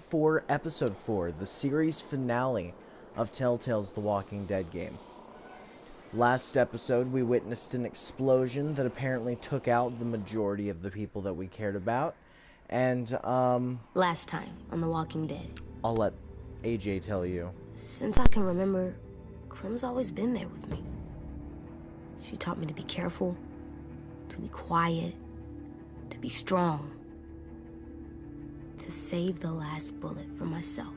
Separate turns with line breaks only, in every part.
4, Episode 4, the series finale of TellTale's The Walking Dead game. Last episode, we witnessed an explosion that apparently took out the majority of the people that we cared about, and,
Last time on The Walking Dead.
I'll let AJ tell you.
Since I can remember, Clem's always been there with me. She taught me to be careful, to be quiet, to be strong, to save the last bullet for myself,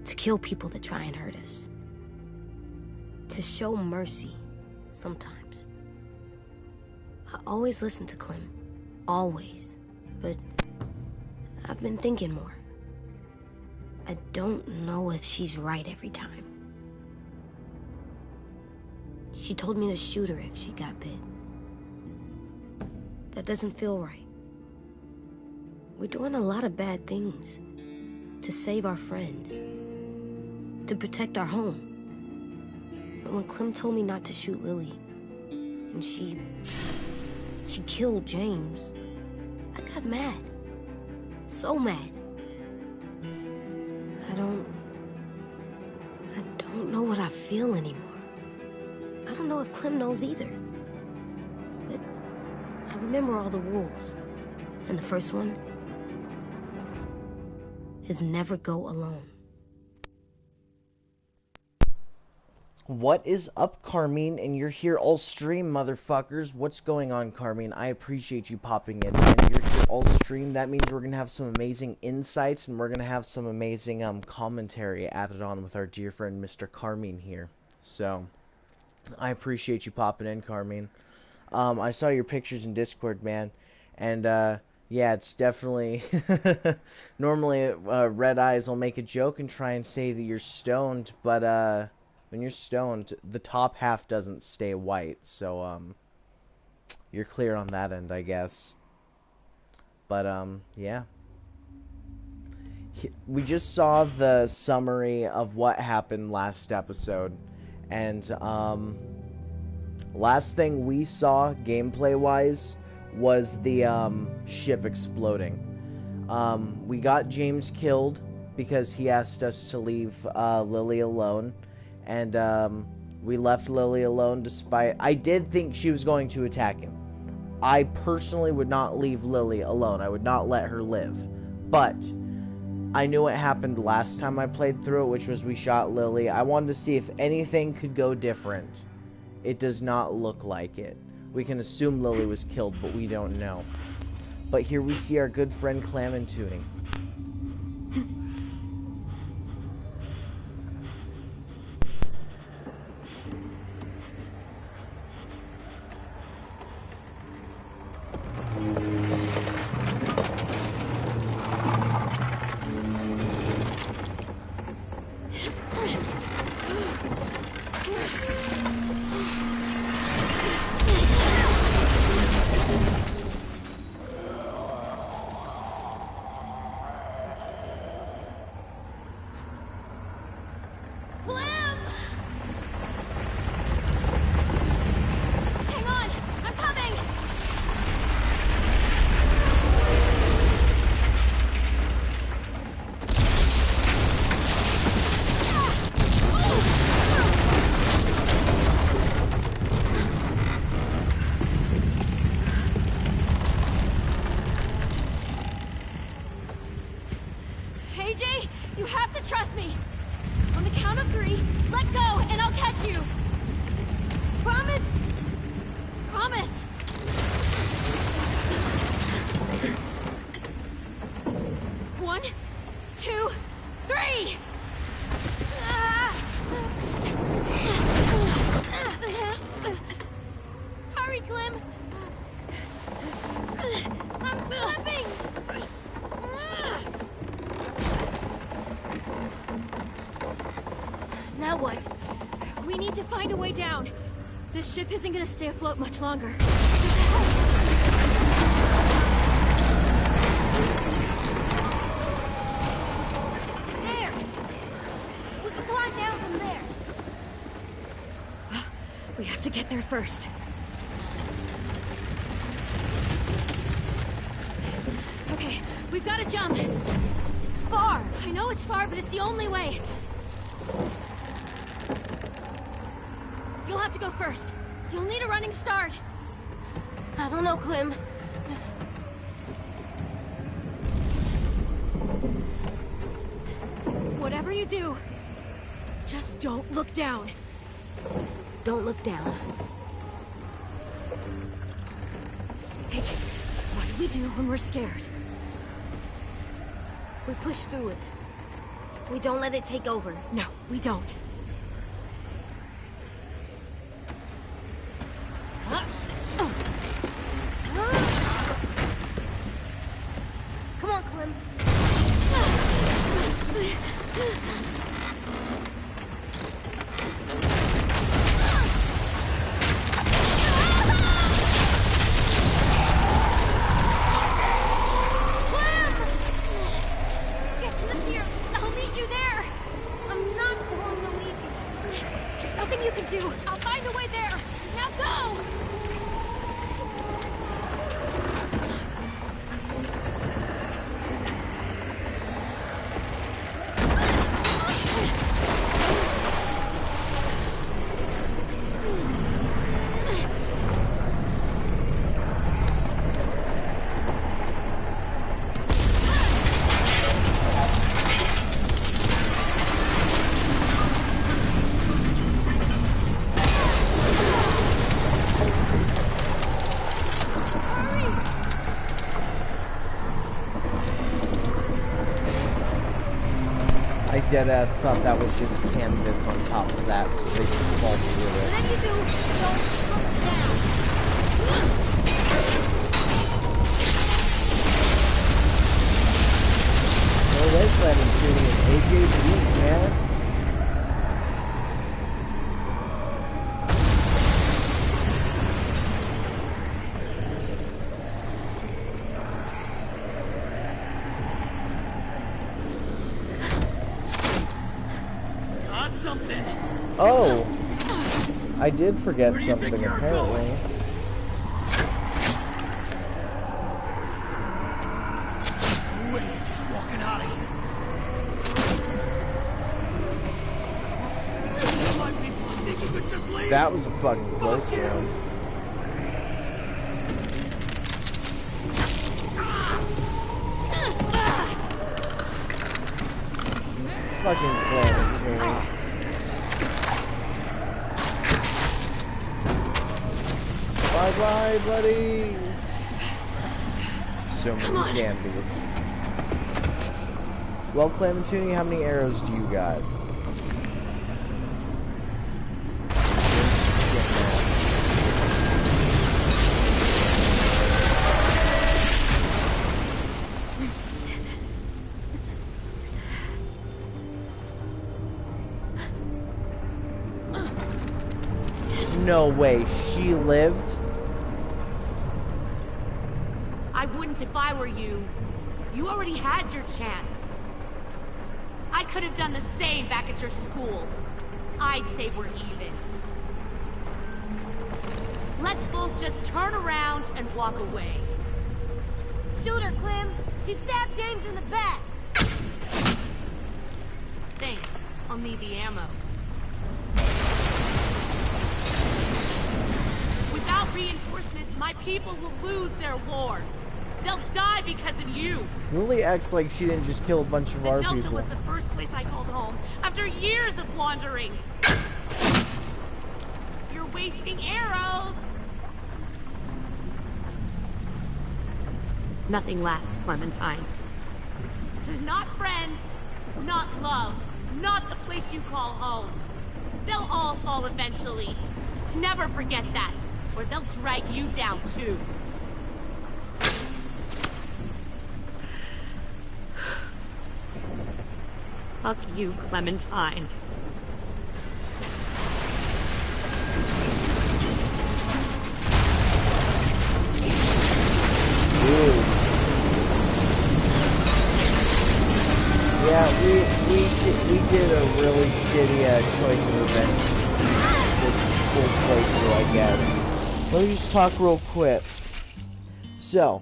to kill people that try and hurt us, to show mercy sometimes. I always listen to Clem, always, but I've been thinking more. I don't know if she's right every time. She told me to shoot her if she got bit. That doesn't feel right. We're doing a lot of bad things to save our friends, to protect our home. And when Clem told me not to shoot Lily, and she killed James, I got mad. So mad. I don't know what I feel anymore. I don't know if Clem knows either. But I remember all the rules. And the first one is never go alone.
What is up, Carmine? And you're here all stream, motherfuckers. What's going on, Carmine? I appreciate you popping in, man. You're here all stream. That means we're gonna have some amazing insights, and we're gonna have some amazing commentary added on with our dear friend Mr. Carmine here. So I appreciate you popping in, Carmine. I saw your pictures in Discord, man, and yeah, it's definitely normally Red Eyes will make a joke and try and say that you're stoned, but when you're stoned, the top half doesn't stay white, so you're clear on that end, I guess. But yeah, we just saw the summary of what happened last episode, and last thing we saw gameplay wise was the ship exploding. We got James killed because he asked us to leave Lily alone. And we left Lily alone despite... I did think she was going to attack him. I personally would not leave Lily alone. I would not let her live. But I knew what happened last time I played through it, which was we shot Lily. I wanted to see if anything could go different. It does not look like it. We can assume Lily was killed, but we don't know. But here we see our good friend Clam and Tuning.
Now what? We need to find a way down. This ship isn't gonna stay afloat much longer. There! We can climb down from there. We have to get there first. Okay, we've We've got to jump. It's far. I know it's far, but it's the only way. You'll have to go first. You'll need a running start.
I don't know, Clem.
Whatever you do, just don't look down.
Don't look down.
AJ, what do we do when we're scared?
We push through it. We don't let it take over.
No, we don't.
Come on, Clem.
Get to the pier. I'll meet you there.
I'm not going to leave you.
There's nothing you can do. I'll find a way there. Now go!
I deadass thought that was just canvas on top of that, so they just fall through it.
Whatever you do, don't look down.
No way, Clem and Judy and AJ's man. Oh, I did forget something apparently.
No way, you're just walking out of here. My people think you could just leave.
That was a fucking close
Fuck you.
one. Fucking Kalen, Judy. Bye-bye, buddy! So many candies. Well, Clem and Tooney, how many arrows do you got? No way, she lived?
I wouldn't if I were you. You already had your chance. I could have done the same back at your school. I'd say we're even. Let's both just turn around and walk away.
Shoot her, Clem. She stabbed James in the back.
Thanks. I'll need the ammo. Without reinforcements, my people will lose their war. They'll die because of you.
Lily acts like she didn't just kill a bunch of our
The Delta
people.
was the first place I called home after years of wandering. You're wasting arrows. Nothing lasts, Clementine. Not friends, not love, not the place you call home. They'll all fall eventually. Never forget that, or they'll drag you down too. Fuck you, Clementine.
Dude. Yeah, we did a really shitty choice of events this full playthrough, I guess. Let me just talk real quick. So,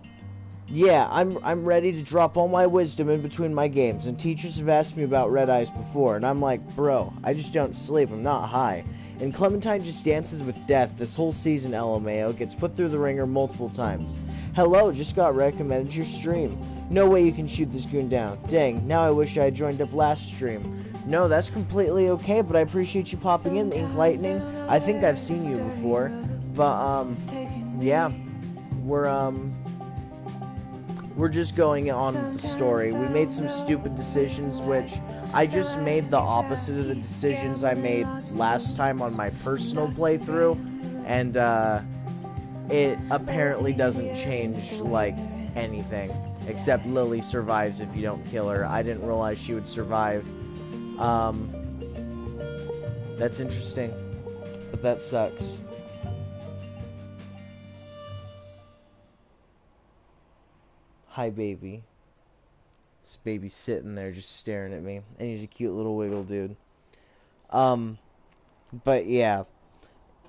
Yeah, I'm ready to drop all my wisdom in between my games, and teachers have asked me about red eyes before, and I'm like, bro, I just don't sleep, I'm not high. And Clementine just dances with death this whole season, LMAO, gets put through the ringer multiple times. Hello, just got recommended your stream. No way you can shoot this goon down. Dang, now I wish I had joined up last stream. No, that's completely okay, but I appreciate you popping in, Ink Lightning. I think I've seen you before, but, yeah, we're just going on with the story. We made some stupid decisions, which I just made the opposite of the decisions I made last time on my personal playthrough, and it apparently doesn't change, like, anything, except Lily survives if you don't kill her. I didn't realize she would survive. That's interesting, but that sucks. Hi, baby. This baby's sitting there just staring at me. And he's a cute little wiggle dude. But yeah.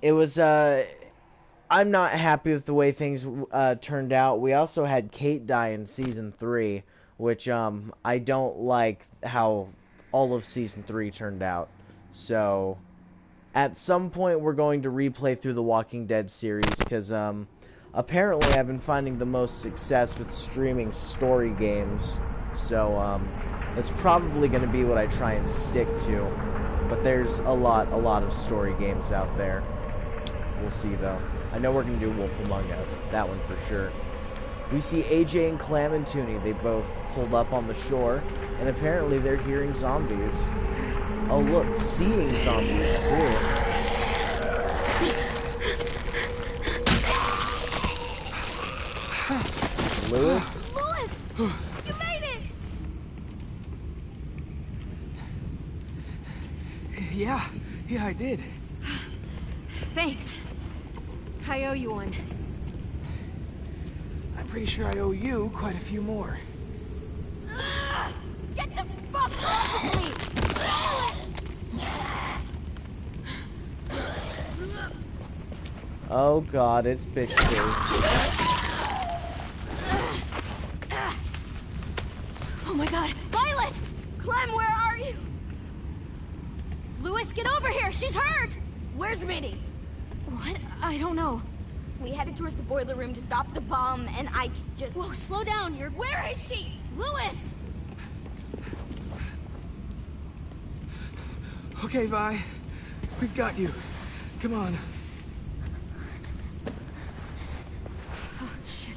It was, I'm not happy with the way things, turned out. We also had Kate die in Season 3. Which, I don't like how all of Season 3 turned out. So, at some point we're going to replay through the Walking Dead series. Because, apparently, I've been finding the most success with streaming story games, so, that's probably going to be what I try and stick to, but there's a lot of story games out there. We'll see, though. I know we're going to do Wolf Among Us, that one for sure. We see AJ and Clam and Toonie. They both pulled up on the shore, and apparently they're hearing zombies. Oh, look, seeing zombies, too. Lewis?
Lewis! You made it!
Yeah, I did.
Thanks. I owe you one.
I'm pretty sure I owe you quite a few more.
Get the fuck off of me!
Oh god, it's bitch face.
Oh my god, Violet!
Clem, where are you?
Lewis, get over here! She's hurt!
Where's Minnie?
What? I don't know.
We headed towards the boiler room to stop the bomb, and I just...
Whoa, slow down, you're...
Where is she?
Lewis!
Okay, Vi. We've got you. Come on.
Oh, shit.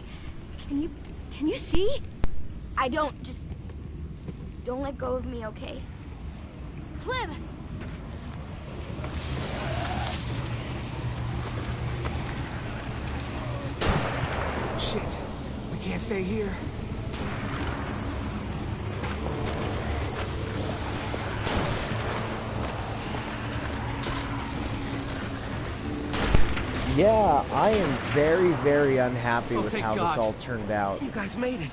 Can you see?
I don't, just... Don't let go of me, okay?
Clem!
Shit. We can't stay here.
Yeah, I am very, very unhappy with
thank
how
God.
this all turned out.
You guys made it.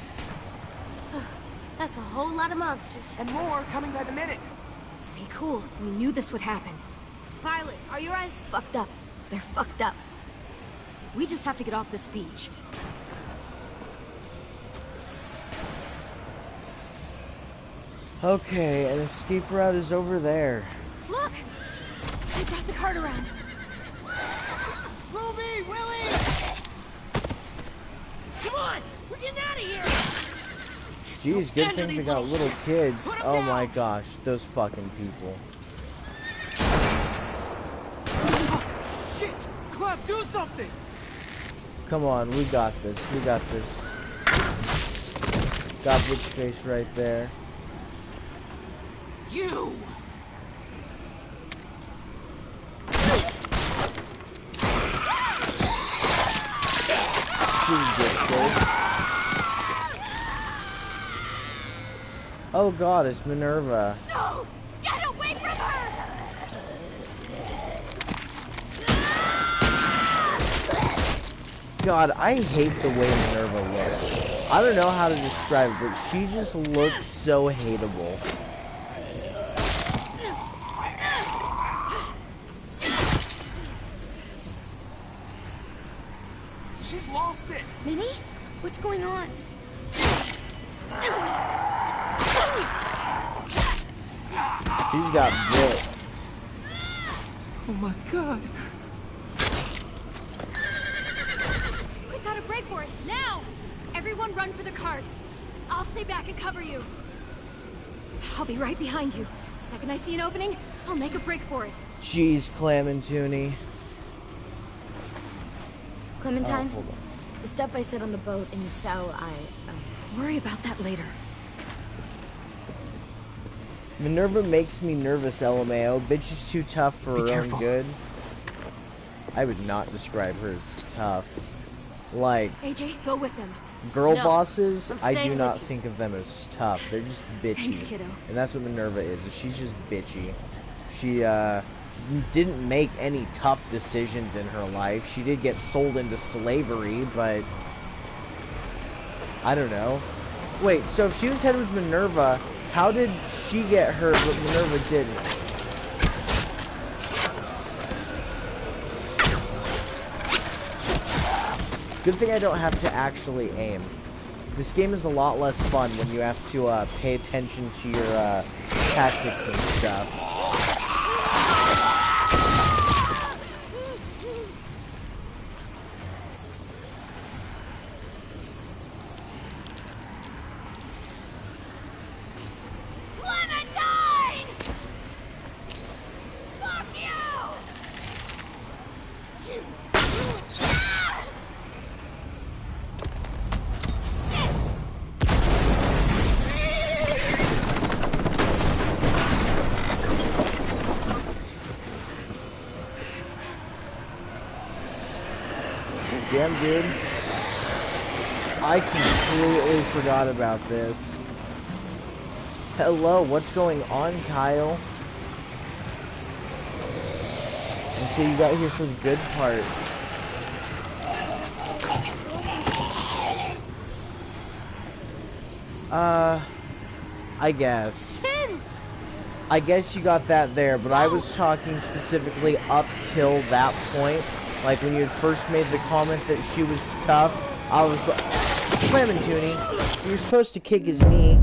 That's a whole lot of monsters.
And more coming by the minute.
Stay cool. We knew this would happen.
Violet, are your eyes
Fucked up. They're fucked up.
We just have to get off this beach.
Okay, an escape route is over there.
Look! They brought the cart around.
Ruby! Willie!
Come on! We're getting out of here!
Jeez, good thing they got little kids. Oh my gosh, those fucking people.
Shit! Clem, do something!
Come on, we got this. We got this. Got bitch face right there.
You!
She's bitch face. Oh god, it's Minerva.
No! Get away from her!
God, I hate the way Minerva looks. I don't know how to describe it, but she just looks so hateable.
She's lost it!
Minnie? What's going on?
She's got bit.
Oh my god.
We gotta break for it, now! Everyone run for the cart. I'll stay back and cover you. I'll be right behind you. The second I see an opening, I'll make a break for it.
Jeez, Clam and Toonie.
Clementine,
hold on.
the stuff I said on the boat in the cell,
Worry about that later.
Minerva makes me nervous, LMAO. Bitch is too tough for her own good. I would not describe her as tough. Like,
AJ, go with them.
girl
No,
bosses,
I'm
I
staying
do
with
not
you.
think of them as tough. They're just bitchy.
Thanks, kiddo.
And that's what Minerva is she's just bitchy. She, didn't make any tough decisions in her life. She did get sold into slavery, but I don't know. Wait, so if she was headed with Minerva, how did she get hurt but Minerva didn't? Good thing I don't have to actually aim. This game is a lot less fun when you have to pay attention to your tactics and stuff.
Clementine! Fuck you!
Damn, dude. I completely forgot about this. Hello, what's going on, Kyle? Until you got here for the good part. I guess. I guess you got that there, but I was talking specifically up till that point. Like when you had first made the comment that she was tough, I was like, Clement Toonie, you're supposed to kick his knee.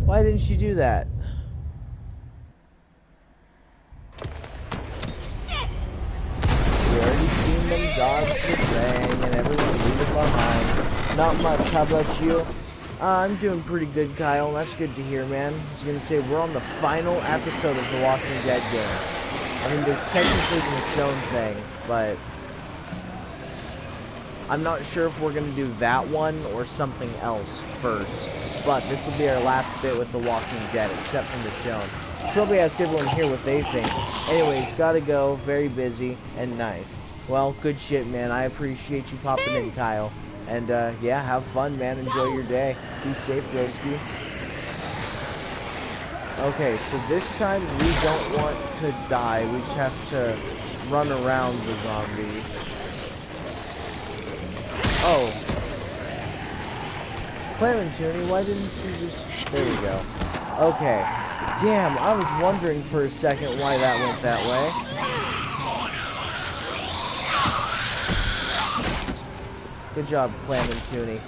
Why didn't you do that?
Shit!
We already seen them dodge the thing and everyone leave it behind. Not much, how about you? I'm doing pretty good, Kyle. That's good to hear, man. I was gonna say, we're on the final episode of the Walking Dead game. I mean, there's technically the Michonne thing, but I'm not sure if we're gonna do that one or something else first. But this will be our last bit with the Walking Dead, except for Michonne. Probably ask everyone here what they think. Anyways, gotta go. Very busy and nice. Well, good shit, man. I appreciate you popping in, Kyle. And, yeah, have fun, man. Enjoy your day. Be safe, broski. Okay, so this time we don't want to die. We just have to run around the zombie. Oh. Clement Toonie, why didn't you just... There we go. Okay. Damn, I was wondering for a second why that went that way. Good job, Clement Toonie.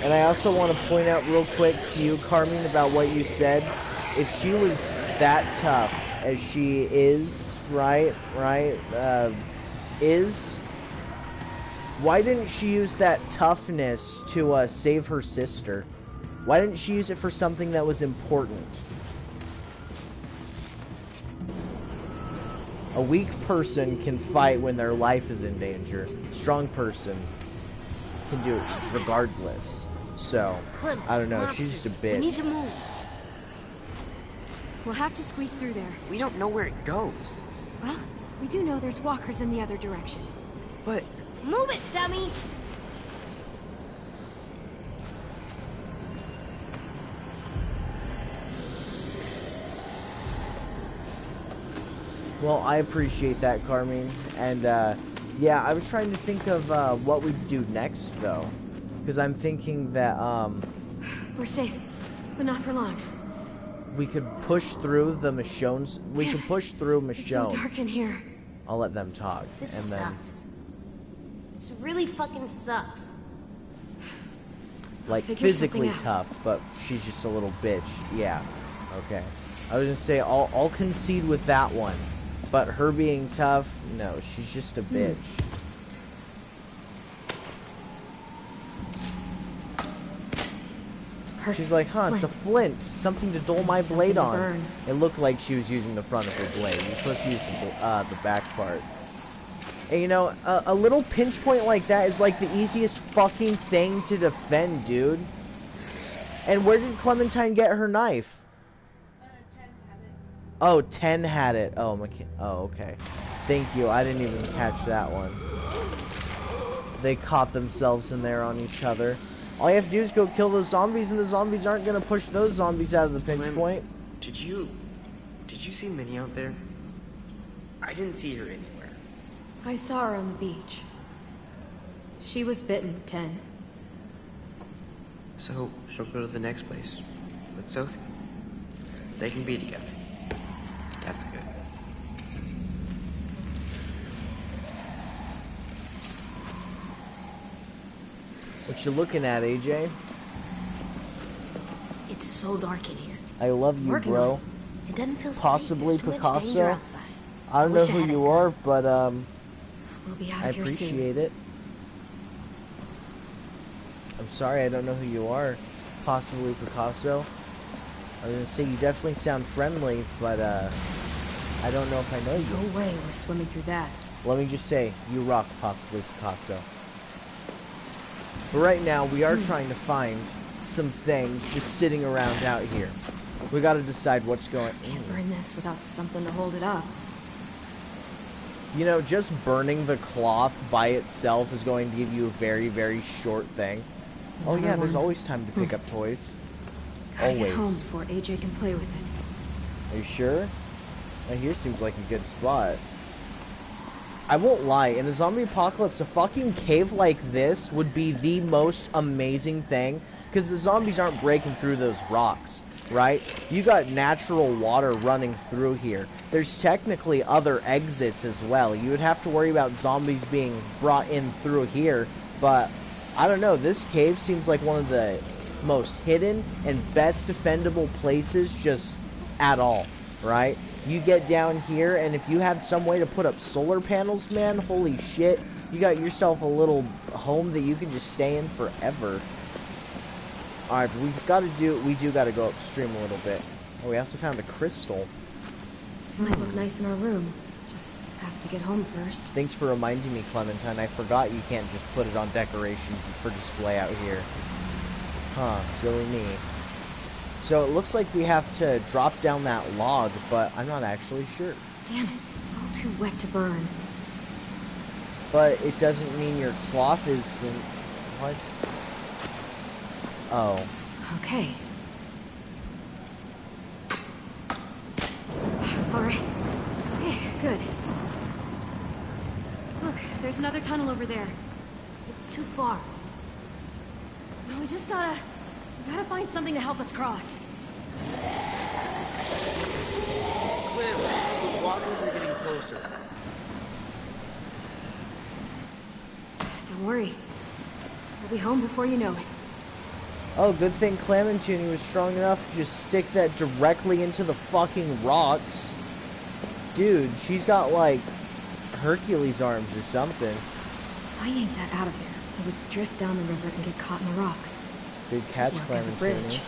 And I also want to point out real quick to you, Carmine, about what you said. If she was that tough as she is, why didn't she use that toughness to save her sister? Why didn't she use it for something that was important? A weak person can fight when their life is in danger. Strong person can do it regardless. So,
Clem,
I don't know,
monsters.
she's just a
We
bitch.
need to move.
We'll have to squeeze through there.
We don't know where it goes.
Well, we do know there's walkers in the other direction.
But
Move it, dummy!
Well, I appreciate that, Carmine. And, yeah, I was trying to think of, what we'd do next, though. Because I'm thinking that,
We're safe, but not for long.
we could push through the Michonne's... We could push through
It's so
Michonne.
dark in here.
I'll let them talk.
This
and then
sucks. This really fucking sucks.
Like,
Figure
physically
something out.
tough, but she's just a little bitch. Yeah. Okay. I was gonna say, I'll concede with that one. But her being tough, no, she's just a bitch.
Perfect.
She's like, huh, it's a flint. Something to dull my
Something
blade
to
on.
burn.
It looked like she was using the front of her blade. You're supposed to use the back part. And you know, a little pinch point like that is like the easiest fucking thing to defend, dude. And where did Clementine get her knife?
10 had it.
Oh, 10 had it. Oh, oh, okay. Thank you. I didn't even catch that one. They caught themselves in there on each other. All you have to do is go kill those zombies, and the zombies aren't gonna push those zombies out of the pinch
Clem,
point.
Did you see Minnie out there? I didn't see her anywhere.
I saw her on the beach. She was bitten, 10.
So she'll go to the next place with Sophie. They can be together. That's good.
What you looking at, AJ?
It's so dark in here.
I love you,
Working
bro.
on it. It doesn't feel
Possibly
safe. There's too
Picasso.
much danger outside.
I don't know
wish I
who
had a
you
gun.
are, but
We'll be out
I
of here soon.
appreciate it. I'm sorry, I don't know who you are. Possibly Picasso. I was gonna say you definitely sound friendly, but I don't know if I know you.
No way we're swimming through that.
Let me just say, you rock, Possibly Picasso. But right now, we are trying to find some things just sitting around out here. We gotta decide what's going.
Can't burn this without something to hold it up.
You know, just burning the cloth by itself is going to give you a very, very short thing. Oh
Another
yeah, there's
one.
always time to pick up toys.
Gotta get
Always.
home before AJ can play with it.
Are you sure? Now here seems like a good spot. I won't lie, in a zombie apocalypse, a fucking cave like this would be the most amazing thing, because the zombies aren't breaking through those rocks, right? You got natural water running through here. There's technically other exits as well. You would have to worry about zombies being brought in through here, but I don't know, this cave seems like one of the most hidden and best defendable places just at all, right? You get down here, and if you have some way to put up solar panels, man, holy shit, you got yourself a little home that you can just stay in forever. Alright, but we do gotta go upstream a little bit. Oh, we also found a crystal.
Might look nice in our room. Just have to get home first.
Thanks for reminding me, Clementine. I forgot you can't just put it on decoration for display out here. Huh, silly me. So it looks like we have to drop down that log, but I'm not actually sure.
Damn it, it's all too wet to burn.
But it doesn't mean your cloth is in... What? Oh.
Okay. Alright. Okay, good.
Look, there's another tunnel over there.
It's too far.
Well, we gotta find something to help us cross.
Clem, the walkers are getting closer.
Don't worry. We'll be home before you know it.
Oh, good thing Clementine was strong enough to just stick that directly into the fucking rocks. Dude, she's got, like, Hercules arms or something.
If I yanked that out of there, it would drift down the river and get caught in the rocks.
Good catch,
Work as a
Clementine.
bridge.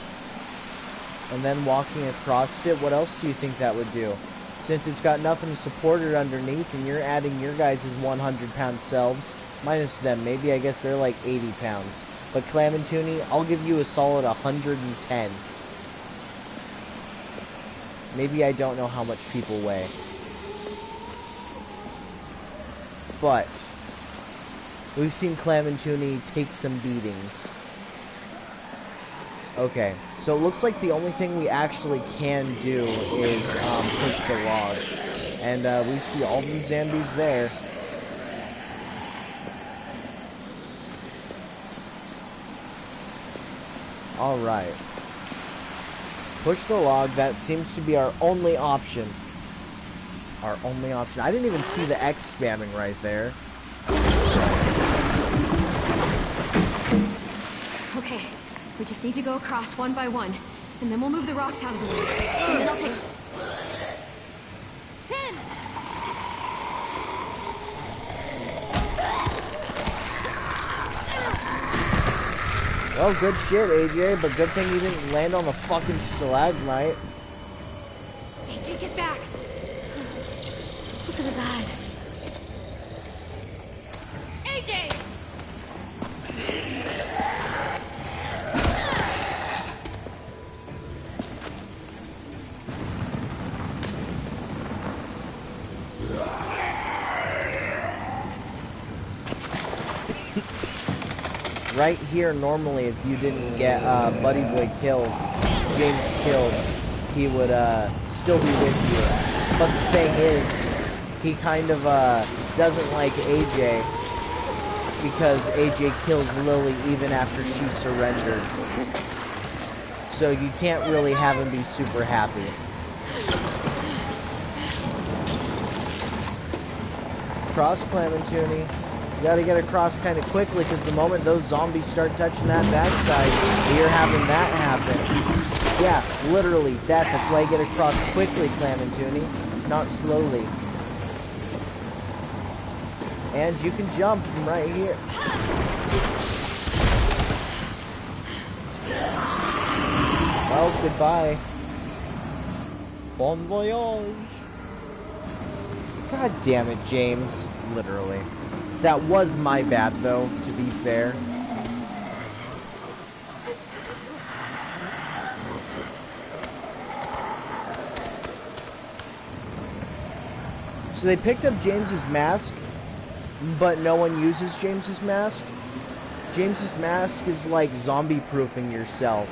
And then walking across it, what else do you think that would do? Since it's got nothing to support it underneath, and you're adding your guys' 100-pound selves, minus them, maybe I guess they're like 80 pounds. But Clementine, I'll give you a solid 110. Maybe I don't know how much people weigh. But we've seen Clementine take some beatings. Okay, so it looks like the only thing we actually can do is push the log. And we see all the zombies there. Alright. Push the log, that seems to be our only option. Our only option. I didn't even see the X spamming right there.
Okay, we just need to go across one by one, and then we'll move the rocks out of the way. And then I'll take... 10!
Well, good shit, AJ, but good thing you didn't land on the fucking stalagmite.
AJ, get back! Look at his eyes. AJ!
Right here, normally, if you didn't get Buddy Boy killed, James killed, he would still be with you. But the thing is, he kind of doesn't like AJ because AJ kills Lily even after she surrendered. So you can't really have him be super happy. Cross Clementini. You gotta get across kind of quickly, because the moment those zombies start touching that backside, you're having that happen. Yeah, literally, that's why you get across quickly, Clementini, not slowly. And you can jump from right here. Well, goodbye. Bon voyage. God damn it, James. Literally. That was my bad, though, to be fair. So they picked up James's mask, but no one uses James's mask. James's mask is like zombie-proofing yourself,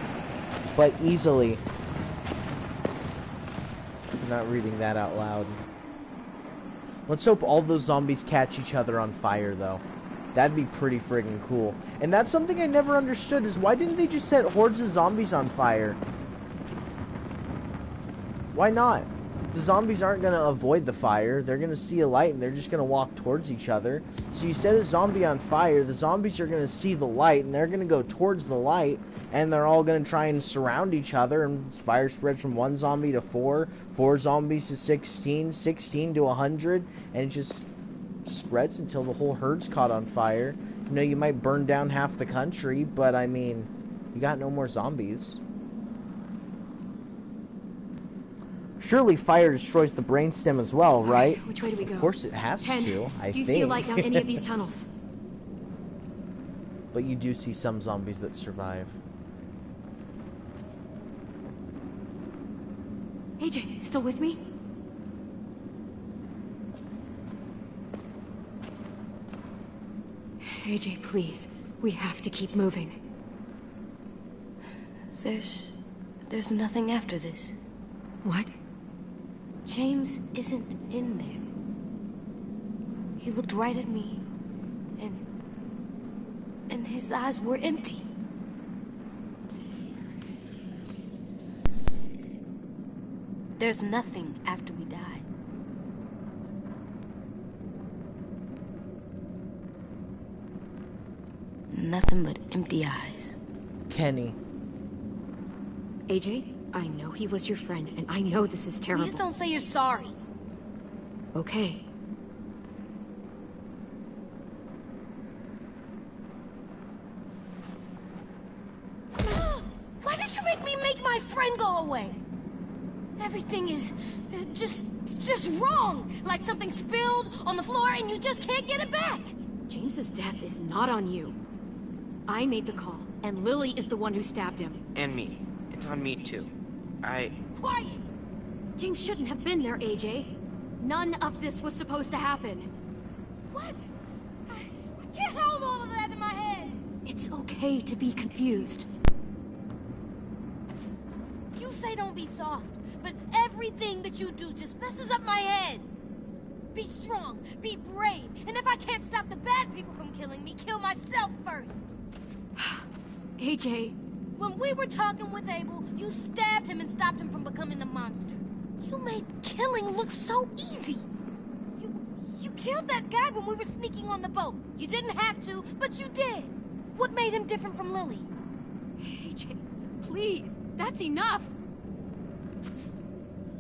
but easily. I'm not reading that out loud. Let's hope all those zombies catch each other on fire, though. That'd be pretty friggin' cool. And that's something I never understood, is why didn't they just set hordes of zombies on fire? Why not? The zombies aren't going to avoid the fire. They're going to see a light, and they're just going to walk towards each other. So you set a zombie on fire, the zombies are going to see the light, and they're going to go towards the light, and they're all going to try and surround each other, and fire spreads from 1 zombie to 4, 4 zombies to 16, 16 to 100, and it just spreads until the whole herd's caught on fire. You know, you might burn down half the country, but I mean, you got no more zombies. Surely fire destroys the brainstem as well, right?
Which way do we go?
Of course it has
10.
to, I think.
Do you see a light down any of these tunnels?
But you do see some zombies that survive.
AJ, still with me? AJ, please. We have to keep moving.
There's nothing after this.
What?
James isn't in there. He looked right at me, and his eyes were empty. There's nothing after we die. Nothing but empty eyes.
Kenny.
AJ, I know he was your friend, and I know this is terrible.
Please don't say you're sorry.
Okay.
Why did you make my friend go away? Everything is just wrong. Like something spilled on the floor and you just can't get it back.
James's death is not on you. I made the call, and Lily is the one who stabbed him.
And me. It's on me, too.
Quiet!
James shouldn't have been there, AJ. None of this was supposed to happen.
What? I can't hold all of that in my head.
It's okay to be confused.
You say don't be soft, but everything that you do just messes up my head. Be strong, be brave, and if I can't stop the bad people from killing me, kill myself first.
AJ...
When we were talking with Abel, you stabbed him and stopped him from becoming a monster. You made killing look so easy. You killed that guy when we were sneaking on the boat. You didn't have to, but you did. What made him different from Lily?
AJ, please, that's enough.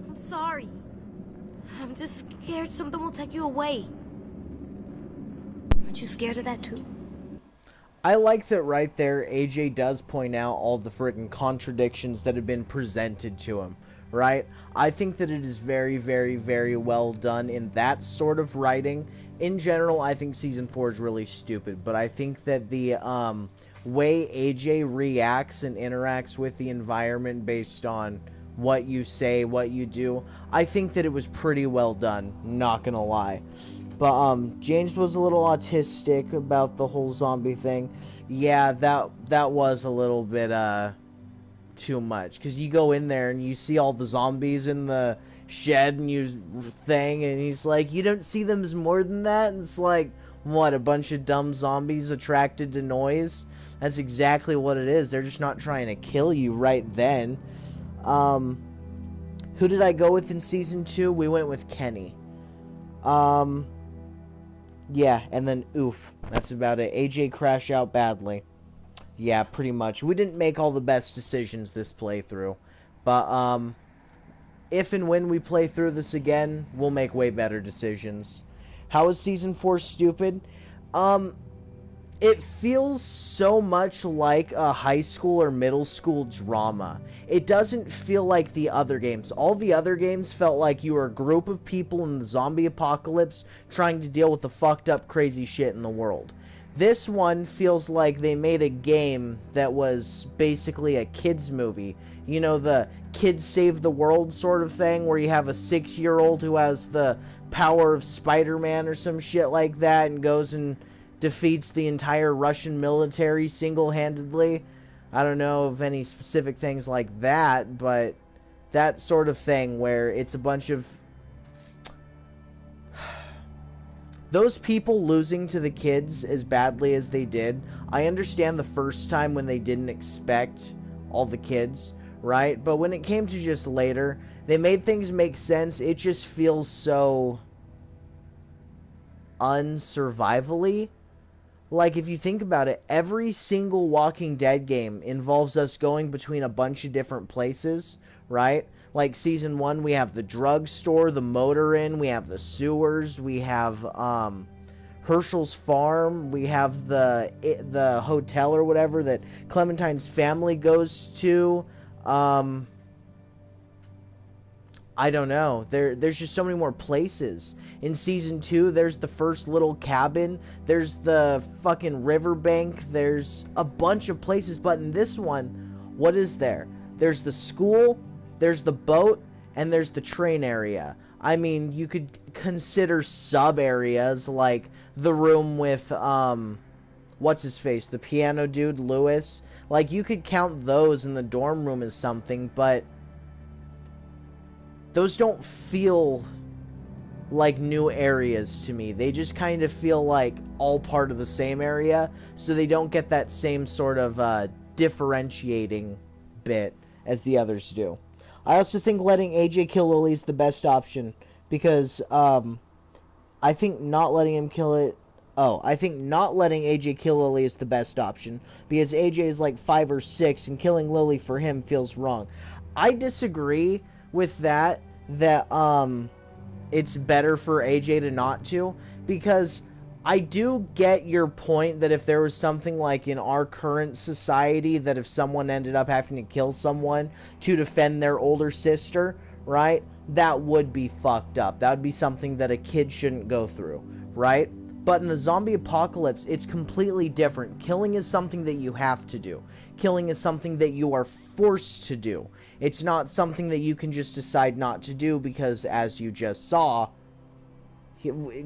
I'm sorry. I'm just scared something will take you away. Aren't you scared of that too?
I like that right there, AJ does point out all the freaking contradictions that have been presented to him, right? I think that it is very, very, very well done in that sort of writing. In general, I think Season 4 is really stupid, but I think that the way AJ reacts and interacts with the environment based on what you say, what you do, I think that it was pretty well done, not gonna lie. But James was a little autistic about the whole zombie thing. Yeah, that was a little bit too much, because you go in there and you see all the zombies in the shed and and he's like, you don't see them as more than that? And it's like, what, a bunch of dumb zombies attracted to noise? That's exactly what it is. They're just not trying to kill you right then. Who did I go with in Season 2? We went with Kenny. Yeah, and then oof. That's about it. AJ crashed out badly. Yeah, pretty much. We didn't make all the best decisions this playthrough. But, if and when we play through this again, we'll make way better decisions. How is Season 4 stupid? It feels so much like a high school or middle school drama. It doesn't feel like the other games. All the other games felt like you were a group of people in the zombie apocalypse trying to deal with the fucked up crazy shit in the world. This one feels like they made a game that was basically a kid's movie. You know, the kids save the world sort of thing, where you have a 6-year-old who has the power of Spider-Man or some shit like that and goes and defeats the entire Russian military single-handedly. I don't know of any specific things like that, but that sort of thing where it's a bunch of those people losing to the kids as badly as they did. I understand the first time when they didn't expect all the kids, right? But when it came to just later, they made things make sense. It just feels so unsurvivally. Like, if you think about it, every single Walking Dead game involves us going between a bunch of different places, right? Like, Season 1, we have the drugstore, the motor inn, we have the sewers, we have, Herschel's farm, we have the hotel or whatever that Clementine's family goes to, I don't know. There's just so many more places. In Season 2, there's the first little cabin. There's the fucking riverbank. There's a bunch of places. But in this one, what is there? There's the school, there's the boat, and there's the train area. I mean, you could consider sub-areas like the room with, what's-his-face? The piano dude, Lewis. Like, you could count those in the dorm room as something, but those don't feel like new areas to me. They just kind of feel like all part of the same area, so they don't get that same sort of differentiating bit as the others do. I also think letting AJ kill Lily is the best option, because I think not letting him kill it... Oh, I think not letting AJ kill Lily is the best option, because AJ is like 5 or 6, and killing Lily for him feels wrong. I disagree with that it's better for AJ to not to, because I do get your point that if there was something like in our current society that if someone ended up having to kill someone to defend their older sister, right, that would be fucked up. That would be something that a kid shouldn't go through, right? But in the zombie apocalypse, it's completely different. Killing is something that you have to do. Killing is something that you are forced to do. It's not something that you can just decide not to do because, as you just saw,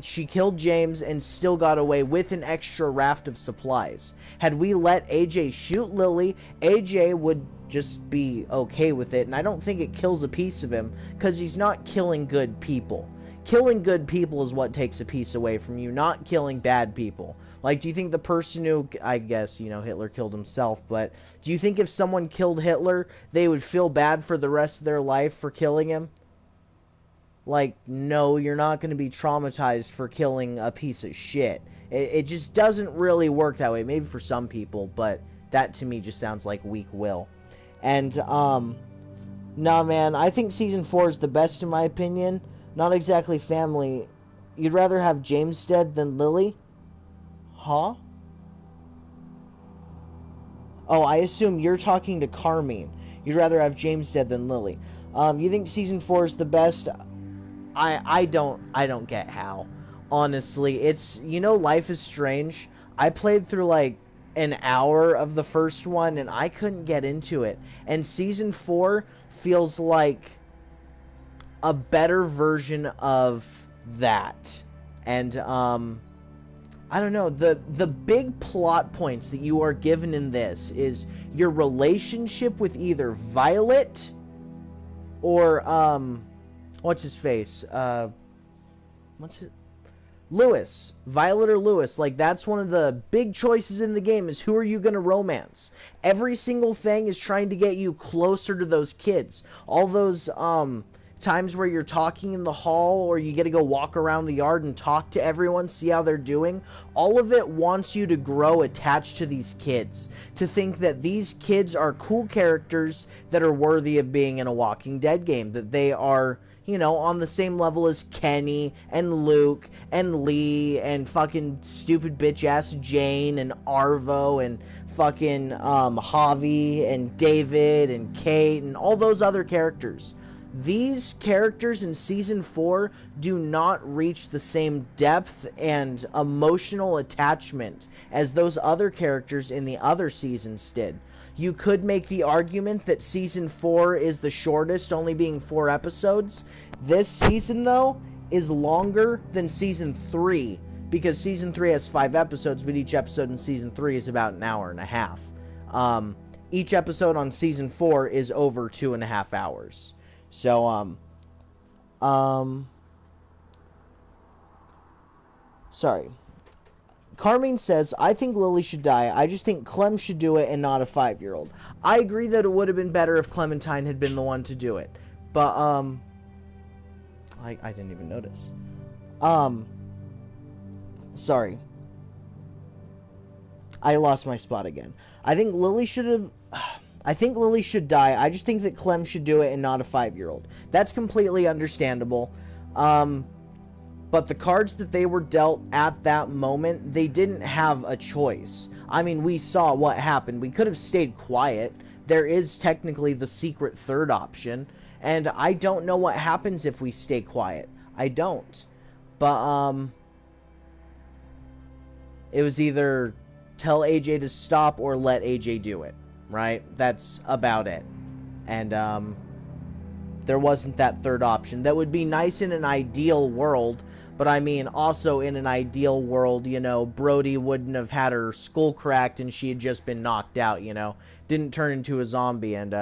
she killed James and still got away with an extra raft of supplies. Had we let AJ shoot Lily, AJ would just be okay with it, and I don't think it kills a piece of him because he's not killing good people. Killing good people is what takes a piece away from you, not killing bad people. Like, do you think the person who, I guess, you know, Hitler killed himself, but do you think if someone killed Hitler, they would feel bad for the rest of their life for killing him? Like, no, you're not going to be traumatized for killing a piece of shit. It just doesn't really work that way. Maybe for some people, but That to me just sounds like weak will. And, nah, man, I think Season 4 is the best in my opinion. Not exactly family. You'd rather have James dead than Lily? Huh? Oh, I assume you're talking to Carmine. You'd rather have James dead than Lily. You think Season 4 is the best? I don't get how. Honestly, it's, you know, Life is Strange. I played through, like, an hour of the first one, and I couldn't get into it. And Season 4 feels like a better version of that. And, I don't know, the big plot points that you are given in this is your relationship with either Violet or, what's his face? What's it? Lewis. Violet or Lewis. Like, that's one of the big choices in the game, is who are you going to romance? Every single thing is trying to get you closer to those kids. All those, times where you're talking in the hall, or you get to go walk around the yard and talk to everyone, see how they're doing. All of it wants you to grow attached to these kids. To think that these kids are cool characters that are worthy of being in a Walking Dead game. That they are, you know, on the same level as Kenny and Luke and Lee and fucking stupid bitch-ass Jane and Arvo and fucking Javi and David and Kate and all those other characters. These characters in Season 4 do not reach the same depth and emotional attachment as those other characters in the other seasons did. You could make the argument that Season 4 is the shortest, only being 4 episodes. This season, though, is longer than Season 3, because Season 3 has 5 episodes, but each episode in Season 3 is about an hour and a half. Each episode on Season 4 is over 2.5 hours. So, sorry. Carmine says, I think Lily should die. I just think Clem should do it and not a 5-year-old. I agree that it would have been better if Clementine had been the one to do it. But, I didn't even notice. Sorry. I lost my spot again. I think Lily should die. I just think that Clem should do it and not a 5-year-old. That's completely understandable. But the cards that they were dealt at that moment, they didn't have a choice. I mean, we saw what happened. We could have stayed quiet. There is technically the secret third option. And I don't know what happens if we stay quiet. I don't. But, it was either tell AJ to stop or let AJ do it. Right? That's about it. And, there wasn't that third option. That would be nice in an ideal world, but I mean, also in an ideal world, you know, Brody wouldn't have had her skull cracked and she had just been knocked out, you know, didn't turn into a zombie, and,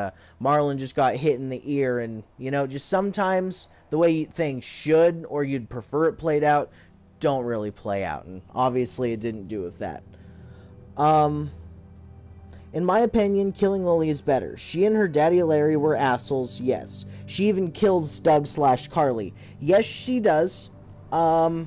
Marlon just got hit in the ear, and, you know, just sometimes the way things should, or you'd prefer it played out, don't really play out, and obviously it didn't do with that. In my opinion, killing Lily is better. She and her daddy Larry were assholes, yes. She even kills Doug/Carly. Yes, she does. I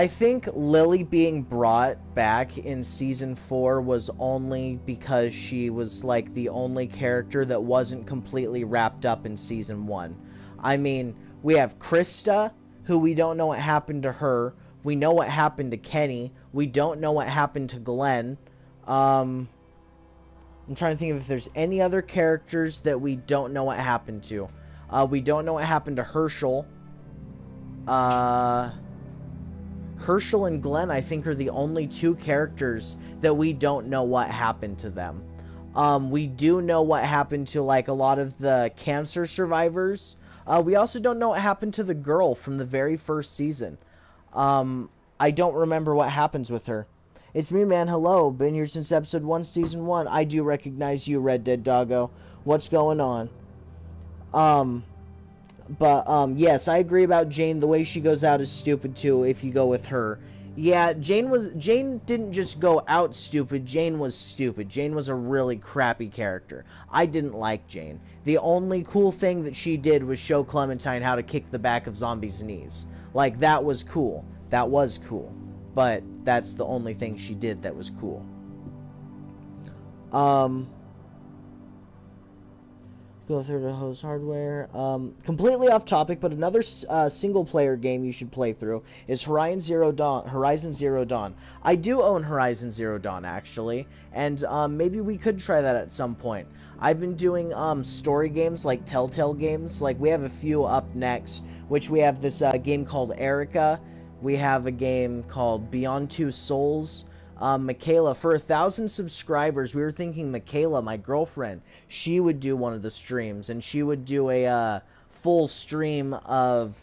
think Lily being brought back in Season 4 was only because she was, like, the only character that wasn't completely wrapped up in Season 1. I mean, we have Krista, who we don't know what happened to her. We know what happened to Kenny. We don't know what happened to Glenn. I'm trying to think if there's any other characters that we don't know what happened to. We don't know what happened to Herschel. Herschel and Glenn, I think, are the only 2 characters that we don't know what happened to them. We do know what happened to, like, a lot of the cancer survivors. We also don't know what happened to the girl from the very first season. I don't remember what happens with her. It's me, man. Hello. Been here since episode 1, season 1. I do recognize you, Red Dead Doggo. What's going on? Yes, I agree about Jane. The way she goes out is stupid, too, if you go with her. Yeah, Jane didn't just go out stupid. Jane was stupid. Jane was a really crappy character. I didn't like Jane. The only cool thing that she did was show Clementine how to kick the back of zombies' knees. Like, that was cool. That was cool. But that's the only thing she did that was cool. Go through the host hardware. Completely off topic, but another single-player game you should play through is Horizon Zero Dawn. I do own Horizon Zero Dawn, actually, and maybe we could try that at some point. I've been doing story games like Telltale games. Like, we have a few up next, which we have this game called Erica. We have a game called Beyond Two Souls. Michaela, for 1,000 subscribers, we were thinking Michaela, my girlfriend, she would do one of the streams, and she would do a full stream of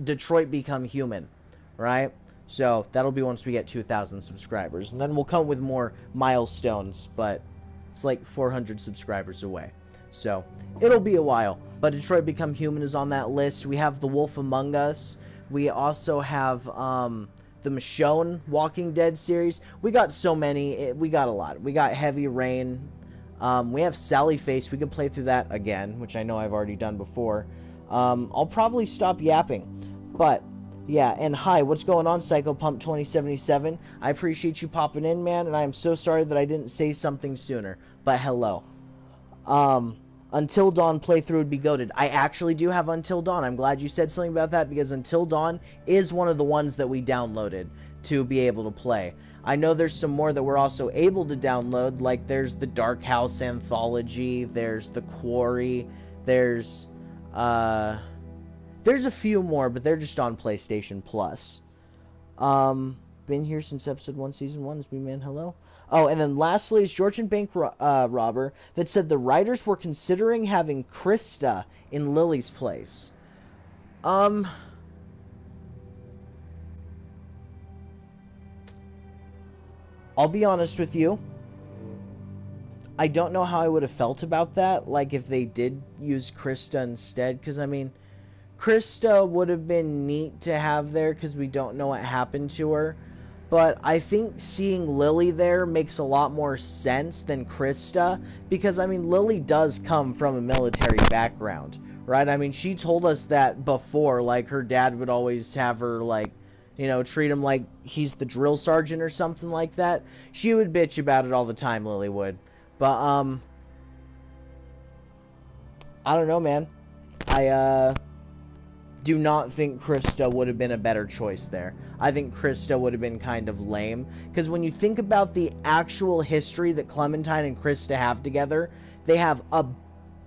Detroit Become Human, right? So that'll be once we get 2,000 subscribers, and then we'll come with more milestones, but it's like 400 subscribers away, so it'll be a while. But Detroit Become Human is on that list. We have The Wolf Among Us. We also have the Michonne Walking Dead series. We got so many. We got a lot. We got Heavy Rain. We have Sally Face. We could play through that again, which I know I've already done before. I'll probably stop yapping. But, yeah, and hi, what's going on, Psychopump 2077? I appreciate you popping in, man, and I am so sorry that I didn't say something sooner. But hello. Until Dawn playthrough would be goated. I actually do have Until Dawn. I'm glad you said something about that, because Until Dawn is one of the ones that we downloaded to be able to play. I know there's some more that we're also able to download, like there's the Dark House Anthology, there's the Quarry, there's a few more, but they're just on PlayStation Plus. Been here since episode 1, season 1. It's me, man. Hello. Oh, and then lastly is Georgian Bank Robber that said the writers were considering having Krista in Lily's place. I'll be honest with you. I don't know how I would have felt about that, like if they did use Krista instead, because I mean, Krista would have been neat to have there because we don't know what happened to her. But I think seeing Lily there makes a lot more sense than Krista, because, I mean, Lily does come from a military background, right? I mean, she told us that before, like, her dad would always have her, like, you know, treat him like he's the drill sergeant or something like that. She would bitch about it all the time, Lily would. But, I don't know, man. I do not think Krista would have been a better choice there. I think Krista would have been kind of lame, because when you think about the actual history that Clementine and Krista have together, they have a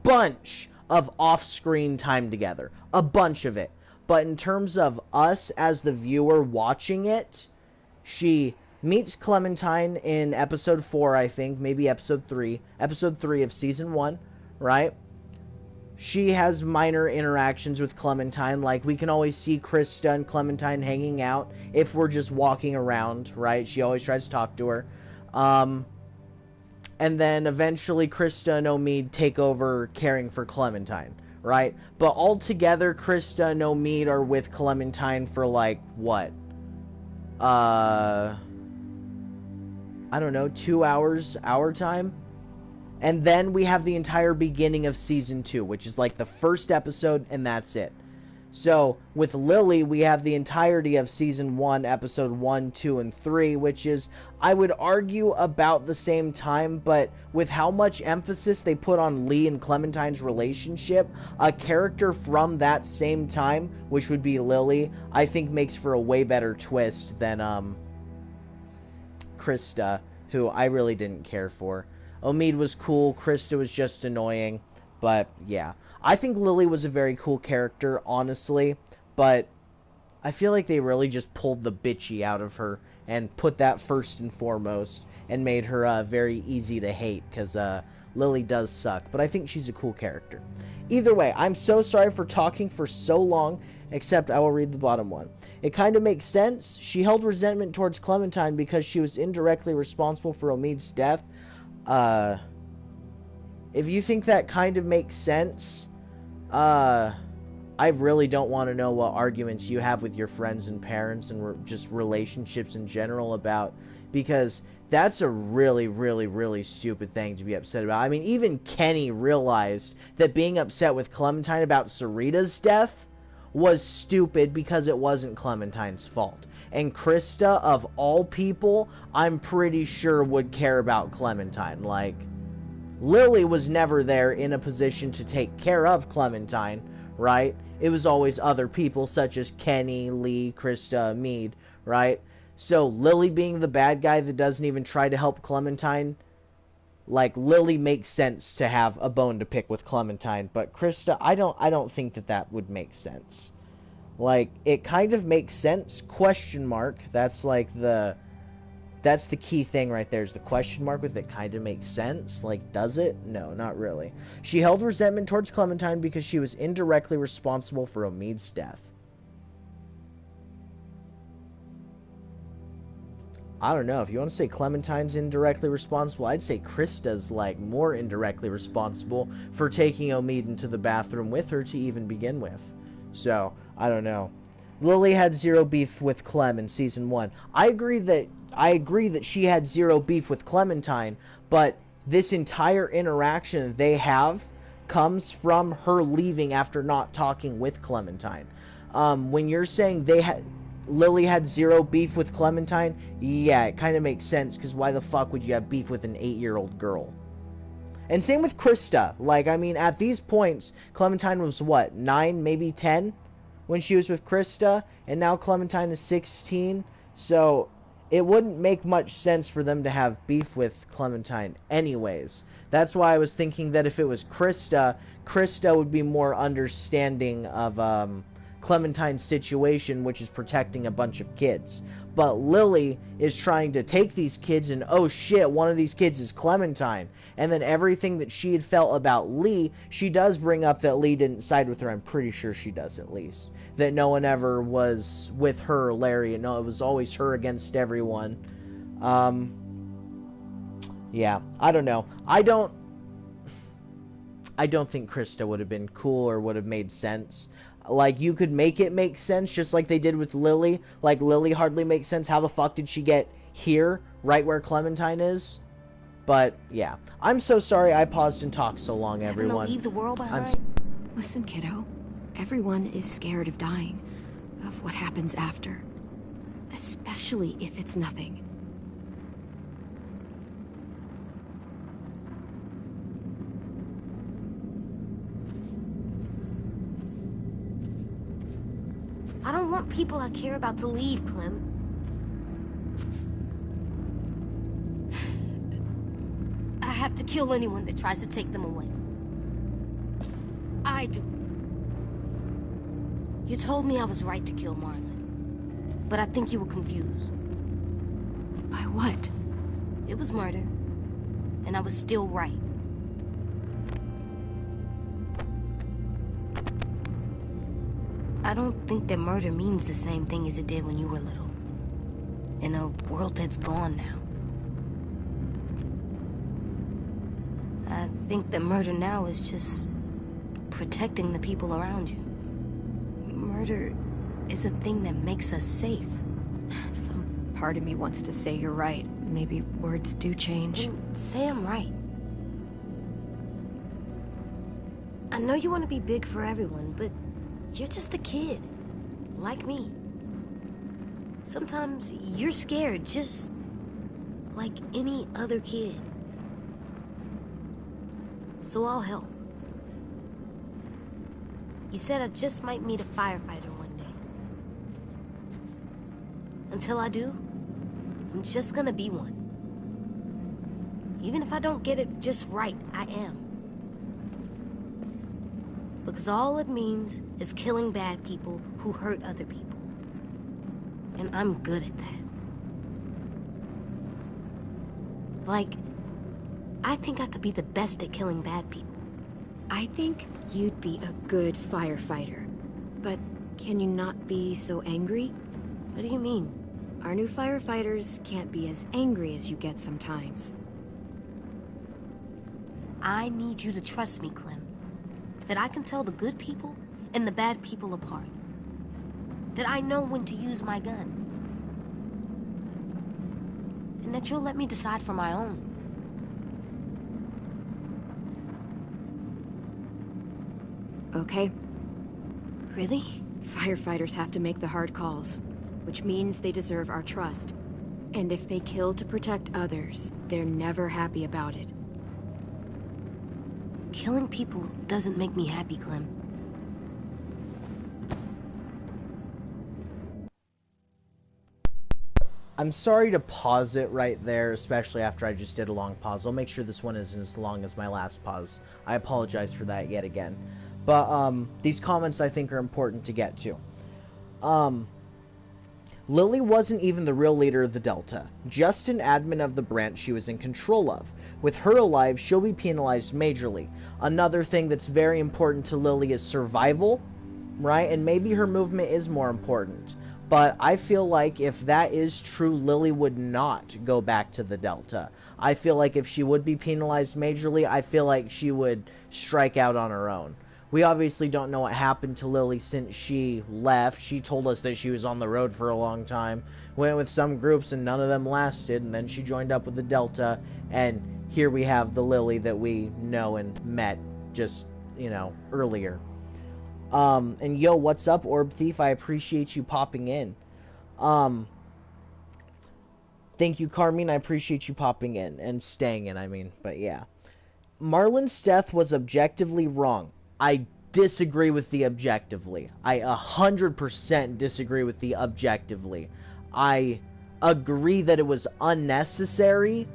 bunch of off-screen time together. A bunch of it. But in terms of us as the viewer watching it, she meets Clementine in episode 4, I think, maybe episode 3. Episode 3 of season 1, right? She has minor interactions with Clementine, like we can always see Krista and Clementine hanging out if we're just walking around, right? She always tries to talk to her. And then eventually Krista and Omid take over caring for Clementine, right? But altogether, Krista and Omid are with Clementine for like, what? I don't know, 2 hours, hour time? And then we have the entire beginning of Season 2, which is like the first episode, and that's it. So, with Lily, we have the entirety of Season 1, Episode 1, 2, and 3, which is, I would argue, about the same time, but with how much emphasis they put on Lee and Clementine's relationship, a character from that same time, which would be Lily, I think makes for a way better twist than, Krista, who I really didn't care for. Omid was cool, Krista was just annoying, but yeah. I think Lily was a very cool character, honestly, but I feel like they really just pulled the bitchy out of her and put that first and foremost and made her very easy to hate, because Lily does suck, but I think she's a cool character. Either way, I'm so sorry for talking for so long, except I will read the bottom one. It kind of makes sense. She held resentment towards Clementine because she was indirectly responsible for Omid's death. If you think that kind of makes sense, I really don't want to know what arguments you have with your friends and parents and just relationships in general about, because that's a really, really, really stupid thing to be upset about. I mean, even Kenny realized that being upset with Clementine about Sarita's death was stupid because it wasn't Clementine's fault. And Krista, of all people, I'm pretty sure would care about Clementine. Like, Lily was never there in a position to take care of Clementine, right? It was always other people such as Kenny, Lee, Krista, Meade, right? So Lily being the bad guy that doesn't even try to help Clementine, like, Lily makes sense to have a bone to pick with Clementine, but Krista, I don't think that would make sense. Like, it kind of makes sense, question mark. That's the key thing right there, is the question mark with it kind of makes sense. Like, does it? No, not really. She held resentment towards Clementine because she was indirectly responsible for Omid's death. I don't know. If you want to say Clementine's indirectly responsible, I'd say Krista's, like, more indirectly responsible for taking Omid into the bathroom with her to even begin with. So, I don't know. Lily had zero beef with Clem in Season 1. I agree that she had zero beef with Clementine, but this entire interaction that they have comes from her leaving after not talking with Clementine. When you're saying Lily had zero beef with Clementine, yeah, it kind of makes sense, because why the fuck would you have beef with an 8-year-old girl? And same with Krista. Like, I mean, at these points, Clementine was, what, 9, maybe 10? When she was with Krista, and now Clementine is 16, so it wouldn't make much sense for them to have beef with Clementine anyways. That's why I was thinking that if it was Krista, Krista would be more understanding of, Clementine's situation, which is protecting a bunch of kids. But Lily is trying to take these kids, and oh shit, one of these kids is Clementine. And then everything that she had felt about Lee, she does bring up that Lee didn't side with her. I'm pretty sure she does, at least. That no one ever was with her or Larry, and no, it was always her against everyone. Yeah, I don't know. I don't think Krista would have been cool or would have made sense. Like, you could make it make sense, just like they did with Lily. Like, Lily hardly makes sense. How the fuck did she get here, right where Clementine is? But, yeah. I'm so sorry I paused and talked so long, everyone.
Leave the world behind.
Listen, kiddo. Everyone is scared of dying, of what happens after. Especially if it's nothing.
I don't want people I care about to leave, Clem. I have to kill anyone that tries to take them away. I do. You told me I was right to kill Marlon, but I think you were confused.
By what?
It was murder, and I was still right. I don't think that murder means the same thing as it did when you were little. In a world that's gone now. I think that murder now is just protecting the people around you. Murder is a thing that makes us safe.
Some part of me wants to say you're right. Maybe words do change.
Then say I'm right. I know you want to be big for everyone, but you're just a kid, like me. Sometimes you're scared, just like any other kid. So I'll help. You said I just might meet a firefighter one day. Until I do, I'm just gonna be one. Even if I don't get it just right, I am. Because all it means is killing bad people who hurt other people. And I'm good at that. Like, I think I could be the best at killing bad people.
I think you'd be a good firefighter. But can you not be so angry?
What do you mean?
Our new firefighters can't be as angry as you get sometimes.
I need you to trust me, Clem. That I can tell the good people and the bad people apart. That I know when to use my gun. And that you'll let me decide for my own.
Okay.
Really?
Firefighters have to make the hard calls, which means they deserve our trust. And if they kill to protect others, they're never happy about it.
Killing people doesn't make me happy, Clem.
I'm sorry to pause it right there, especially after I just did a long pause. I'll make sure this one isn't as long as my last pause. I apologize for that yet again. But, these comments I think are important to get to. Lily wasn't even the real leader of the Delta, just an admin of the branch she was in control of. With her alive, she'll be penalized majorly. Another thing that's very important to Lily is survival, right? And maybe her movement is more important. But I feel like if that is true, Lily would not go back to the Delta. I feel like if she would be penalized majorly, I feel like she would strike out on her own. We obviously don't know what happened to Lily since she left. She told us that she was on the road for a long time. Went with some groups and none of them lasted. And then she joined up with the Delta. And here we have the Lily that we know and met just, earlier. And yo, what's up, Orb Thief? I appreciate you popping in. Thank you, Carmine. I appreciate you popping in. And staying in, but yeah. Marlon's death was objectively wrong. I disagree with the objectively. I 100% disagree with the objectively. I agree that it was unnecessary,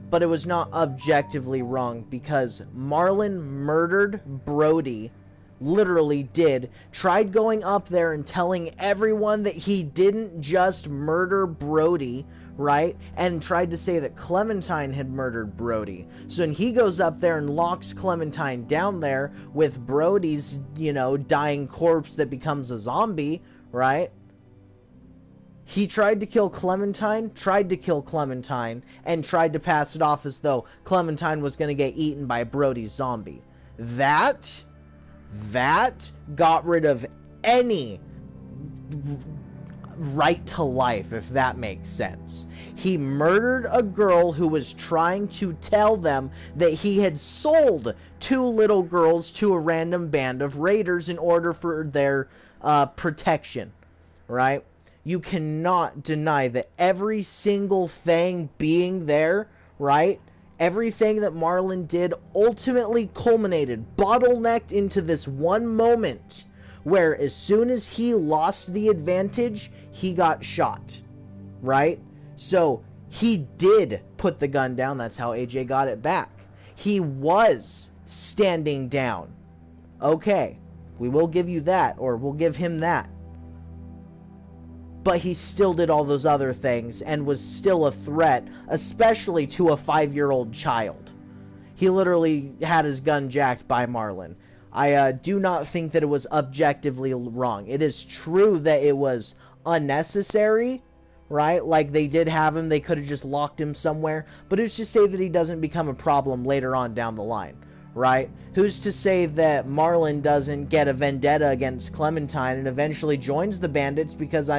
but it was not objectively wrong because Marlon murdered Brody, literally did, tried going up there and telling everyone that he didn't just murder Brody, right? And tried to say that Clementine had murdered Brody. So when he goes up there and locks Clementine down there with Brody's, dying corpse that becomes a zombie, right? He tried to kill Clementine, and tried to pass it off as though Clementine was going to get eaten by Brody's zombie. That got rid of any right to life, if that makes sense. He murdered a girl who was trying to tell them that he had sold 2 little girls to a random band of raiders in order for their protection, right? You cannot deny that every single thing being there, right? Everything that Marlon did ultimately culminated, bottlenecked into this one moment where as soon as he lost the advantage, he got shot, right? So he did put the gun down. That's how AJ got it back. He was standing down. Okay, we will give you that, or we'll give him that. But he still did all those other things and was still a threat, especially to a 5-year-old child. He literally had his gun jacked by Marlon. I do not think that it was objectively wrong. It is true that it was unnecessary, right? Like, they did have him. They could have just locked him somewhere. But who's to say that he doesn't become a problem later on down the line, right? Who's to say that Marlon doesn't get a vendetta against Clementine and eventually joins the bandits because,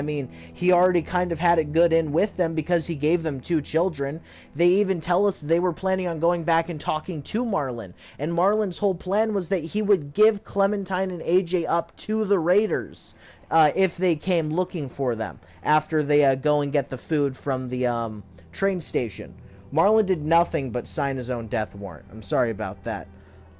he already kind of had it good in with them because he gave them 2 children. They even tell us they were planning on going back and talking to Marlon. And Marlon's whole plan was that he would give Clementine and AJ up to the raiders if they came looking for them after they go and get the food from the train station. Marlon did nothing but sign his own death warrant. I'm sorry about that.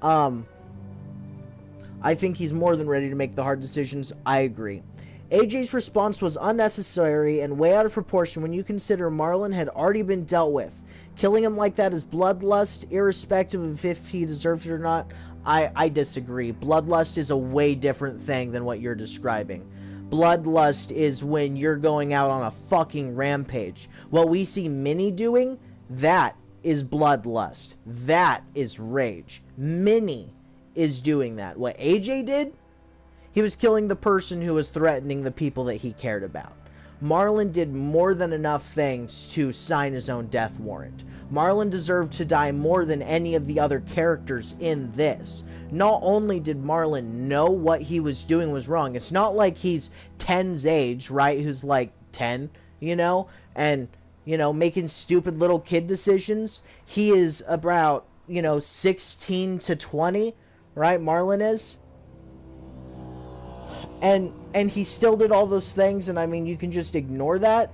I think he's more than ready to make the hard decisions. I agree. AJ's response was unnecessary and way out of proportion when you consider Marlon had already been dealt with. Killing him like that is bloodlust, irrespective of if he deserved it or not. I disagree. Bloodlust is a way different thing than what you're describing. Bloodlust is when you're going out on a fucking rampage. What we see Minnie doing, that is bloodlust. That is rage. Minnie is doing that. What AJ did, he was killing the person who was threatening the people that he cared about. Marlon did more than enough things to sign his own death warrant. Marlon deserved to die more than any of the other characters in this. Not only did Marlon know what he was doing was wrong, it's not like he's 10's age, right, who's like 10, and making stupid little kid decisions. He is about, 16 to 20, right? Marlon is. And he still did all those things, and I mean, you can just ignore that.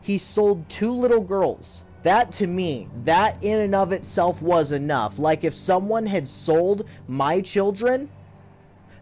He sold 2 little girls. That, to me, that in and of itself was enough. Like, if someone had sold my children,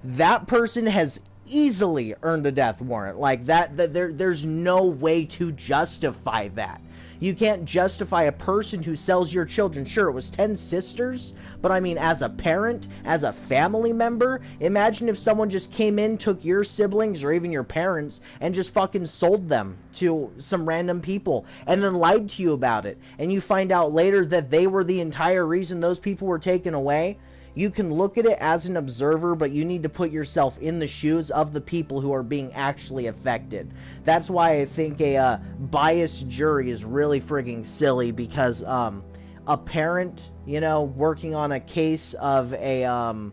that person has easily earned a death warrant. Like, there's no way to justify that. You can't justify a person who sells your children. Sure, it was 10 sisters, but I mean, as a parent, as a family member, imagine if someone just came in, took your siblings, or even your parents, and just fucking sold them to some random people, and then lied to you about it, and you find out later that they were the entire reason those people were taken away. You can look at it as an observer, but you need to put yourself in the shoes of the people who are being actually affected. That's why I think a biased jury is really frigging silly, because a parent, you know, working on a case of a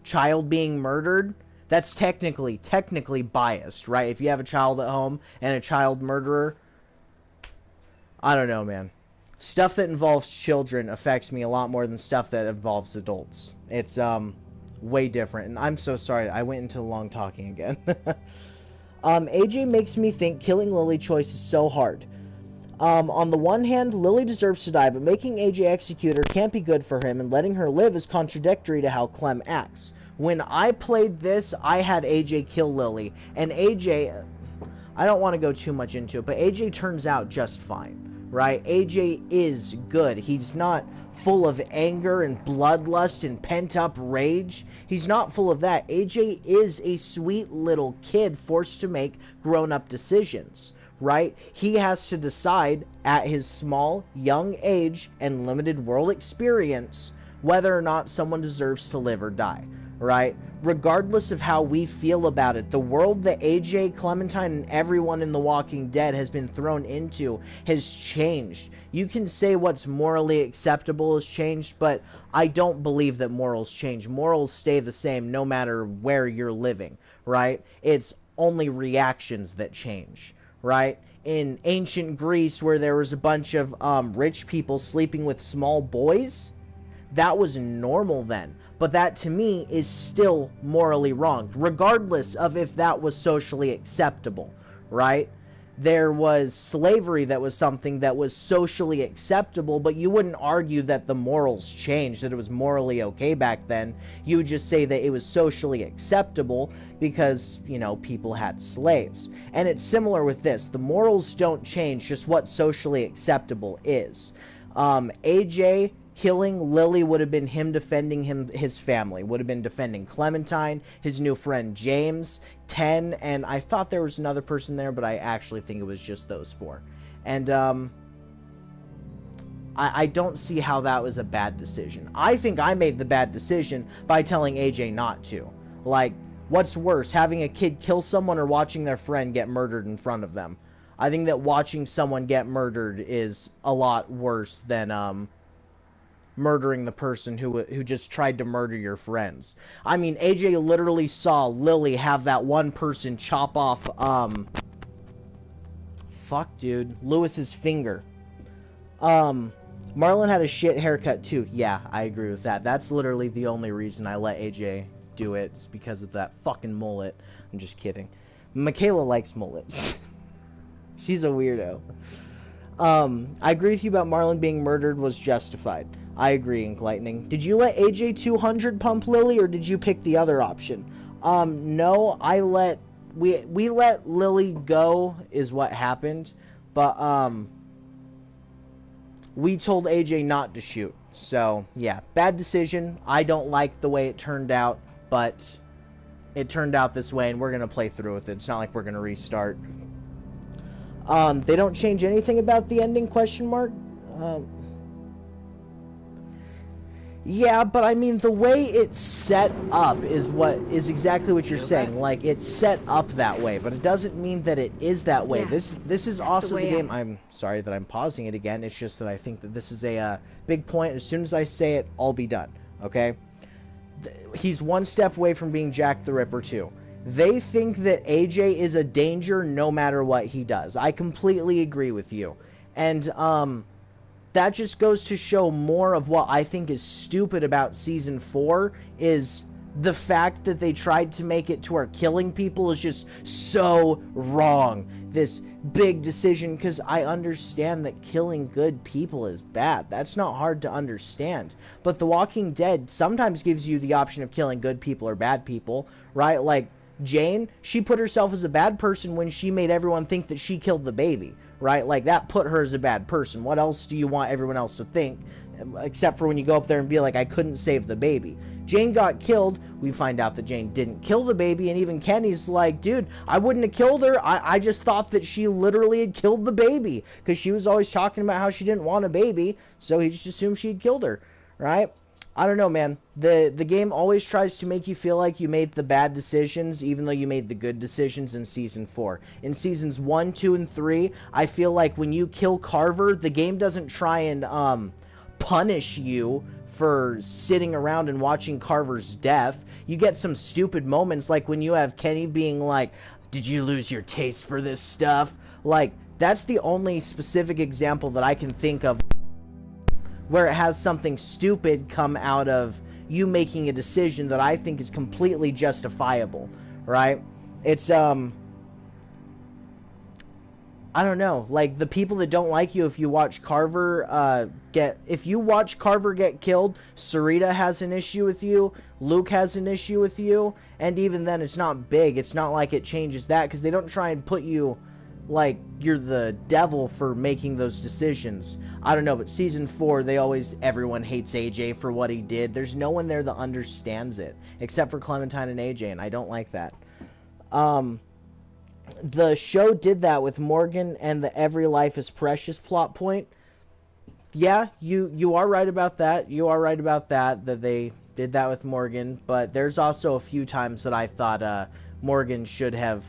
child being murdered, that's technically biased, right? If you have a child at home and a child murderer, I don't know, man. Stuff that involves children affects me a lot more than stuff that involves adults. It's way different, and I'm so sorry. I went into long talking again. AJ makes me think killing Lily choice is so hard. On the one hand, Lily deserves to die, but making AJ execute her can't be good for him, and letting her live is contradictory to how Clem acts. When I played this, I had AJ kill Lily, and AJ, I don't want to go too much into it, but AJ turns out just fine. Right? AJ is good. He's not full of anger and bloodlust and pent-up rage. He's not full of that. AJ is a sweet little kid forced to make grown-up decisions, right? He has to decide at his small, young age and limited world experience whether or not someone deserves to live or die, right? Regardless of how we feel about it, the world that AJ, Clementine, and everyone in The Walking Dead has been thrown into has changed. You can say what's morally acceptable has changed, but I don't believe that morals change. Morals stay the same no matter where you're living, right? It's only reactions that change, right? In ancient Greece, where there was a bunch of rich people sleeping with small boys, that was normal then. But that, to me, is still morally wrong, regardless of if that was socially acceptable, right? There was slavery that was something that was socially acceptable, but you wouldn't argue that the morals changed, that it was morally okay back then. You would just say that it was socially acceptable because, you know, people had slaves. And it's similar with this. The morals don't change, just what socially acceptable is. AJ killing Lily would have been him defending his family, would have been defending Clementine, his new friend James, 10, and I thought there was another person there, but I actually think it was just those 4. And I don't see how that was a bad decision. I think I made the bad decision by telling AJ not to. Like, what's worse, having a kid kill someone or watching their friend get murdered in front of them? I think that watching someone get murdered is a lot worse than murdering the person who just tried to murder your friends. I mean, AJ literally saw Lily have that one person chop off, Lewis's finger. Marlon had a shit haircut too. Yeah, I agree with that. That's literally the only reason I let AJ do it. It's because of that fucking mullet. I'm just kidding. Michaela likes mullets. She's a weirdo. I agree with you about Marlon being murdered was justified. I agree, Ink Lightning. Did you let AJ 200 pump Lily, or did you pick the other option? No, we let Lily go, is what happened, but, we told AJ not to shoot. So, yeah, bad decision. I don't like the way it turned out, but it turned out this way, and we're gonna play through with it. It's not like we're gonna restart. They don't change anything about the ending, question mark? Yeah, but I mean, the way it's set up is exactly what you're saying. Like, it's set up that way, but it doesn't mean that it is that way. Yeah, this is also the game. I'm sorry that I'm pausing it again. It's just that I think that this is a big point. As soon as I say it, I'll be done. Okay? He's one step away from being Jack the Ripper, too. They think that AJ is a danger no matter what he does. I completely agree with you. And, that just goes to show more of what I think is stupid about Season 4 is the fact that they tried to make it to where killing people is just so wrong. This big decision, because I understand that killing good people is bad. That's not hard to understand. But The Walking Dead sometimes gives you the option of killing good people or bad people, right? Like Jane, she put herself as a bad person when she made everyone think that she killed the baby, right? Like, that put her as a bad person. What else do you want everyone else to think? Except for when you go up there and be like, I couldn't save the baby. Jane got killed. We find out that Jane didn't kill the baby, and even Kenny's like, dude, I wouldn't have killed her. I just thought that she literally had killed the baby, because she was always talking about how she didn't want a baby, so he just assumed she had killed her, right? I don't know, man. The game always tries to make you feel like you made the bad decisions, even though you made the good decisions in Season 4. In Seasons 1, 2, and 3, I feel like when you kill Carver, the game doesn't try and punish you for sitting around and watching Carver's death. You get some stupid moments, like when you have Kenny being like, did you lose your taste for this stuff? Like, that's the only specific example that I can think of where it has something stupid come out of you making a decision that I think is completely justifiable, right? It's, I don't know, like, the people that don't like you if you watch Carver get killed, Sarita has an issue with you, Luke has an issue with you, and even then it's not big. It's not like it changes that, because they don't try and put you like you're the devil for making those decisions. I don't know, but Season 4, everyone hates AJ for what he did. There's no one there that understands it, except for Clementine and AJ, and I don't like that. The show did that with Morgan and the Every Life is Precious plot point. Yeah, you are right about that. You are right about that they did that with Morgan, but there's also a few times that I thought Morgan should have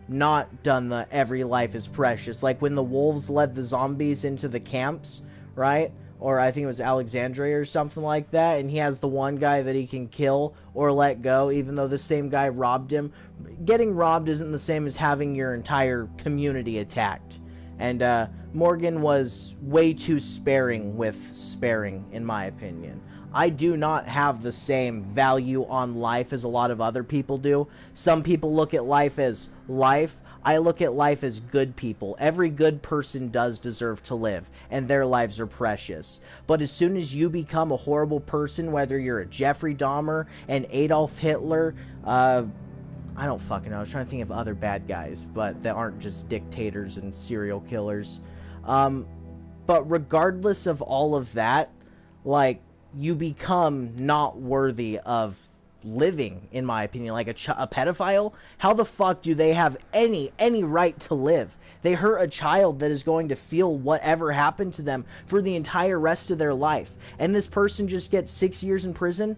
not done the Every Life is Precious. Like when the wolves led the zombies into the camps, right? Or I think it was Alexandria or something like that, and he has the one guy that he can kill or let go, even though the same guy robbed him. Getting robbed isn't the same as having your entire community attacked. And Morgan was way too sparing with sparing, in my opinion. I do not have the same value on life as a lot of other people do. Some people look at life as life. I look at life as good people. Every good person does deserve to live, and their lives are precious. But as soon as you become a horrible person, whether you're a Jeffrey Dahmer, an Adolf Hitler, I don't fucking know. I was trying to think of other bad guys, but that aren't just dictators and serial killers. But regardless of all of that, like, you become not worthy of living, in my opinion. Like a pedophile, how the fuck do they have any right to live? They hurt a child that is going to feel whatever happened to them for the entire rest of their life, and this person just gets 6 years in prison?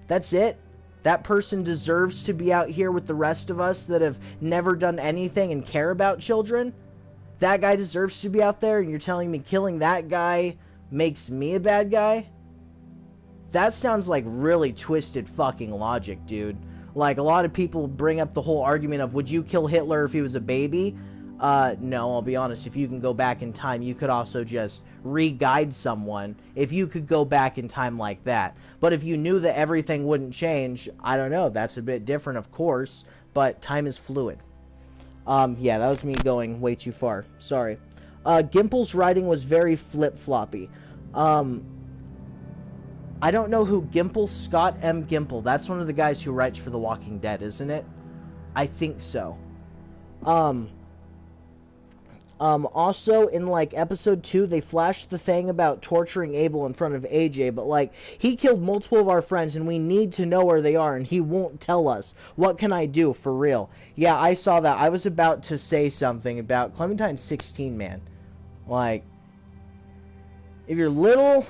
That's it? That person deserves to be out here with the rest of us that have never done anything and care about children? That guy deserves to be out there, and you're telling me killing that guy makes me a bad guy? That sounds like really twisted fucking logic, dude. Like, a lot of people bring up the whole argument of, would you kill Hitler if he was a baby? No, I'll be honest. If you can go back in time, you could also just re-guide someone if you could go back in time like that. But if you knew that everything wouldn't change, I don't know. That's a bit different, of course, but time is fluid. Yeah, that was me going way too far. Sorry. Gimple's writing was very flip-floppy. I don't know who Gimple, Scott M. Gimple. That's one of the guys who writes for The Walking Dead, isn't it? I think so. Also, in, like, episode 2, they flashed the thing about torturing Abel in front of AJ, but, like, he killed multiple of our friends, and we need to know where they are, and he won't tell us. What can I do, for real? Yeah, I saw that. I was about to say something about Clementine's 16, man. Like, if you're little,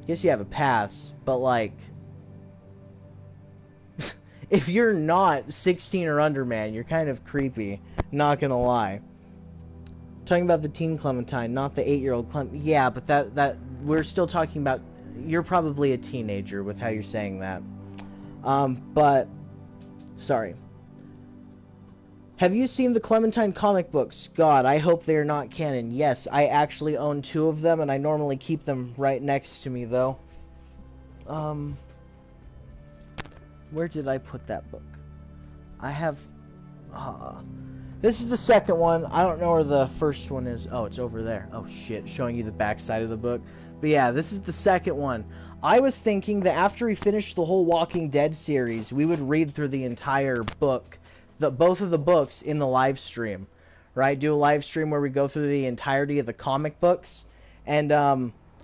guess you have a pass, but, like, if you're not 16 or under, man, you're kind of creepy. Not gonna lie. Talking about the teen Clementine, not the 8-year-old Clementine. Yeah, but that we're still talking about. You're probably a teenager with how you're saying that. But sorry. Have you seen the Clementine comic books? God, I hope they are not canon. Yes, I actually own 2 of them, and I normally keep them right next to me, though. where did I put that book? I have, this is the second one. I don't know where the first one is. Oh, it's over there. Oh shit, showing you the back side of the book. But yeah, this is the second one. I was thinking that after we finished the whole Walking Dead series, we would read through the entire book, both of the books in the live stream, right? Do a live stream where we go through the entirety of the comic books, and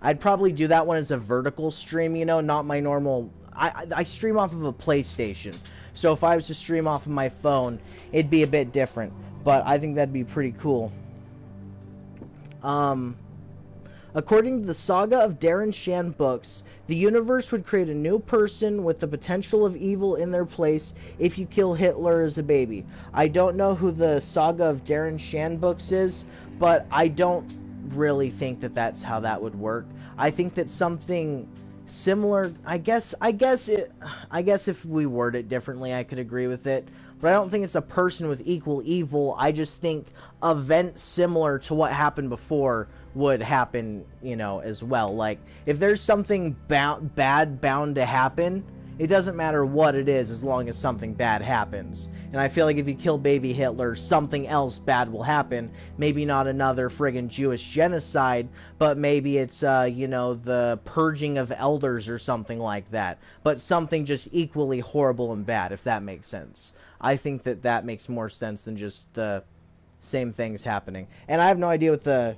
I'd probably do that one as a vertical stream, you know, not my normal. I stream off of a PlayStation, so if I was to stream off of my phone, it'd be a bit different. But I think that'd be pretty cool. According to the Saga of Darren Shan books, the universe would create a new person with the potential of evil in their place if you kill Hitler as a baby. I don't know who the Saga of Darren Shan books is, but I don't really think that that's how that would work. I think that something similar, I guess if we word it differently, I could agree with it. But I don't think it's a person with equal evil. I just think events similar to what happened before would happen, you know, as well. Like, if there's something bad bound to happen, it doesn't matter what it is as long as something bad happens. And I feel like if you kill baby Hitler, something else bad will happen. Maybe not another friggin' Jewish genocide, but maybe it's, you know, the purging of elders or something like that. But something just equally horrible and bad, if that makes sense. I think that that makes more sense than just the same things happening. And I have no idea what the...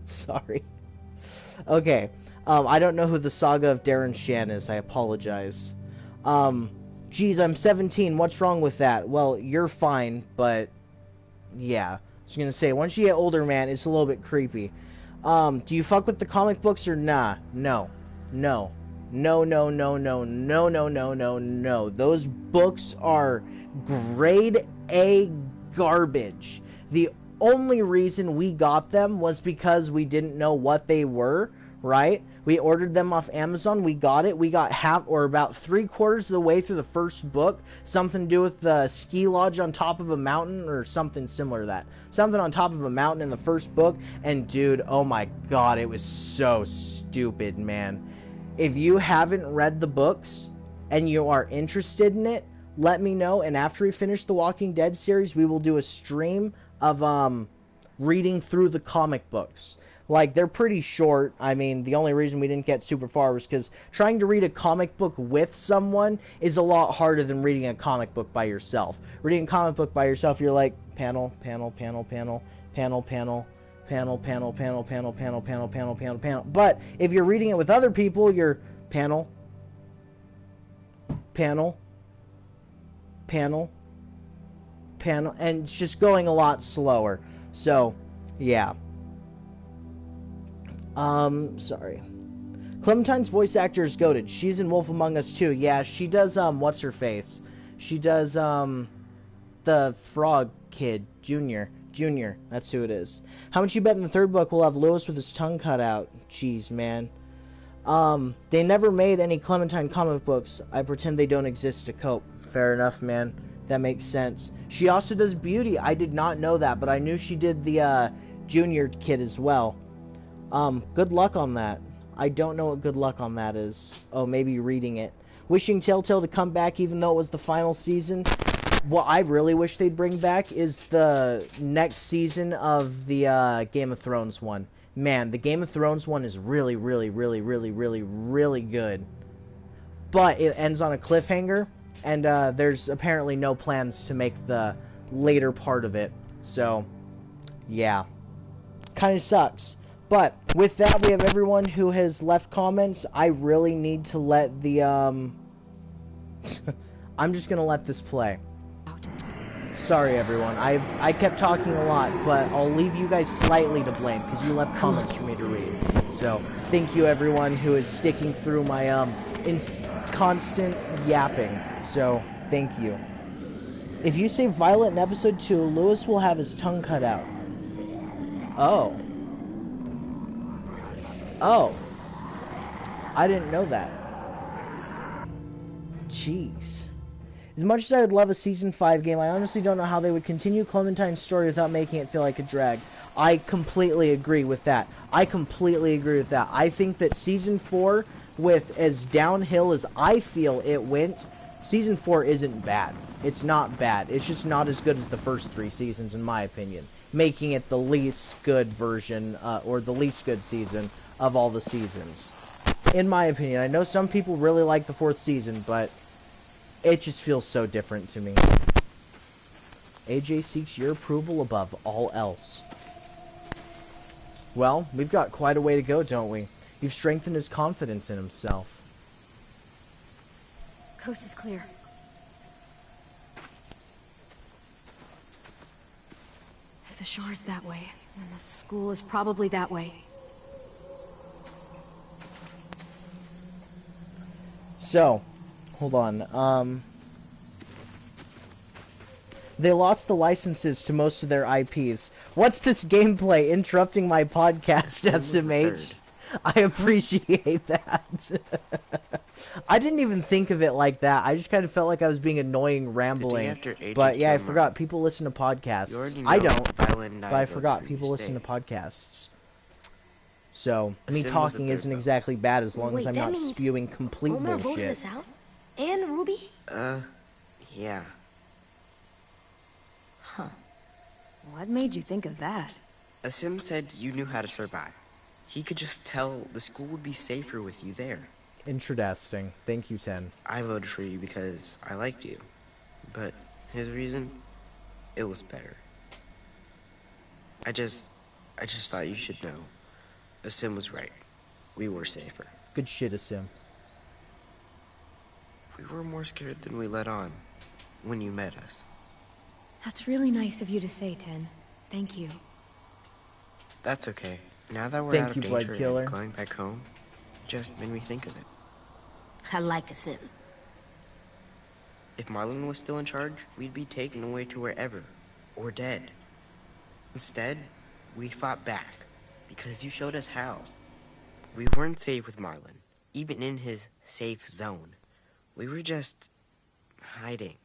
Sorry. Okay. I don't know who the Saga of Darren Shan is. I apologize. Geez, I'm 17. What's wrong with that? Well, you're fine, but... yeah. I was gonna say, once you get older, man, it's a little bit creepy. Do you fuck with the comic books or nah? No. No. No, no, no, no, no, no, no, no, no. Those books are grade A garbage. The only reason we got them was because we didn't know what they were, right? We ordered them off Amazon, we got it, we got half or about 3/4 of the way through the first book, something to do with the ski lodge on top of a mountain or something similar to that. Something on top of a mountain in the first book, and dude, oh my god, it was so stupid, man. If you haven't read the books and you are interested in it, let me know, and after we finish the Walking Dead series, we will do a stream of reading through the comic books. Like, they're pretty short. I mean, the only reason we didn't get super far was because trying to read a comic book with someone is a lot harder than reading a comic book by yourself. Reading a comic book by yourself, you're like, panel, panel, panel, panel, panel, panel, panel, panel, panel, panel, panel, panel, panel, panel, panel. But if you're reading it with other people, you're panel, panel, panel, panel, and it's just going a lot slower. So, yeah. Sorry. Clementine's voice actor is goated. She's in Wolf Among Us too. Yeah, she does, what's her face? She does, the frog kid, Junior. Junior, that's who it is. How much you bet in the third book we'll have Lewis with his tongue cut out? Jeez, man. They never made any Clementine comic books. I pretend they don't exist to cope. Fair enough, man. That makes sense. She also does Beauty. I did not know that, but I knew she did the, Junior kid as well. Good luck on that. I don't know what good luck on that is. Oh, maybe reading it. Wishing Telltale to come back even though it was the final season. What I really wish they'd bring back is the next season of the Game of Thrones one. Man, the Game of Thrones one is really, really, really, really, really, really good. But it ends on a cliffhanger, and there's apparently no plans to make the later part of it. So, yeah. Kind of sucks. But with that, we have everyone who has left comments. I really need to let the, I'm just going to let this play. Sorry, everyone. I kept talking a lot, but I'll leave you guys slightly to blame, because you left comments for me to read. So, thank you, everyone who is sticking through my, constant yapping. So, thank you. If you say Violet in episode 2, Lewis will have his tongue cut out. Oh. Oh. I didn't know that. Jeez. As much as I would love a Season 5 game, I honestly don't know how they would continue Clementine's story without making it feel like a drag. I completely agree with that. I think that Season 4, with as downhill as I feel it went, Season 4 isn't bad. It's not bad. It's just not as good as the first 3 seasons, in my opinion. Making it the least good version, or the least good season of all the seasons. In my opinion. I know some people really like the 4th season, but it just feels so different to me. AJ seeks your approval above all else. Well, we've got quite a way to go, don't we? You've strengthened his confidence in himself.
Coast is clear. The shore is that way, and the school is probably that way.
So, hold on. They lost the licenses to most of their IPs. What's this gameplay interrupting my podcast, SMH? I appreciate that. I didn't even think of it like that. I just kind of felt like I was being annoying, rambling. But yeah, I forgot. People listen to podcasts. I don't, but I forgot. People listen to podcasts. So, me talking isn't exactly bad as long as I'm not spewing complete
Omar
bullshit.
voted us out? And Ruby?
Yeah.
Huh.
What made you think of that?
Asim said you knew how to survive. He could just tell the school would be safer with you there.
Interesting. Thank you, 10.
I voted for you because I liked you. But his reason, it was better. I just thought you should know. Asim was right. We were safer.
Good shit, Asim.
We were more scared than we let on when you met us.
That's really nice of you to say, 10. Thank you.
That's okay. Now that we're
Thank
out
you,
of danger
Budkiller.
and going back home, just made me think of it.
I like a sim.
If Marlon was still in charge, we'd be taken away to wherever, or dead. Instead, we fought back, because you showed us how. We weren't safe with Marlon, even in his safe zone. We were just hiding.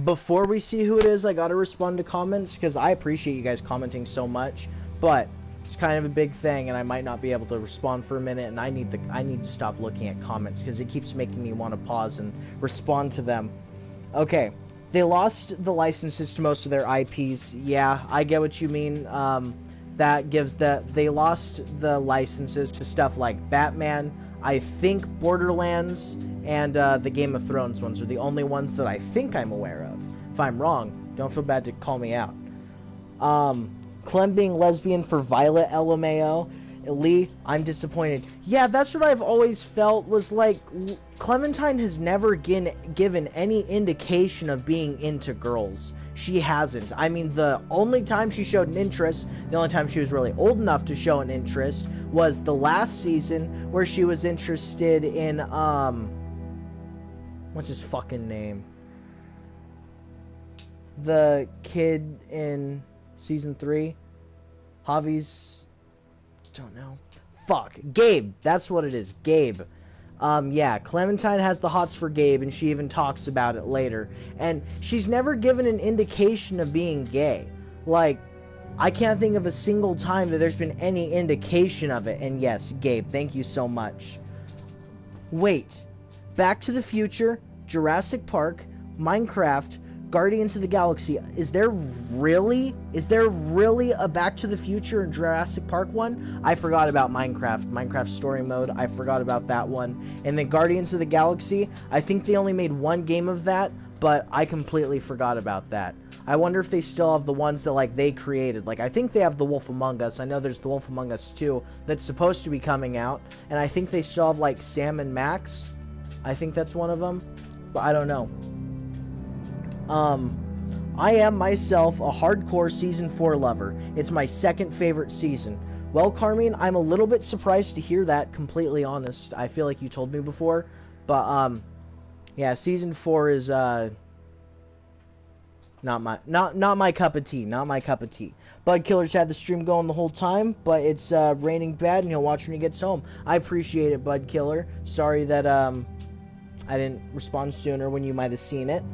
Before we see who it is, I gotta respond to comments, because I appreciate you guys commenting so much, but it's kind of a big thing, and I might not be able to respond for a minute, and I need to stop looking at comments, because it keeps making me want to pause and respond to them. Okay, they lost the licenses to most of their IPs. Yeah, I get what you mean. That gives they lost the licenses to stuff like Batman, I think Borderlands, and the Game of Thrones ones are the only ones that I think I'm aware of. If I'm wrong, don't feel bad to call me out. Clem being lesbian for Violet, LMAO. Lee, I'm disappointed. Yeah, that's what I've always felt, was like, Clementine has never given any indication of being into girls. She hasn't. I mean, the only time she showed an interest, the only time she was really old enough to show an interest, was the last season, where she was interested in, what's his fucking name? The kid in season 3? Javi's... don't know. Fuck. Gabe. That's what it is. Gabe. Yeah, Clementine has the hots for Gabe, and she even talks about it later. And she's never given an indication of being gay. Like, I can't think of a single time that there's been any indication of it. And yes, Gabe, thank you so much. Wait. Back to the Future, Jurassic Park, Minecraft, Guardians of the Galaxy. Is there really a Back to the Future and Jurassic Park one? I forgot about Minecraft Story Mode. I forgot about that one. And then Guardians of the Galaxy, I think they only made one game of that, but I completely forgot about that. I wonder if they still have the ones that, like, they created. Like, I think they have The Wolf Among Us. I know there's The Wolf Among Us 2 that's supposed to be coming out. And I think they still have, like, Sam and Max. I think that's one of them. But I don't know. I am myself a hardcore Season 4 lover. It's my second favorite season. Well, Carmine, I'm a little bit surprised to hear that, completely honest. I feel like you told me before. But, yeah, Season 4 is, Not my cup of tea. Not my cup of tea. Budkiller's had the stream going the whole time, but it's raining bad, and he'll watch when he gets home. I appreciate it, Budkiller. Sorry that I didn't respond sooner when you might have seen it.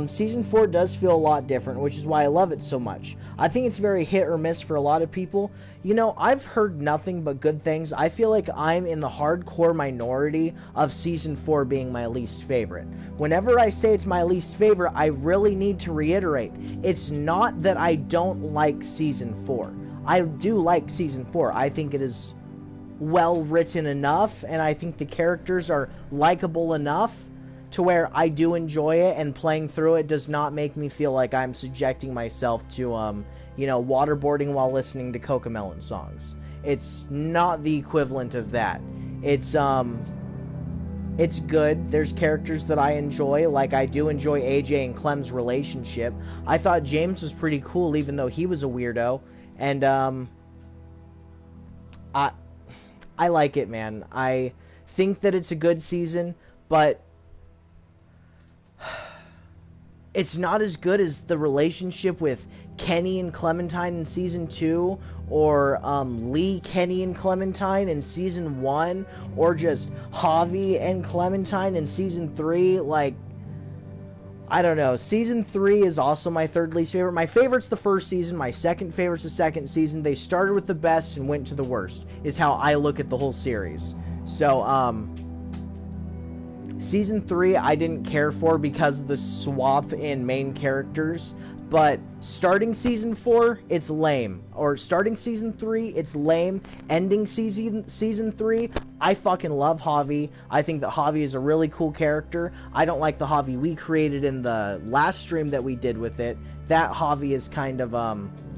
Season 4 does feel a lot different, which is why I love it so much. I think it's very hit or miss for a lot of people. You know, I've heard nothing but good things. I feel like I'm in the hardcore minority of Season 4 being my least favorite. Whenever I say it's my least favorite, I really need to reiterate. It's not that I don't like Season 4. I do like Season 4. I think it is well written enough, and I think the characters are likable enough to where I do enjoy it, and playing through it does not make me feel like I'm subjecting myself to, you know, waterboarding while listening to Cocomelon songs. It's not the equivalent of that. It's good. There's characters that I enjoy, like I do enjoy AJ and Clem's relationship. I thought James was pretty cool, even though he was a weirdo, and, I like it, man. I think that it's a good season, but it's not as good as the relationship with Kenny and Clementine in Season 2, or Lee, Kenny, and Clementine in Season 1, or just Javi and Clementine in Season 3. Like, I don't know. Season 3 is also my third least favorite. My favorite's the first season. My second favorite's the second season. They started with the best and went to the worst, is how I look at the whole series. So, Season 3 I didn't care for because of the swap in main characters, but starting Season 4, it's lame. Or starting Season 3, it's lame. Ending Season 3, I fucking love Javi. I think that Javi is a really cool character. I don't like the Javi we created in the last stream that we did with it. That Javi is kind of a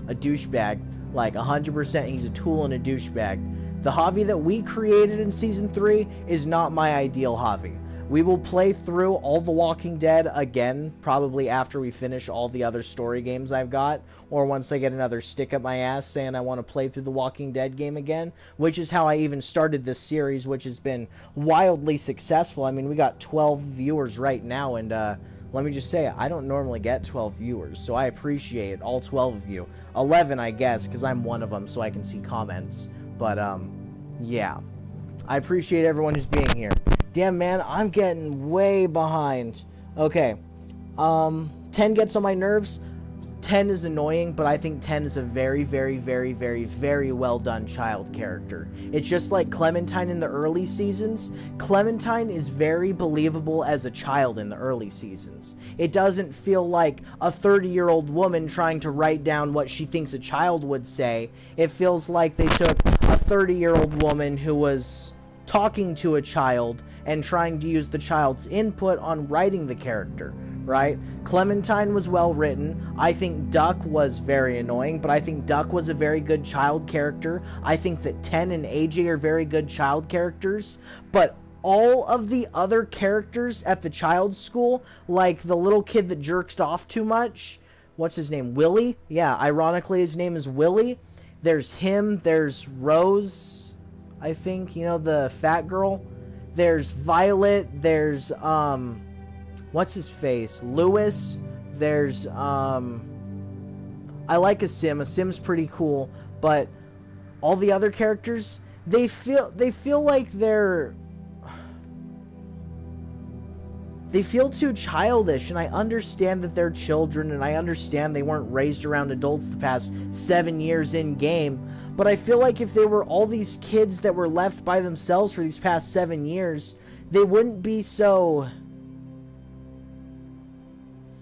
douchebag. Like, 100% he's a tool and a douchebag. The Javi that we created in Season 3 is not my ideal Javi. We will play through all The Walking Dead again, probably after we finish all the other story games I've got, or once I get another stick up my ass saying I want to play through The Walking Dead game again, which is how I even started this series, which has been wildly successful. I mean, we got 12 viewers right now, and let me just say, I don't normally get 12 viewers, so I appreciate it, all 12 of you. 11, I guess, because I'm one of them, so I can see comments. But, yeah. I appreciate everyone who's being here. Damn, man, I'm getting way behind. Okay. 10 gets on my nerves. 10 is annoying, but I think 10 is a very, very, very, very, very well done child character. It's just like Clementine in the early seasons. Clementine is very believable as a child in the early seasons. It doesn't feel like a 30-year-old woman trying to write down what she thinks a child would say. It feels like they took a 30-year-old woman who was talking to a child and trying to use the child's input on writing the character, right? Clementine was well written. I think Duck was very annoying, but I think Duck was a very good child character. I think that 10 and AJ are very good child characters, but all of the other characters at the child's school, like the little kid that jerks off too much, what's his name, Willie? Yeah, ironically his name is Willie. There's him, there's Rose, I think, you know, the fat girl. There's Violet, there's, what's his face? Lewis, there's, I like Asim. Asim's pretty cool, but all the other characters, they feel like they feel too childish, and I understand that they're children, and I understand they weren't raised around adults the past 7 years in-game, but I feel like if they were all these kids that were left by themselves for these past 7 years, they wouldn't be so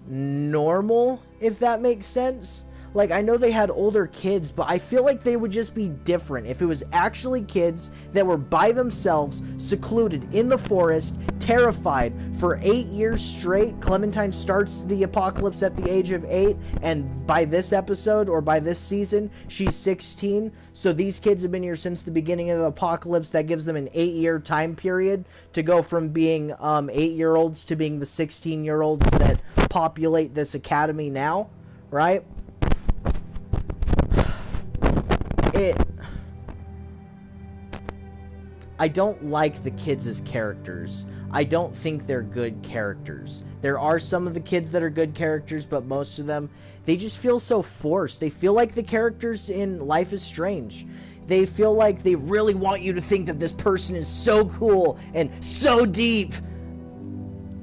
normal, if that makes sense. Like, I know they had older kids, but I feel like they would just be different if it was actually kids that were by themselves, secluded in the forest, terrified for 8 years straight. Clementine starts the apocalypse at the age of 8, and by this episode, or by this season, she's 16. So these kids have been here since the beginning of the apocalypse. That gives them an 8-year time period to go from being 8-year-olds to being the 16-year-olds that populate this academy now, right? I don't like the kids as characters. I don't think they're good characters. There are some of the kids that are good characters, but most of them, they just feel so forced. They feel like the characters in Life is Strange. They feel like they really want you to think that this person is so cool and so deep.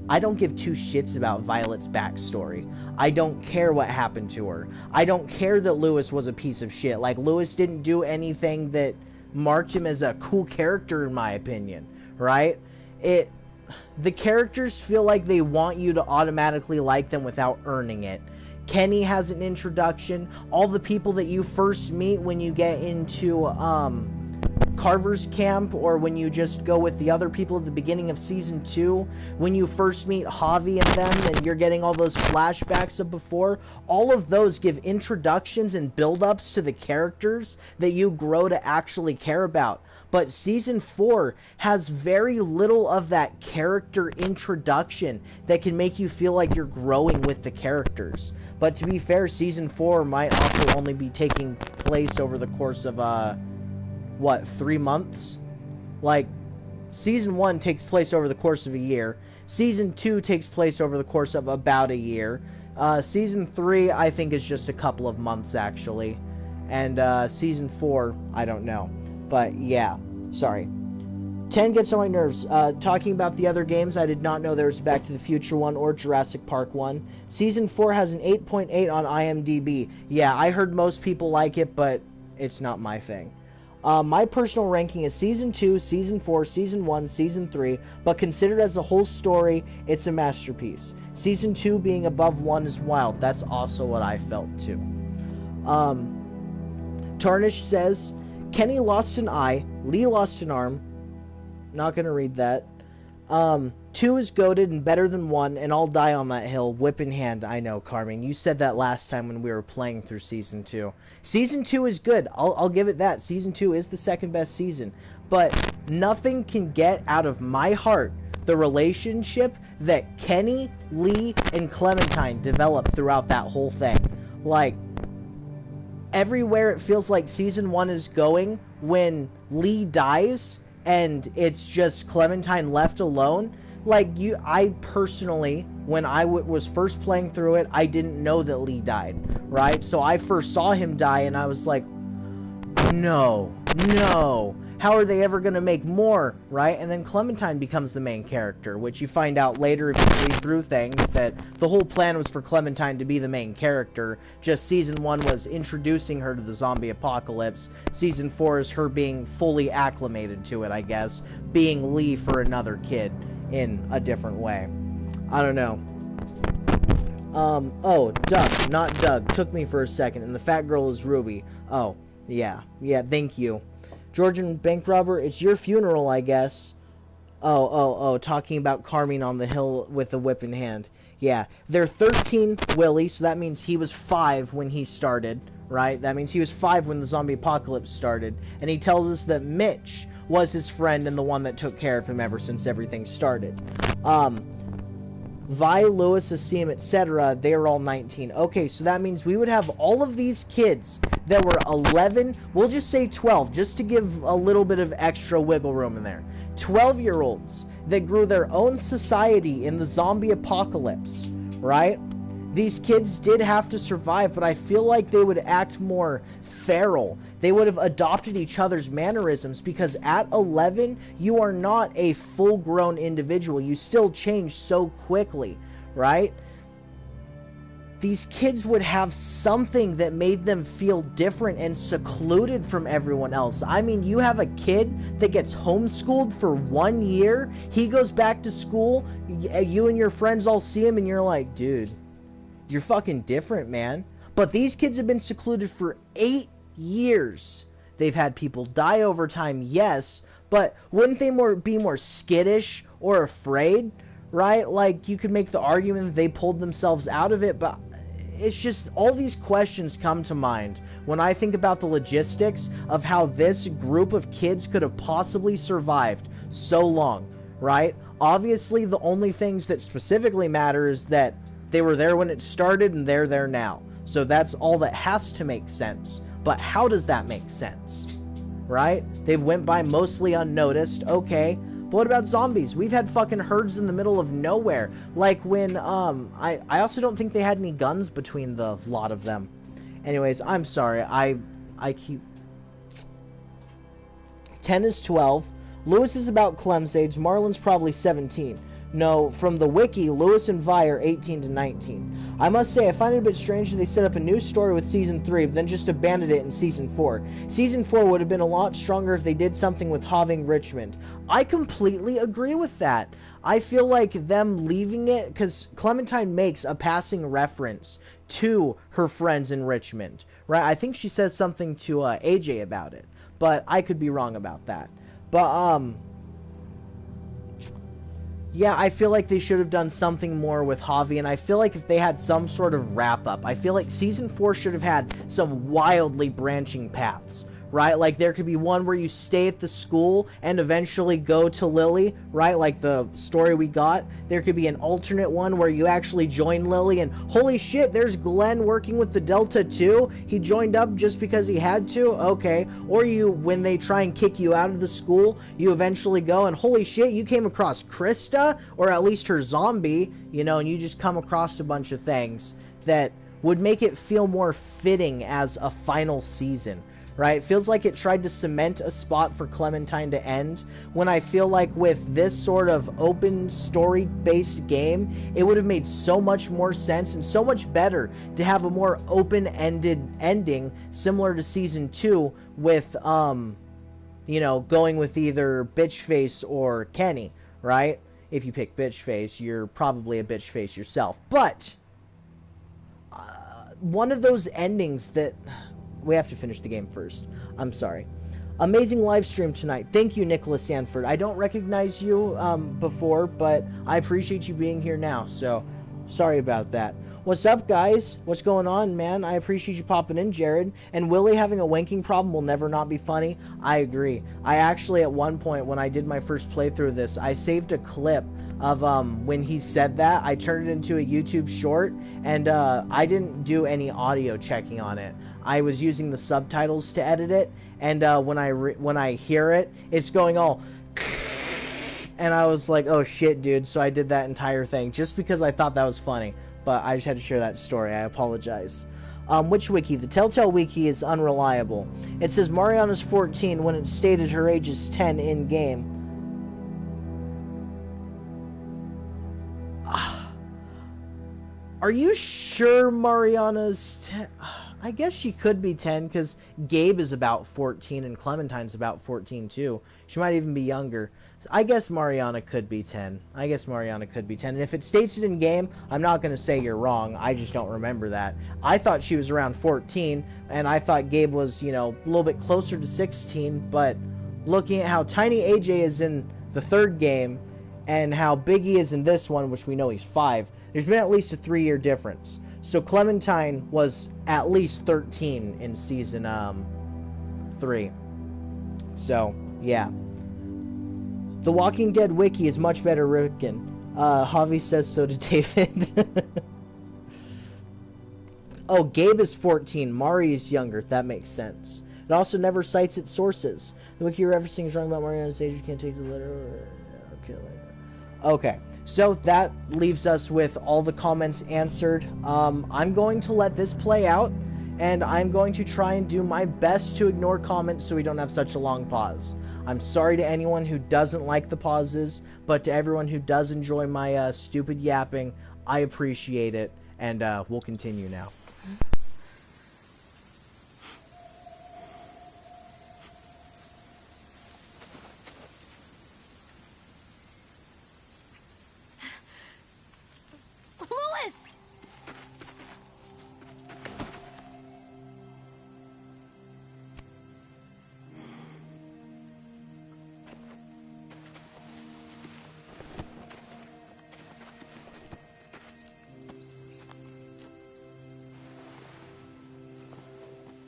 I don't give two shits about Violet's backstory. I don't care what happened to her. I don't care that Lewis was a piece of shit. Like, Lewis didn't do anything that marked him as a cool character, in my opinion, right? The characters feel like they want you to automatically like them without earning it. Kenny has an introduction. All the people that you first meet when you get into Carver's camp, or when you just go with the other people at the beginning of Season 2, when you first meet Javi and them, and you're getting all those flashbacks of before, all of those give introductions and build-ups to the characters that you grow to actually care about. But Season 4 has very little of that character introduction that can make you feel like you're growing with the characters. But to be fair, Season 4 might also only be taking place over the course of, 3 months? Like, Season 1 takes place over the course of a year. Season 2 takes place over the course of about a year. Season 3, I think, is just a couple of months, actually. And, Season 4, I don't know. But, yeah. Sorry. 10 gets on my nerves. Talking about the other games, I did not know there was a Back to the Future one or Jurassic Park one. Season 4 has an 8.8 on IMDb. Yeah, I heard most people like it, but it's not my thing. My personal ranking is Season 2, Season 4, Season 1, Season 3, but considered as a whole story, it's a masterpiece. Season 2 being above 1 is wild. That's also what I felt, too. Tarnish says, Kenny lost an eye, Lee lost an arm. Not gonna read that. 2 is goated and better than 1, and I'll die on that hill, whip in hand. I know, Carmine. You said that last time when we were playing through Season 2. Season 2 is good. I'll give it that. Season 2 is the second best season. But nothing can get out of my heart the relationship that Kenny, Lee, and Clementine developed throughout that whole thing. Like, everywhere it feels like Season 1 is going, when Lee dies and it's just Clementine left alone, like, I personally, when I was first playing through it, I didn't know that Lee died, right? So I first saw him die, and I was like, no, how are they ever going to make more, right? And then Clementine becomes the main character, which you find out later if you read through things, that the whole plan was for Clementine to be the main character. Just Season 1 was introducing her to the zombie apocalypse. Season 4 is her being fully acclimated to it, I guess, being Lee for another kid in a different way. I don't know. Oh, Duck, not Doug. Took me for a second, and the fat girl is Ruby. Oh, yeah, thank you. Georgian bank robber, it's your funeral, I guess. Oh, talking about Carmine on the hill with a whip in hand. Yeah, they're 13, Willie, so that means he was 5 when he started, right? That means he was 5 when the zombie apocalypse started. And he tells us that Mitch was his friend and the one that took care of him ever since everything started. Vi, Lewis, Asim, etc., they are all 19. Okay, so that means we would have all of these kids that were 11, we'll just say 12, just to give a little bit of extra wiggle room in there. 12-year-olds that grew their own society in the zombie apocalypse, right? These kids did have to survive, but I feel like they would act more feral. They would have adopted each other's mannerisms, because at 11, you are not a full-grown individual. You still change so quickly, right? These kids would have something that made them feel different and secluded from everyone else. I mean, you have a kid that gets homeschooled for 1 year. He goes back to school. You and your friends all see him, and you're like, dude, you're fucking different, man. But these kids have been secluded for 8 years. They've had people die over time, yes, but wouldn't they be more skittish or afraid, right? Like, you could make the argument that they pulled themselves out of it, but it's just, all these questions come to mind when I think about the logistics of how this group of kids could have possibly survived so long, right? Obviously, the only things that specifically matter is that they were there when it started and they're there now. So that's all that has to make sense. But how does that make sense? Right? They went by mostly unnoticed, okay, But what about zombies? We've had fucking herds in the middle of nowhere. Like when, I also don't think they had any guns between the lot of them. Anyways, I'm sorry. I keep... 10 is 12. Lewis is about Clem's age. Marlon's probably 17. No, from the wiki, Lewis and Vi are 18 to 19. I must say, I find it a bit strange that they set up a new story with Season 3, but then just abandoned it in Season 4. Season 4 would have been a lot stronger if they did something with having Richmond. I completely agree with that. I feel like them leaving it, because Clementine makes a passing reference to her friends in Richmond, right? I think she says something to AJ about it, but I could be wrong about that. But, yeah, I feel like they should have done something more with Javi, and I feel like if they had some sort of wrap-up, I feel like Season 4 should have had some wildly branching paths, right? Like, there could be one where you stay at the school and eventually go to Lily, right? Like the story we got. There could be an alternate one where you actually join Lily, and holy shit, there's Glenn working with the Delta too. He joined up just because he had to? Okay. Or you, when they try and kick you out of the school, you eventually go, and holy shit, you came across Krista, or at least her zombie, you know, and you just come across a bunch of things that would make it feel more fitting as a final season. Right? It feels like it tried to cement a spot for Clementine to end, when I feel like with this sort of open story-based game, it would have made so much more sense and so much better to have a more open-ended ending, similar to Season 2, with, you know, going with either Bitchface or Kenny, right? If you pick Bitchface, you're probably a Bitchface yourself. But, one of those endings that... We have to finish the game first. I'm sorry. Amazing live stream tonight. Thank you, Nicholas Sanford. I don't recognize you before, but I appreciate you being here now. So, sorry about that. What's up, guys? What's going on, man? I appreciate you popping in, Jared. And Willie having a wanking problem will never not be funny. I agree. I actually, at one point, when I did my first playthrough of this, I saved a clip of when he said that. I turned it into a YouTube short, and I didn't do any audio checking on it. I was using the subtitles to edit it, and when I hear it, it's going all, and I was like, oh shit, dude. So I did that entire thing just because I thought that was funny. But I just had to share that story. I apologize. Which wiki? The Telltale wiki is unreliable. It says Mariana's 14 when it stated her age is 10 in game. Are you sure Mariana's 10? I guess she could be 10, because Gabe is about 14 and Clementine's about 14 too. She might even be younger. I guess Mariana could be 10. I guess Mariana could be 10. And if it states it in game, I'm not going to say you're wrong. I just don't remember that. I thought she was around 14, and I thought Gabe was, you know, a little bit closer to 16, but looking at how tiny AJ is in the third game, and how big he is in this one, which we know he's 5, there's been at least a 3-year difference. So Clementine was at least 13 in Season 3. So, yeah. The Walking Dead wiki is much better written. Javi says so to David. Oh, Gabe is 14. Mari is younger. That makes sense. It also never cites its sources. The wiki you're referencing is wrong about Mariana's age. You can't take the letter. Okay. So that leaves us with all the comments answered. I'm going to let this play out, and I'm going to try and do my best to ignore comments so we don't have such a long pause. I'm sorry to anyone who doesn't like the pauses, but to everyone who does enjoy my stupid yapping, I appreciate it, and we'll continue now.
Louis!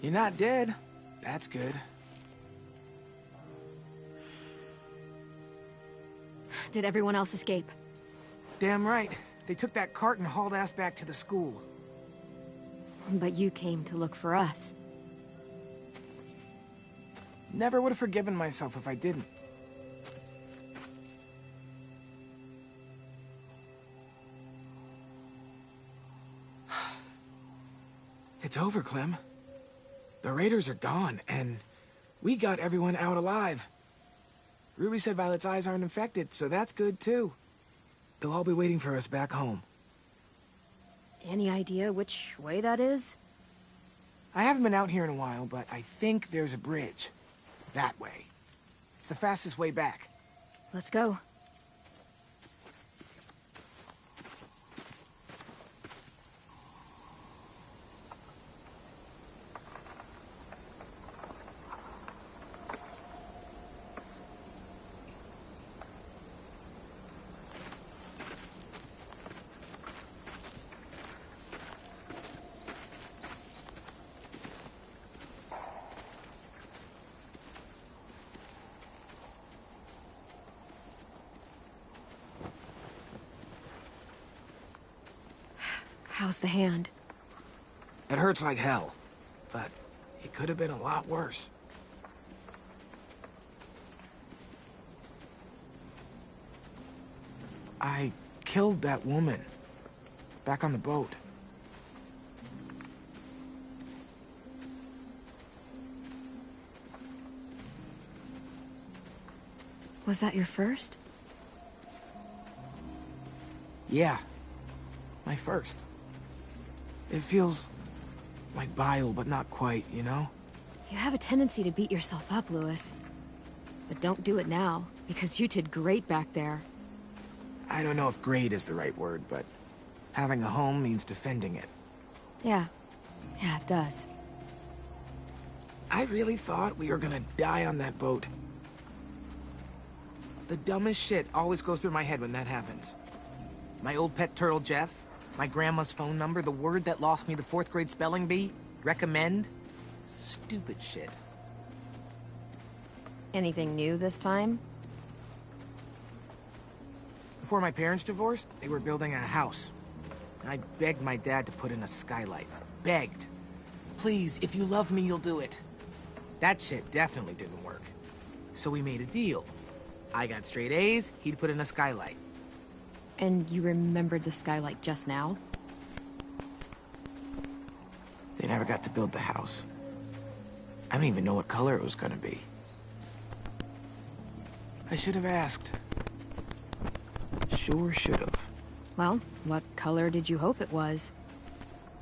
You're not dead. That's good.
Did everyone else escape?
Damn right. They took that cart and hauled ass back to the school.
But you came to look for us.
Never would have forgiven myself if I didn't. It's over, Clem. The raiders are gone, and we got everyone out alive. Ruby said Violet's eyes aren't infected, so that's good, too. They'll all be waiting for us back home.
Any idea which way that is?
I haven't been out here in a while, but I think there's a bridge. That way. It's the fastest way back.
Let's go. How's the hand?
It hurts like hell, but it could have been a lot worse. I killed that woman. Back on the boat.
Was that your first?
Yeah. My first. It feels like bile, but not quite, you know?
You have a tendency to beat yourself up, Lewis. But don't do it now, because you did great back there.
I don't know if great is the right word, but having a home means defending it.
Yeah. Yeah, it does.
I really thought we were gonna die on that boat. The dumbest shit always goes through my head when that happens. My old pet turtle, Jeff. My grandma's phone number, the word that lost me the 4th grade spelling bee, recommend. Stupid shit.
Anything new this time?
Before my parents divorced, they were building a house. I begged my dad to put in a skylight. Begged. Please, if you love me, you'll do it. That shit definitely didn't work. So we made a deal. I got straight A's, he'd put in a skylight.
And you remembered the skylight just now?
They never got to build the house. I don't even know what color it was gonna be. I should have asked. Sure should have.
Well, what color did you hope it was?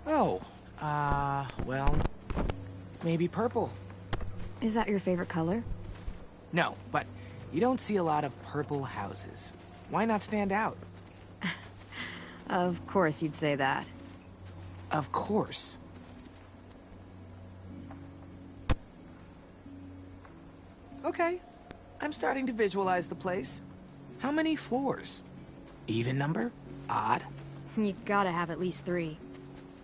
Oh, well, maybe purple.
Is that your favorite color?
No, but you don't see a lot of purple houses. Why not stand out?
Of course you'd say that.
Of course. Okay, I'm starting to visualize the place. How many floors? Even number? Odd?
You gotta have at least 3.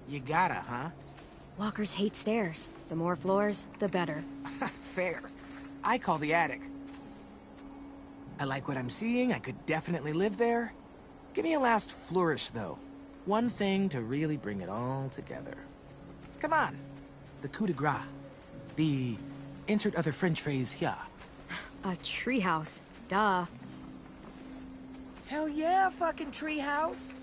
You gotta, huh?
Walkers hate stairs. The more floors, the better.
Fair. I call the attic. I like what I'm seeing. I could definitely live there. Give me a last flourish, though. One thing to really bring it all together. Come on. The coup de grace. The insert other French phrase here.
A treehouse. Duh.
Hell yeah, fucking treehouse.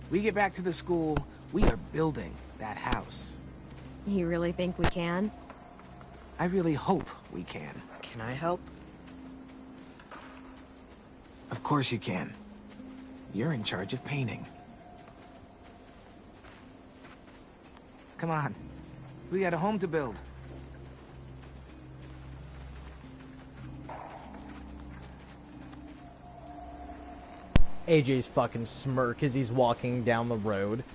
We get back to the school, we are building that house.
You really think we can?
I really hope we can.
Can I help?
Of course you can. You're in charge of painting. Come on. We got a home to build.
AJ's fucking smirk as he's walking down the road.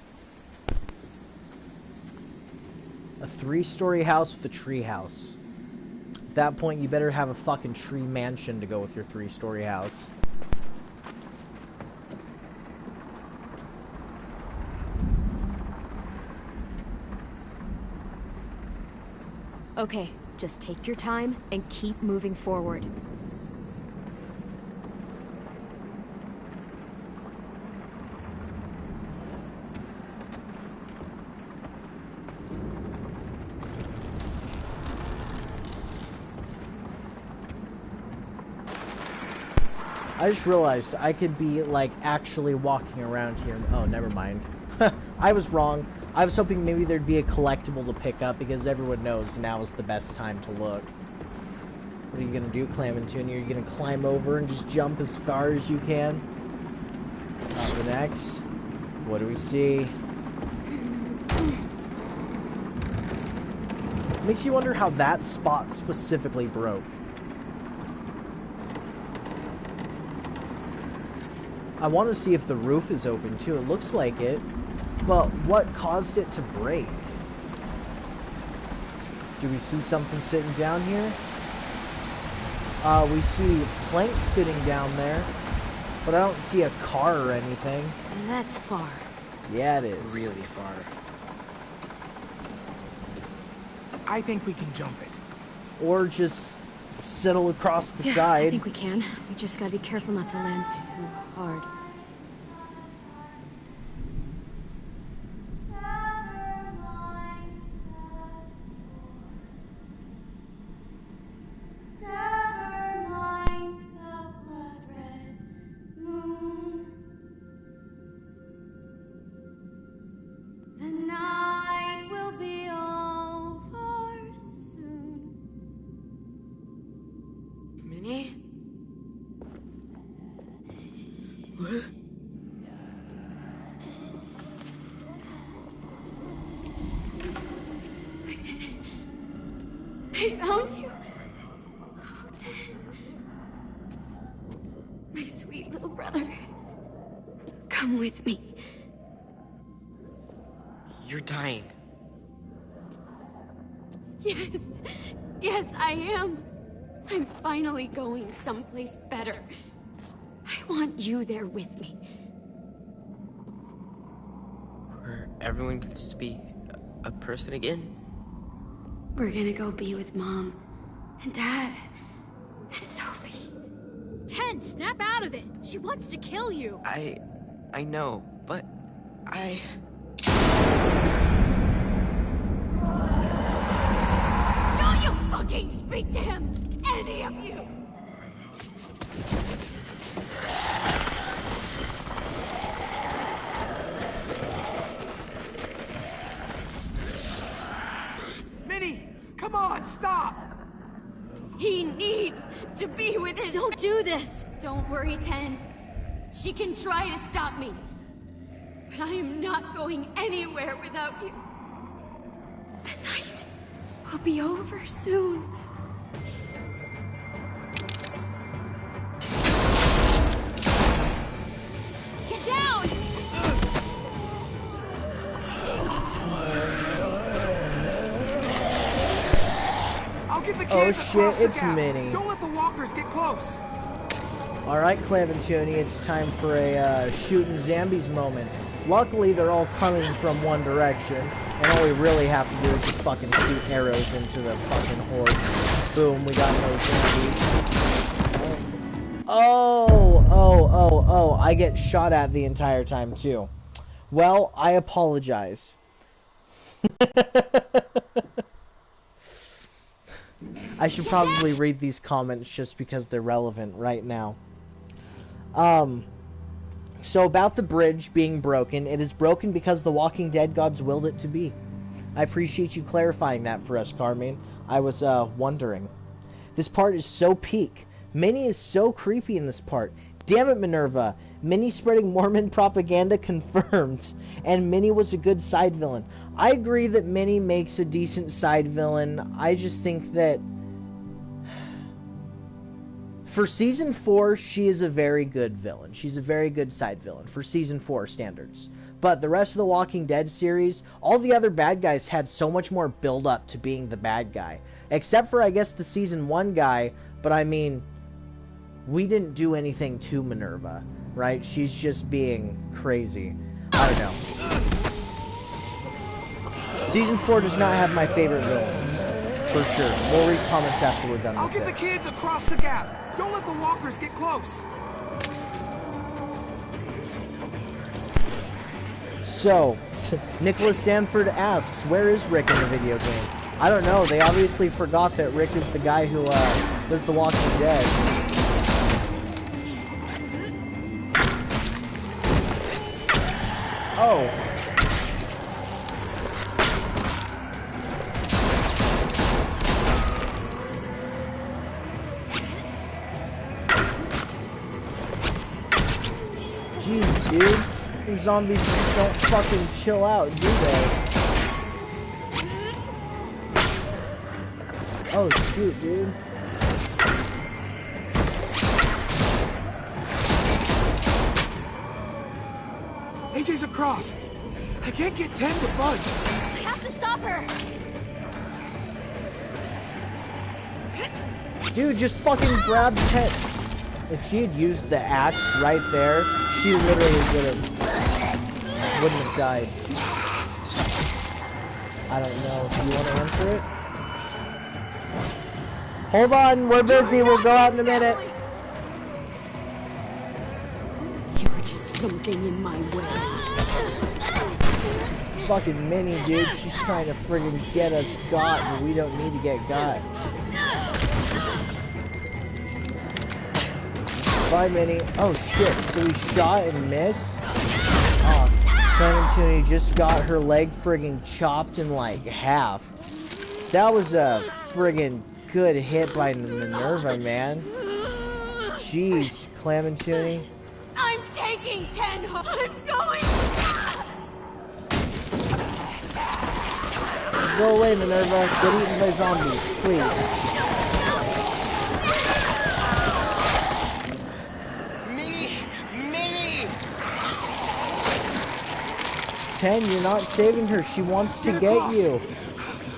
A 3-story house with a tree house. At that point, you better have a fucking tree mansion to go with your 3-story house.
Okay, just take your time and keep moving forward.
I just realized I could be, like, actually walking around here. Oh, never mind. I was wrong. I was hoping maybe there'd be a collectible to pick up, because everyone knows now is the best time to look. What are you gonna do, Clam and Toonie? Are you gonna climb over and just jump as far as you can? The next. What do we see? Makes you wonder how that spot specifically broke. I want to see if the roof is open too. It looks like it. But what caused it to break? Do we see something sitting down here? We see Plank sitting down there. But I don't see a car or anything.
That's far.
Yeah, it is.
Really far.
I think we can jump it.
Or just settle across the
Yeah,
side.
I think we can. We just gotta be careful not to land too hard.
Minnie? What?
I did it. I found you. Oh, Ted. My sweet little brother. Come with me.
You're dying.
Yes. Yes, I am. I'm finally going someplace better. I want you there with me.
Where everyone gets to be a person again.
We're gonna go be with Mom and Dad and Sophie. Ten, snap out of it. She wants to kill you.
I know, but
Don't you fucking speak to him! Any of you!
Minnie, come on, stop!
He needs to be with his— Don't do this! Don't worry, Ten. She can try to stop me. But I am not going anywhere without you. The night will be over soon. Get down!
I'll get the
Oh
kids
shit,
across the
it's
gap.
Minnie.
Don't let the walkers get close.
Alright, Clam and Toonie, it's time for a shooting zombies moment. Luckily, they're all coming from one direction, and all we really have to do is just fucking shoot arrows into the fucking horde. Boom, we got no zombies. Oh, I get shot at the entire time, too. Well, I apologize. I should probably read these comments just because they're relevant right now. So about the bridge being broken, it is broken because the Walking Dead gods willed it to be. I appreciate you clarifying that for us, Carmine. I was, wondering. This part is so peak. Minnie is so creepy in this part. Damn it, Minerva. Minnie spreading Mormon propaganda confirmed. And Minnie was a good side villain. I agree that Minnie makes a decent side villain. I just think that for Season 4, she is a very good villain. She's a very good side villain for Season 4 standards. But the rest of the Walking Dead series, all the other bad guys had so much more build-up to being the bad guy. Except for, I guess, the Season 1 guy. But, I mean, we didn't do anything to Minerva, right? She's just being crazy. I don't know. Season 4 does not have my favorite villains. For sure. We'll read comments after we're done
I'll
with
get
it.
the kids across the gap. Don't let the walkers get close.
So, Nicholas Sanford asks, where is Rick in the video game? I don't know. They obviously forgot that Rick is the guy who does The Walking Dead. Oh. Jeez, dude. These zombies just don't fucking chill out, do they? Oh, shoot, dude.
AJ's across. I can't get 10 to budge.
I have to stop her.
Dude, just fucking grab 10. If she had used the axe right there, she literally wouldn't have died. I don't know. Do you want to answer it? Hold on, we're busy. We'll go out in a minute.
You're just something in my way.
Fucking Minnie, dude. She's trying to friggin' get us got, but we don't need to get got. Bye, Minnie. Oh, shit. So we shot and missed? Oh, Clementine just got her leg friggin' chopped in, like, half. That was a friggin' good hit by Minerva, man. Jeez, Clementine.
I'm taking 10 home. I'm going.
Go away, Minerva. Get eaten by zombies, please.
Minnie!
10, you're not saving her. She wants to get you.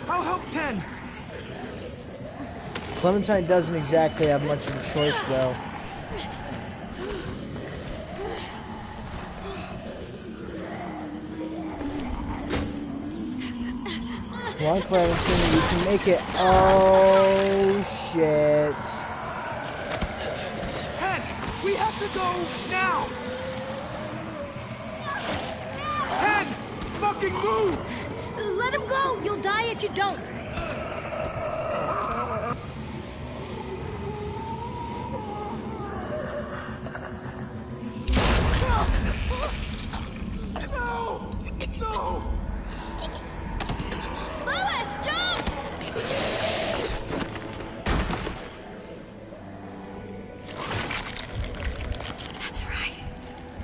I'll help 10.
Clementine doesn't exactly have much of a choice, though. Come on, Clementine, you can make it. Oh, shit.
10! We have to go now! 10! Fucking move!
Let him go! You'll die if you don't!
No! No!
Louis, jump!
That's right.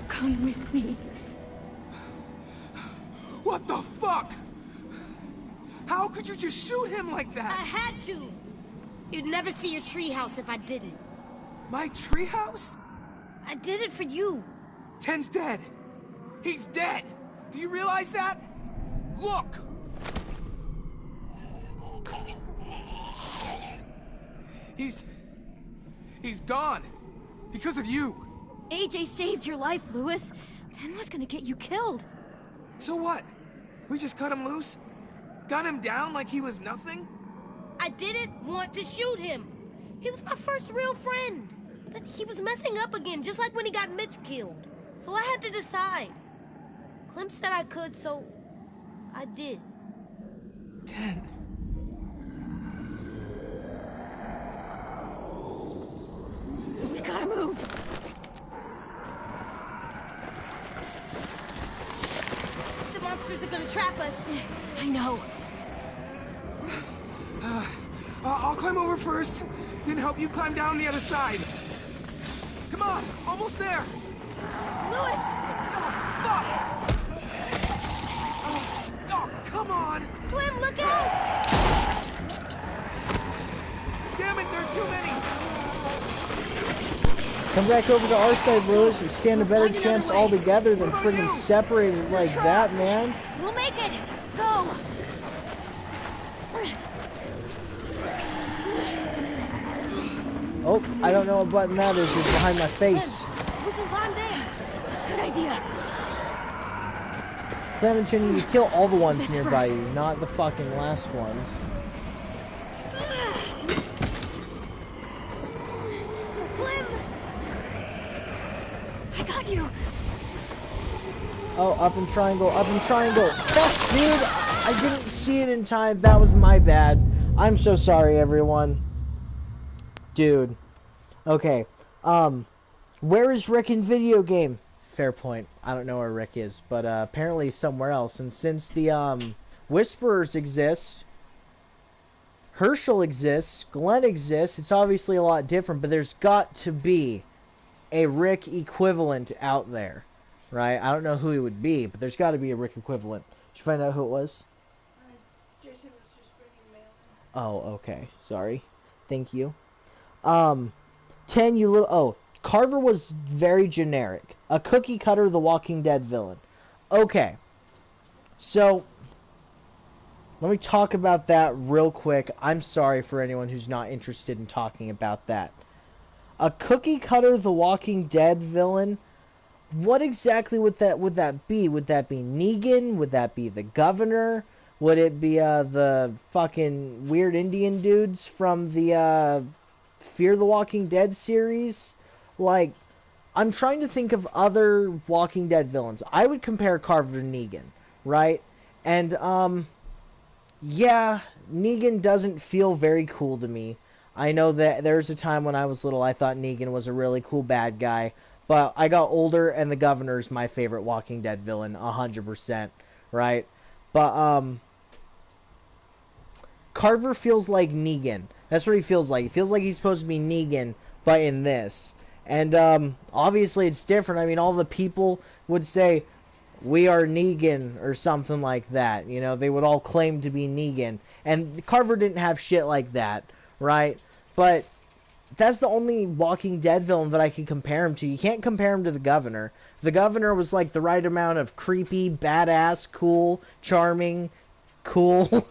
Come with me.
What the fuck? How could you just shoot him like
I
that?
had to! You'd never see your treehouse if I didn't.
My treehouse?
I did it for you.
10's dead. He's dead. Do you realize that? Look! He's gone. Because of you.
AJ saved your life, Louis. 10 was gonna get you killed.
So what? We just cut him loose? Gun him down like he was nothing?
I didn't want to shoot him. He was my first real friend. But he was messing up again, just like when he got Mitch killed. So I had to decide. Clem said I could, so I did.
10.
We gotta move.
The monsters are gonna trap us.
I know.
I'll climb over first, then help you climb down the other side. Come on, almost there.
Louis!
Fuck! Oh, come on!
Clem, look out!
Damn it, there are too many!
Come back over to our side, Louis. You stand a better chance altogether than friggin' separated like that, man.
We'll make it! Go!
Oh, I don't know what button that is. It's behind my face.
We can climb there.
Good idea.
Clementine, you kill all the ones nearby you, not the fucking last ones.
Clem! I got you.
Oh, up in triangle, up in triangle. Fuck, dude! I didn't see it in time. That was my bad. I'm so sorry, everyone. Dude. Okay. Where is Rick in video game? fair point. I don't know where Rick is, but apparently somewhere else. And since the Whisperers exist, Herschel exists, Glenn exists, it's obviously a lot different, but there's got to be a Rick equivalent out there, right? I don't know who he would be, but there's got to be a Rick equivalent. Did you find out who it was?
Jason was just bringing mail.
Oh, okay. Sorry. Thank you. 10, you little... Oh, Carver was very generic. A cookie cutter, The Walking Dead villain. Okay. So, let me talk about that real quick. I'm sorry for anyone who's not interested in talking about that. A cookie cutter, The Walking Dead villain? What exactly would that be? Would that be Negan? Would that be the governor? Would it be the fucking weird Indian dudes from the Fear the Walking Dead series? Like, I'm trying to think of other Walking Dead villains. I would compare Carver to Negan, right? And, yeah, Negan doesn't feel very cool to me. I know that there's a time when I was little I thought Negan was a really cool bad guy. But I got older, and the Governor's my favorite Walking Dead villain, 100%, right? But, Carver feels like Negan. That's what he feels like. He feels like he's supposed to be Negan, but in this. And, obviously it's different. I mean, all the people would say, we are Negan, or something like that. You know, they would all claim to be Negan. And Carver didn't have shit like that, right? But that's the only Walking Dead villain that I can compare him to. You can't compare him to the Governor. The Governor was like the right amount of creepy, badass, cool, charming, cool.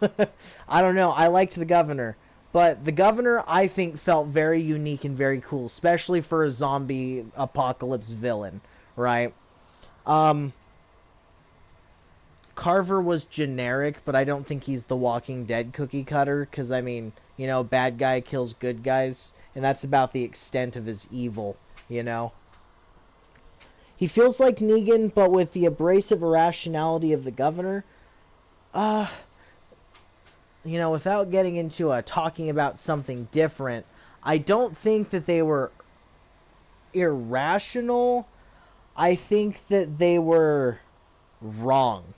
I don't know. I liked the Governor. But the Governor, I think, felt very unique and very cool, especially for a zombie apocalypse villain, right? Carver was generic, but I don't think he's the Walking Dead cookie cutter, because, I mean, you know, bad guy kills good guys. And that's about the extent of his evil, you know? He feels like Negan, but with the abrasive irrationality of the Governor. You know, without getting into talking about something different, I don't think that they were irrational. I think that they were wrong,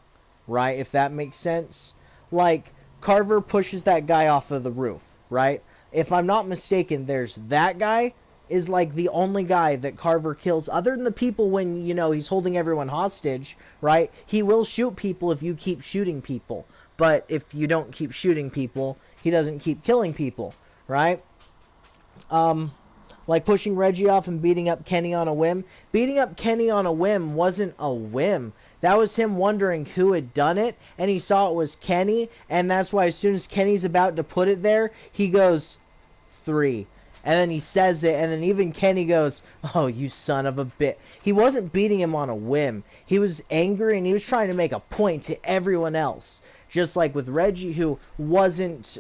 right? If that makes sense. Like, Carver pushes that guy off of the roof, right? If I'm not mistaken, there's that guy is like the only guy that Carver kills, other than the people when, you know, he's holding everyone hostage, right? He will shoot people if you keep shooting people. But if you don't keep shooting people, he doesn't keep killing people, right? Like pushing Reggie off and beating up Kenny on a whim. Beating up Kenny on a whim wasn't a whim. That was him wondering who had done it, and he saw it was Kenny, and that's why as soon as Kenny's about to put it there, he goes, 3. And then he says it, and then even Kenny goes, oh, you son of a bitch. He wasn't beating him on a whim. He was angry, and he was trying to make a point to everyone else. Just like with Reggie, who wasn't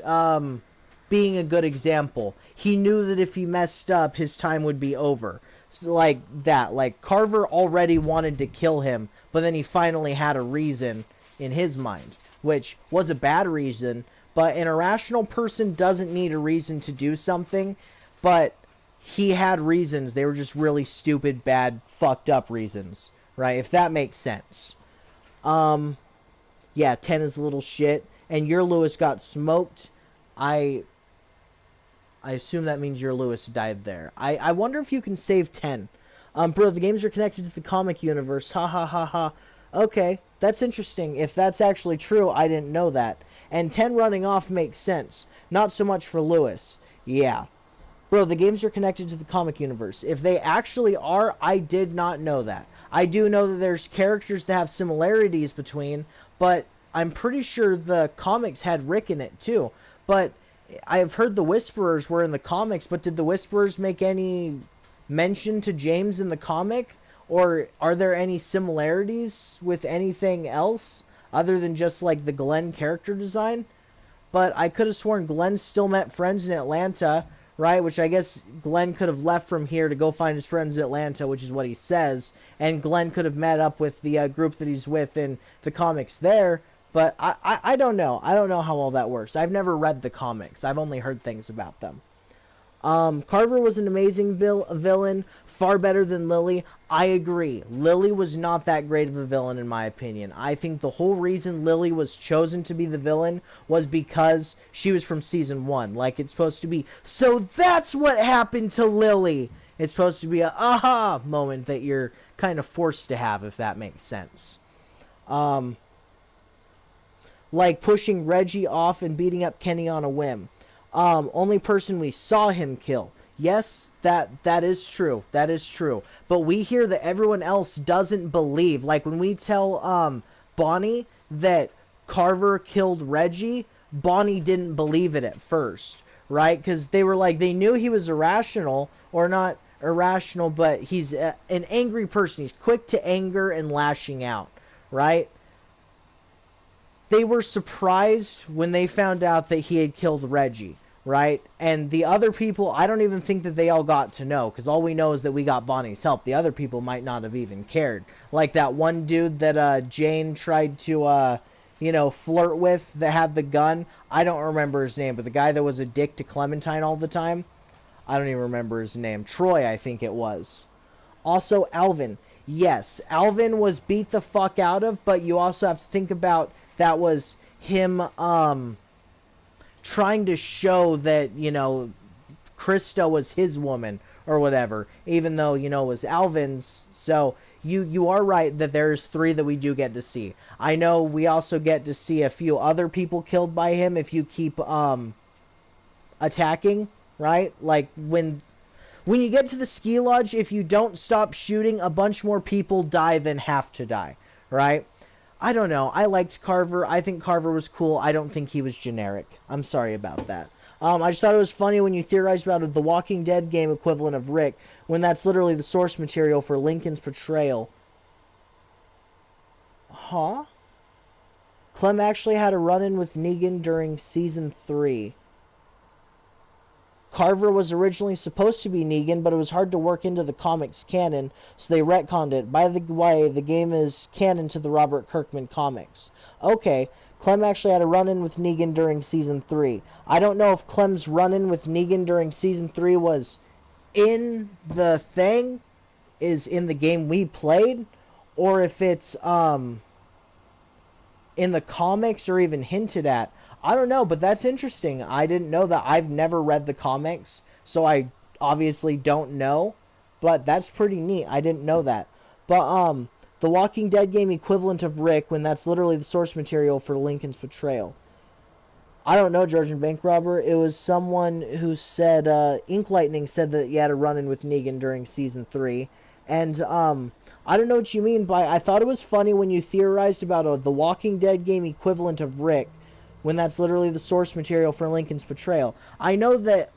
being a good example. He knew that if he messed up, his time would be over. So like that. Like, Carver already wanted to kill him, but then he finally had a reason in his mind, which was a bad reason. But an irrational person doesn't need a reason to do something, but he had reasons. They were just really stupid, bad, fucked up reasons, right? If that makes sense. Yeah, 10 is a little shit. And your Lewis got smoked. I assume that means your Lewis died there. I wonder if you can save 10. Bro, the games are connected to the comic universe. Ha ha ha ha. Okay, that's interesting. If that's actually true, I didn't know that. And 10 running off makes sense. Not so much for Lewis. Yeah. Bro, the games are connected to the comic universe. If they actually are, I did not know that. I do know that there's characters that have similarities between, but I'm pretty sure the comics had Rick in it too. But I've heard the Whisperers were in the comics, but did the Whisperers make any mention to James in the comic? Or are there any similarities with anything else other than just like the Glenn character design? But I could have sworn Glenn still met friends in Atlanta, right? Which I guess Glenn could have left from here to go find his friends in Atlanta, which is what he says. And Glenn could have met up with the group that he's with in the comics there. But I don't know. I don't know how all that works. I've never read the comics. I've only heard things about them. Carver was an amazing villain, far better than Lily. I agree. Lily was not that great of a villain in my opinion. I think the whole reason Lily was chosen to be the villain was because she was from season 1. Like, it's supposed to be, so that's what happened to Lily. It's supposed to be a aha moment that you're kind of forced to have, if that makes sense. Like pushing Reggie off and beating up Kenny on a whim. Only person we saw him kill. Yes, that is true. That is true. But we hear that everyone else doesn't believe. Like when we tell Bonnie that Carver killed Reggie, Bonnie didn't believe it at first, right? Because they were like, they knew he was irrational, or not irrational, but he's an angry person. He's quick to anger and lashing out, right? They were surprised when they found out that he had killed Reggie, right? And the other people, I don't even think that they all got to know, because all we know is that we got Bonnie's help. The other people might not have even cared. Like that one dude that Jane tried to, flirt with that had the gun. I don't remember his name, but the guy that was a dick to Clementine all the time, I don't even remember his name. Troy, I think it was. Also, Alvin. Yes, Alvin was beat the fuck out of, but you also have to think about that was him, trying to show that, Krista was his woman or whatever, even though, it was Alvin's. So you are right that there's 3 that we do get to see. I know we also get to see a few other people killed by him if you keep attacking, right? Like when you get to the ski lodge, if you don't stop shooting, a bunch more people die than have to die, right? I don't know. I liked Carver. I think Carver was cool. I don't think he was generic. I'm sorry about that. I just thought it was funny when you theorized about the Walking Dead game equivalent of Rick, when that's literally the source material for Lincoln's portrayal. Huh? Clem actually had a run-in with Negan during Season 3. Carver was originally supposed to be Negan, but it was hard to work into the comics canon, so they retconned it. By the way, the game is canon to the Robert Kirkman comics. Okay, Clem actually had a run-in with Negan during Season 3. I don't know if Clem's run-in with Negan during Season 3 was in the thing, is in the game we played, or if it's in the comics or even hinted at. I don't know, but that's interesting. I didn't know that. I've never read the comics, so I obviously don't know. But that's pretty neat. I didn't know that. But, the Walking Dead game equivalent of Rick, when that's literally the source material for Lincoln's portrayal. I don't know, Georgian Bank Robber. It was someone who said, Ink Lightning said that you had a run-in with Negan during Season 3. And, I don't know what you mean by... I thought it was funny when you theorized about the Walking Dead game equivalent of Rick, when that's literally the source material for Lincoln's portrayal. I know that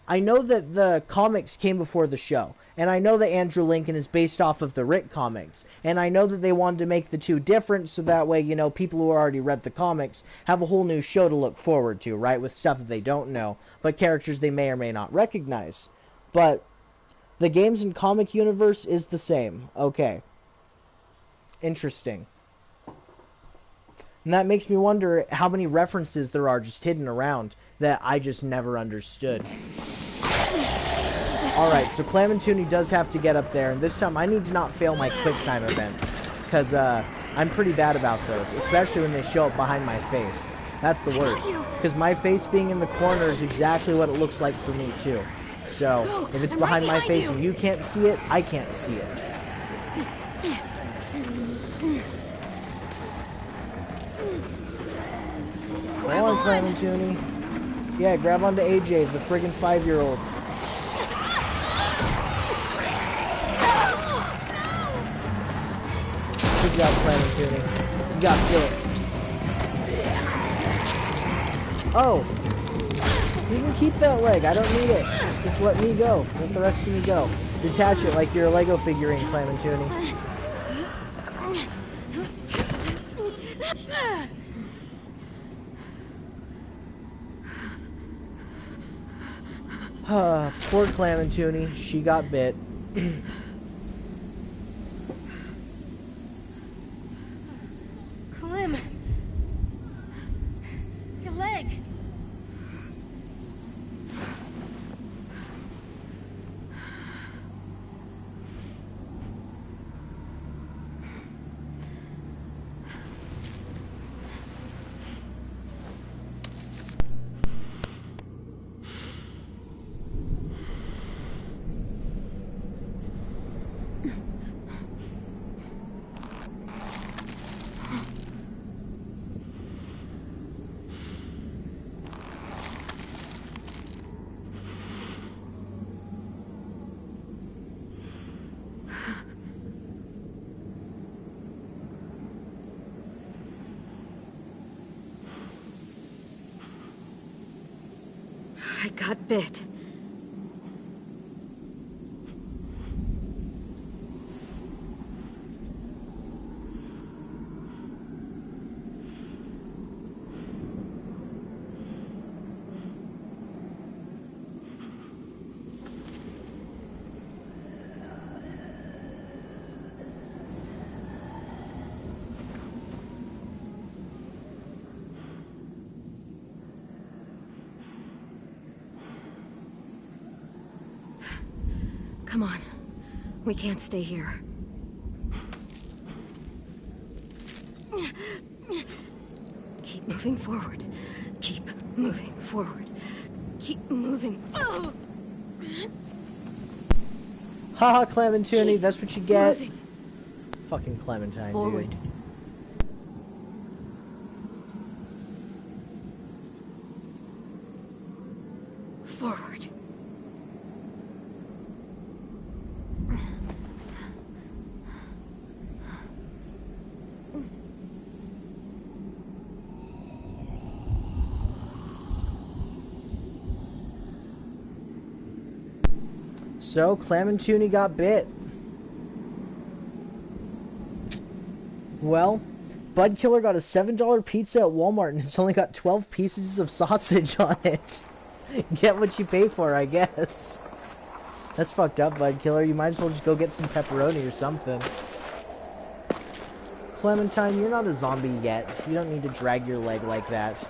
the comics came before the show, and I know that Andrew Lincoln is based off of the Rick comics, and I know that they wanted to make the two different, so that way, people who already read the comics have a whole new show to look forward to, right, with stuff that they don't know, but characters they may or may not recognize. But the games and comic universe is the same. Okay. Interesting. And that makes me wonder how many references there are just hidden around that I just never understood. Alright, so Clam and Tooney does have to get up there, and this time I need to not fail my quick time events, because I'm pretty bad about those, especially when they show up behind my face. That's the worst, because my face being in the corner is exactly what it looks like for me too. So, if it's behind my face and you can't see it, I can't see it. Come on, Clam and Tooney. Yeah, grab onto AJ, the friggin' 5-year-old. Good job, Clam and Tooney. You got bit. Oh! You can keep that leg, I don't need it. Just let me go. Let the rest of me go. Detach it like you're a Lego figurine, Clam and Tooney. Poor Clam and Tooney. She got bit.
Clem. Your leg.
I got bit. Come on. We can't stay here. Keep moving forward. Keep moving forward. Keep moving. Oh!
Haha, Clementine, that's what you get.
Moving.
Fucking Clementine,
Forward.
dude.
Forward.
So, Clementine got bit. Well, Budkiller got a $7 pizza at Walmart and it's only got 12 pieces of sausage on it. Get what you pay for, I guess. That's fucked up, Budkiller. You might as well just go get some pepperoni or something. Clementine, you're not a zombie yet. You don't need to drag your leg like that.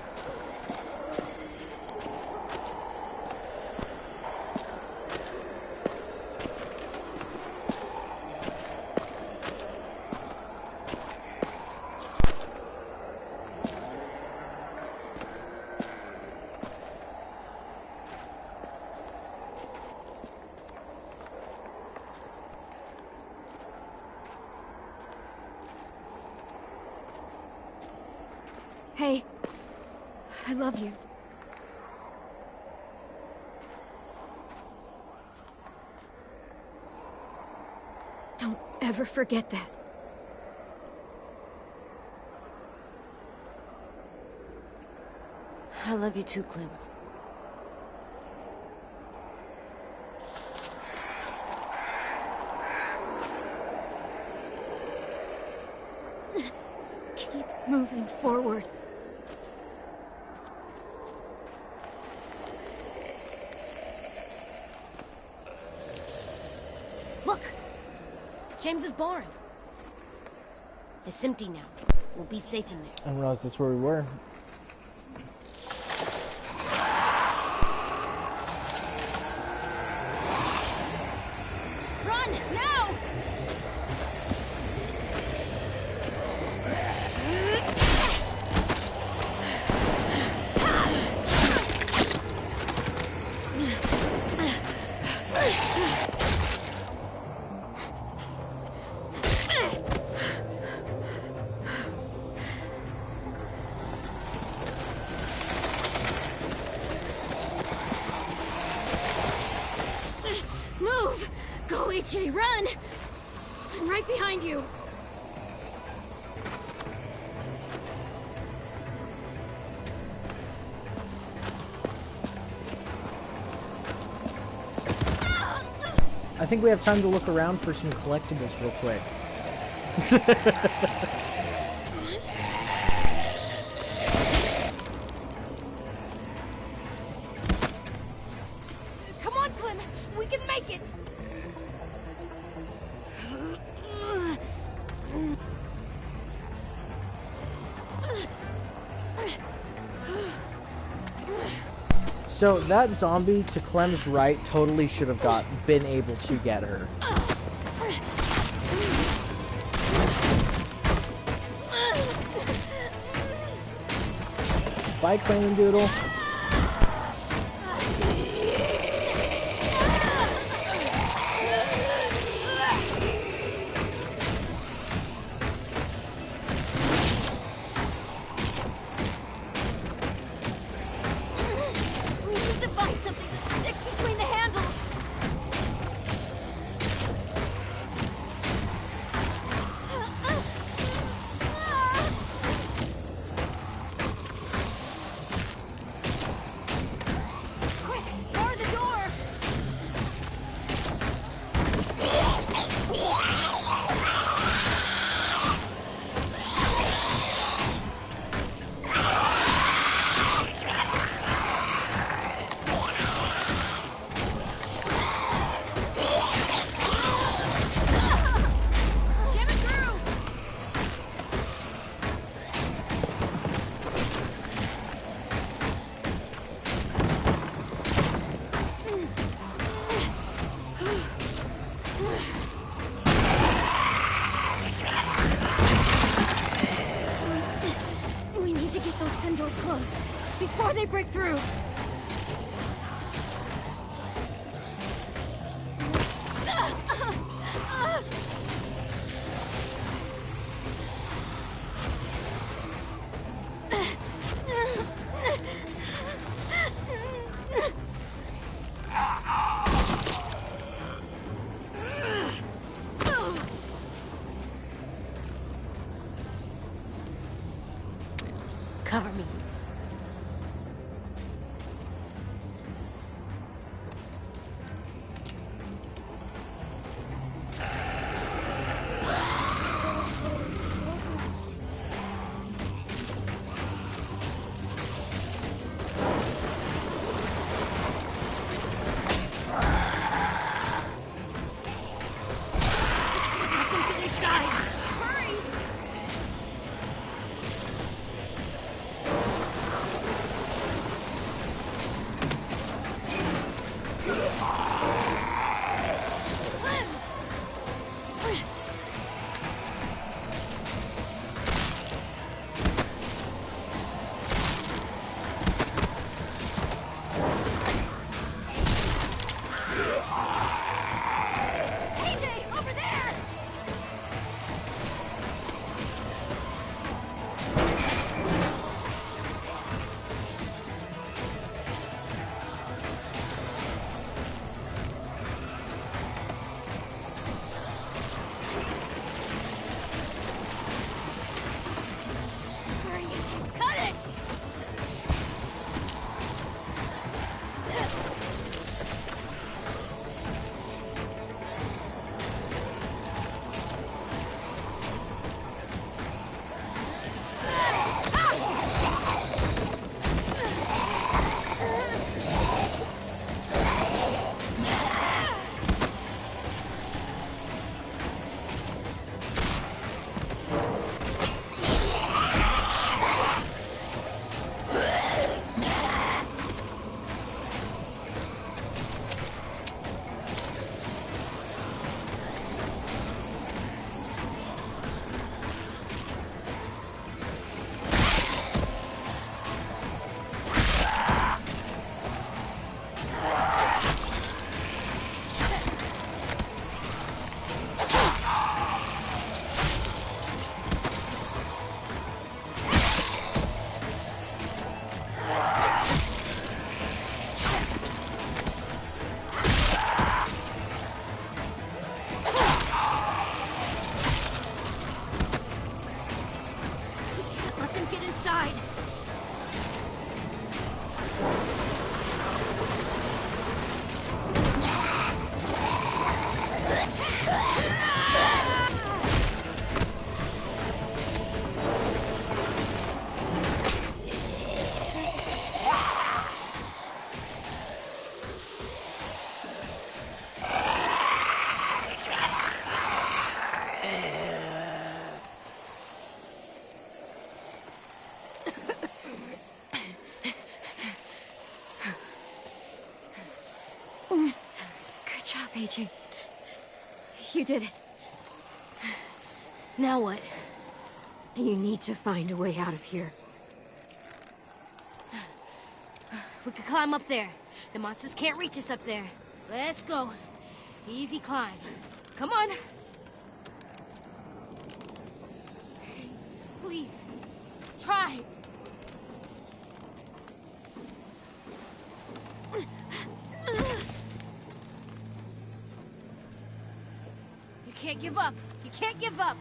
Hey, I love you. Don't ever forget that.
I love you too, Clem.
Keep moving forward.
Look! James's barn. It's empty now. We'll be safe in there.
I didn't realize that's where we were.
Run! Now! Move! Go, AJ, run! I'm right behind you.
I think we have time to look around for some collectibles real quick.
Come on, Clem! We can make it!
So that zombie to Clem's right totally should have been able to get her. Bye, Clayman Doodle.
We need to find something to stick between the handles. Almost. Before they break through.
Cover me.
Get inside. Hurry! AJ, over there! Hurry, AJ, cut it! Let them get inside. Good job, AJ. You did it.
Now what?
You need to find a way out of here.
We could climb up there. The monsters can't reach us up there. Let's go. Easy climb. Come on. Please. Try. You can't give up. You can't give up.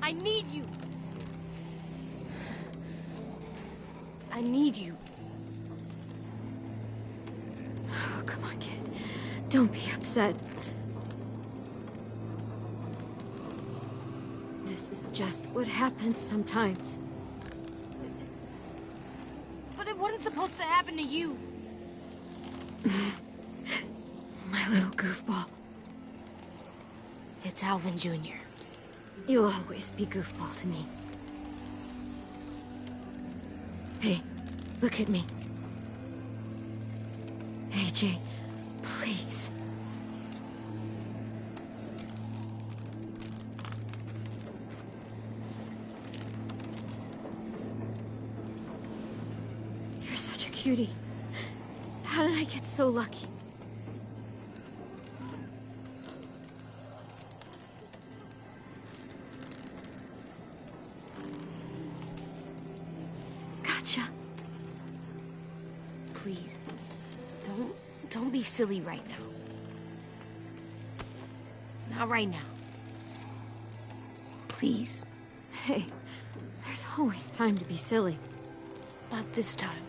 I need you. I need you.
Oh, come on, kid. Don't be upset. This is just what happens sometimes.
But it wasn't supposed to happen to you.
My little goofball.
It's Alvin Jr.
You'll always be goofball to me. Hey, look at me. AJ, please. cutie. How did I get so lucky? Gotcha.
Please, don't be silly right now. Not right now. Please.
Hey, there's always time to be silly.
Not this time.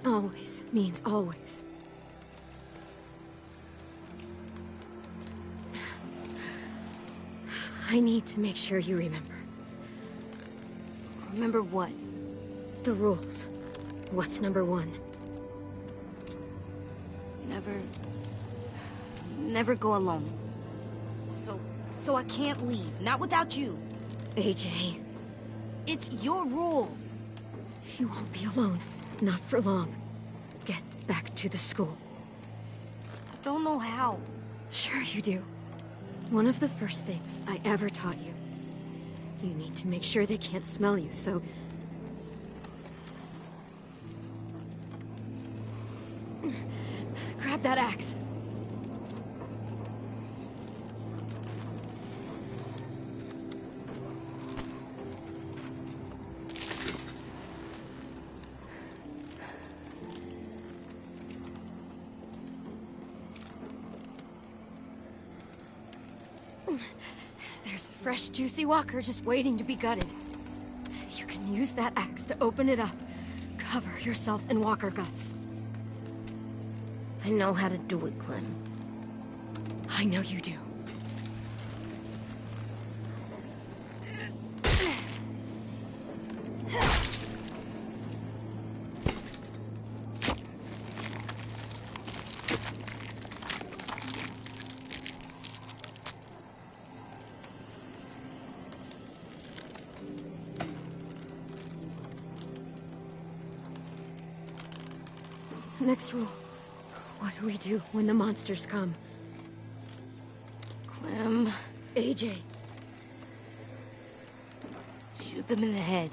Always means always. I need to make sure you remember.
Remember what?
The rules. What's number one?
Never go alone. So I can't leave. Not without you.
AJ.
It's your rule.
You won't be alone. Not for long. Get back to the school.
I don't know how.
Sure you do. One of the first things I ever taught you. You need to make sure they can't smell you, so... Grab that axe. There's a fresh, juicy walker just waiting to be gutted. You can use that axe to open it up. Cover yourself in walker guts.
I know how to do it, Clem.
I know you do. Next rule. What do we do when the monsters come?
Clem.
AJ.
Shoot them in the head.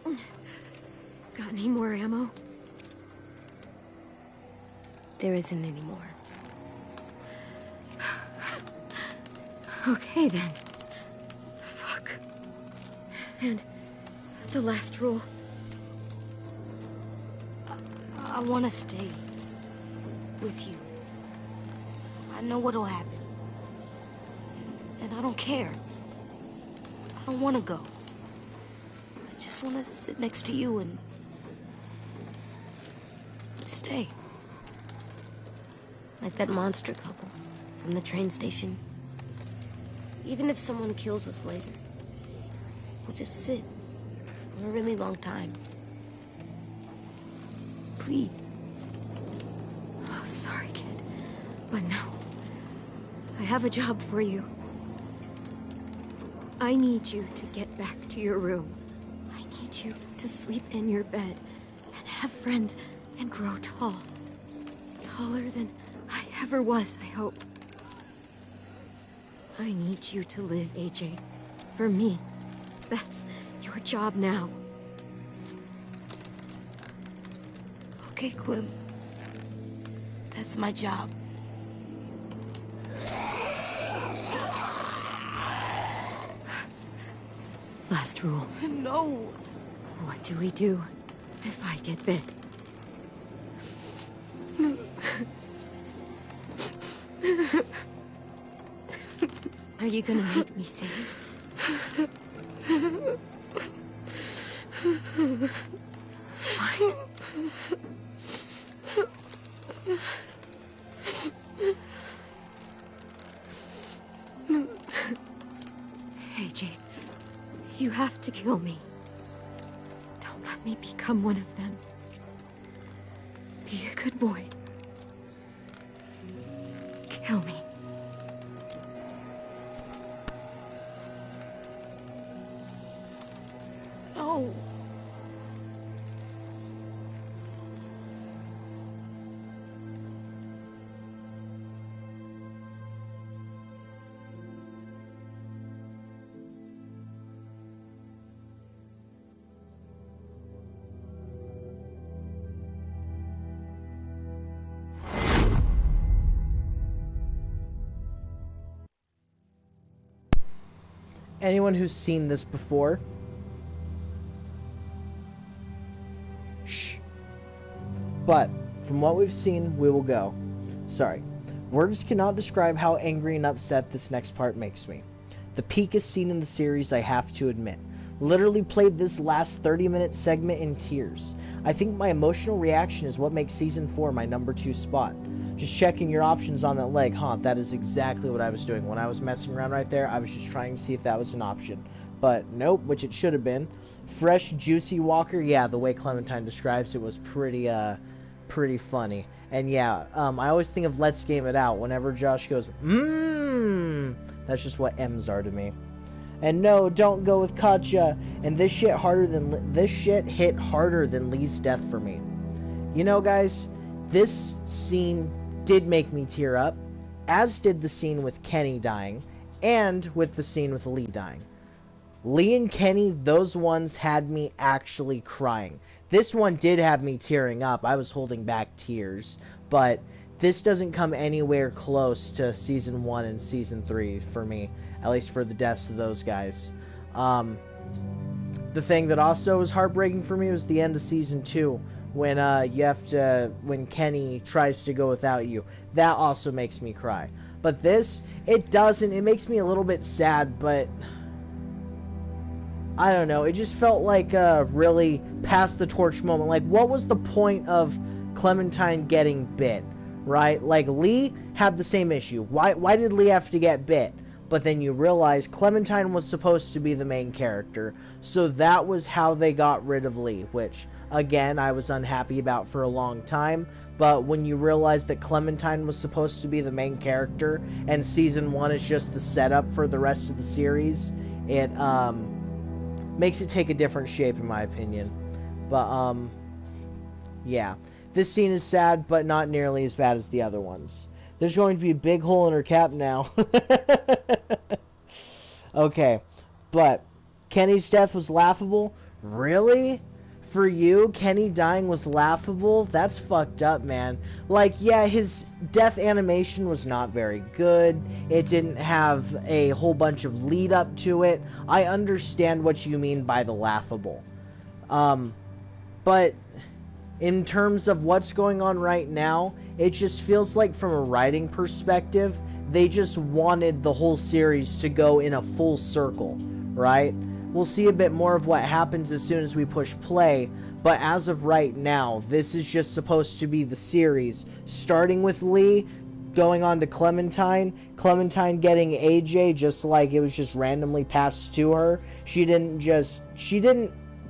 Got any more ammo?
There isn't any more.
Okay then. Fuck. And the last rule.
I want to stay with you. I know what'll happen. And I don't care. I don't want to go. I just want to sit next to you and... stay. Like that monster couple from the train station. Even if someone kills us later, we'll just sit for a really long time. Please.
Oh, sorry, kid. But no. I have a job for you. I need you to get back to your room. I need you to sleep in your bed and have friends and grow tall. Taller than I ever was, I hope. I need you to live, AJ. For me. That's your job now.
Okay, Clem. That's my job.
Last rule.
No.
What do we do if I get bit? Are you gonna make me say it? Fine. AJ, you have to kill me. Don't let me become one of them. Be a good boy. Kill me.
No.
anyone who's seen this before, shh. But from what we've seen, we will go. Sorry. Words cannot describe how angry and upset this next part makes me. The peakest scene in the series, I have to admit. Literally played this last 30-minute segment in tears. I think my emotional reaction is what makes Season 4 my number 2 spot. Just checking your options on that leg, huh? That is exactly what I was doing. When I was messing around right there, I was just trying to see if that was an option. But nope, which it should have been. Fresh, juicy Walker, yeah, the way Clementine describes it was pretty funny. And yeah, I always think of Let's Game It Out whenever Josh goes, that's just what M's are to me. And no, don't go with Katja. And this shit hit harder than Lee's death for me. You know, guys, this scene did make me tear up, as did the scene with Kenny dying, and with the scene with Lee dying. Lee and Kenny, those ones had me actually crying. This one did have me tearing up. I was holding back tears, but this doesn't come anywhere close to Season 1 and Season 3 for me, at least for the deaths of those guys. The thing that also was heartbreaking for me was the end of Season 2, when when Kenny tries to go without you. That also makes me cry. But this, it doesn't. It makes me a little bit sad, but I don't know. It just felt like a really pass the torch moment. Like, what was the point of Clementine getting bit, right? Like, Lee had the same issue. Why did Lee have to get bit? But then you realize Clementine was supposed to be the main character, so that was how they got rid of Lee, which, again, I was unhappy about for a long time. But when you realize that Clementine was supposed to be the main character, and Season 1 is just the setup for the rest of the series, it, makes it take a different shape, in my opinion. But, yeah. This scene is sad, but not nearly as bad as the other ones. There's going to be a big hole in her cap now. Okay. But Kenny's death was laughable? Really? For you, Kenny dying was laughable? That's fucked up, man. Like, yeah, his death animation was not very good. It didn't have a whole bunch of lead up to it. I understand what you mean by the laughable. But in terms of what's going on right now, it just feels like from a writing perspective, they just wanted the whole series to go in a full circle, right? We'll see a bit more of what happens as soon as we push play, but as of right now, this is just supposed to be the series, starting with Lee, going on to Clementine getting AJ just like it was just randomly passed to her. She didn't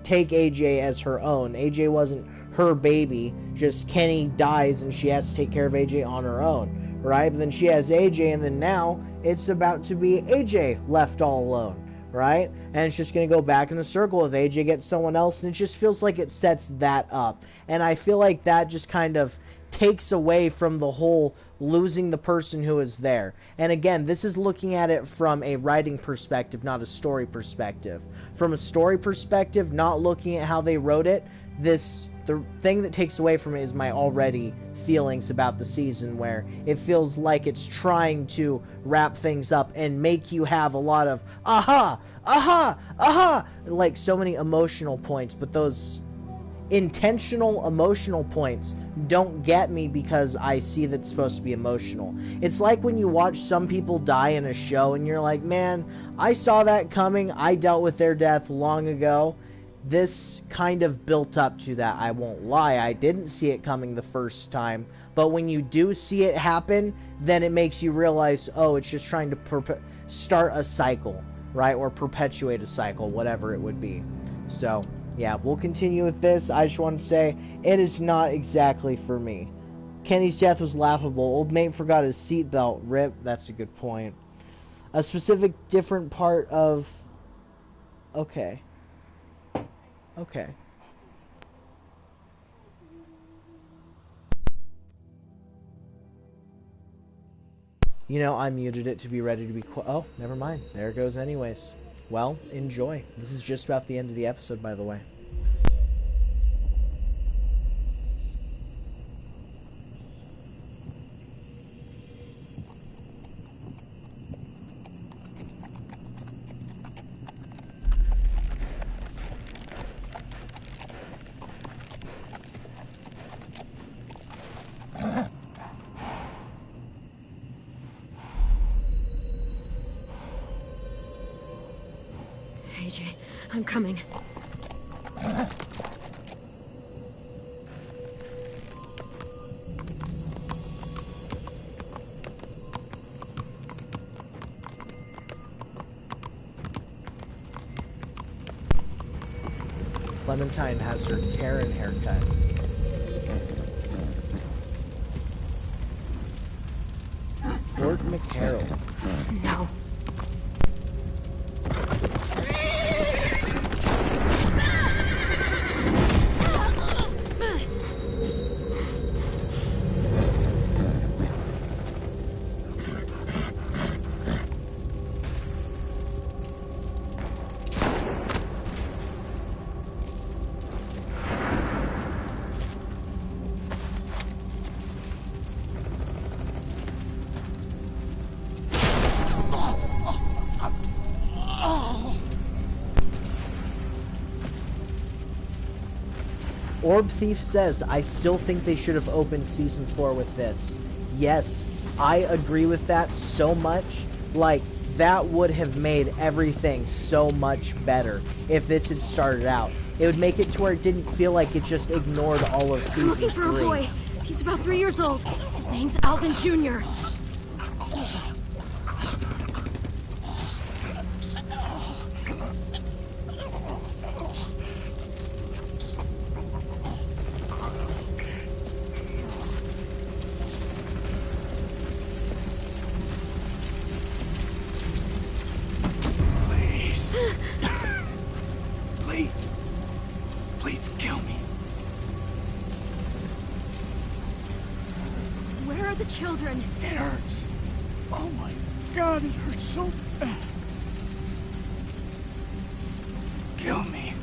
take AJ as her own. AJ wasn't her baby, just Kenny dies and she has to take care of AJ on her own, right? But then she has AJ, and then now it's about to be AJ left all alone, right? And it's just going to go back in a circle with AJ gets someone else, and it just feels like it sets that up. And I feel like that just kind of takes away from the whole losing the person who is there. And again, this is looking at it from a writing perspective, not a story perspective. From a story perspective, not looking at how they wrote it, the thing that takes away from it is my already feelings about the season, where it feels like it's trying to wrap things up and make you have a lot of aha, like so many emotional points, but those intentional emotional points don't get me because I see that it's supposed to be emotional. It's like when you watch some people die in a show and you're like, man, I saw that coming, I dealt with their death long ago. This kind of built up to that. I won't lie, I didn't see it coming the first time, but when you do see it happen, then it makes you realize, oh, it's just trying to start a cycle, right? Or perpetuate a cycle, whatever it would be. So, yeah, we'll continue with this. I just want to say, it is not exactly for me. Kenny's death was laughable. Old mate forgot his seatbelt. Rip. That's a good point. A specific different part of... Okay. Okay. You know, I muted it to be ready to be oh, never mind. There it goes anyways. Well, enjoy. This is just about the end of the episode, by the way.
AJ. I'm coming.
Clementine has her Karen haircut. Fort McCarroll.
No.
Orb Thief says, I still think they should have opened Season 4 with this. Yes, I agree with that so much. Like, that would have made everything so much better if this had started out. It would make it to where it didn't feel like it just ignored all of Season 3.
I'm looking for a boy. He's about 3 years old. His name's Alvin Jr.
Please kill me.
Where are the children?
It hurts. Oh my God, it hurts so bad. Kill me.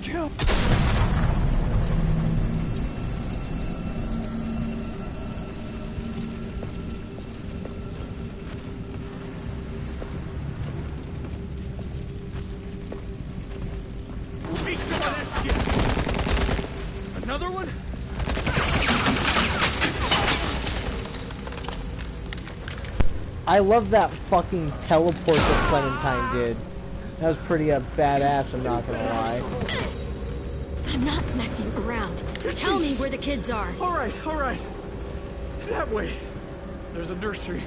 Kill. Another one?
I love that fucking teleport that Clementine did. That was pretty badass, I'm not gonna lie.
I'm not messing around. Tell me where the kids are.
All right. That way. There's a nursery.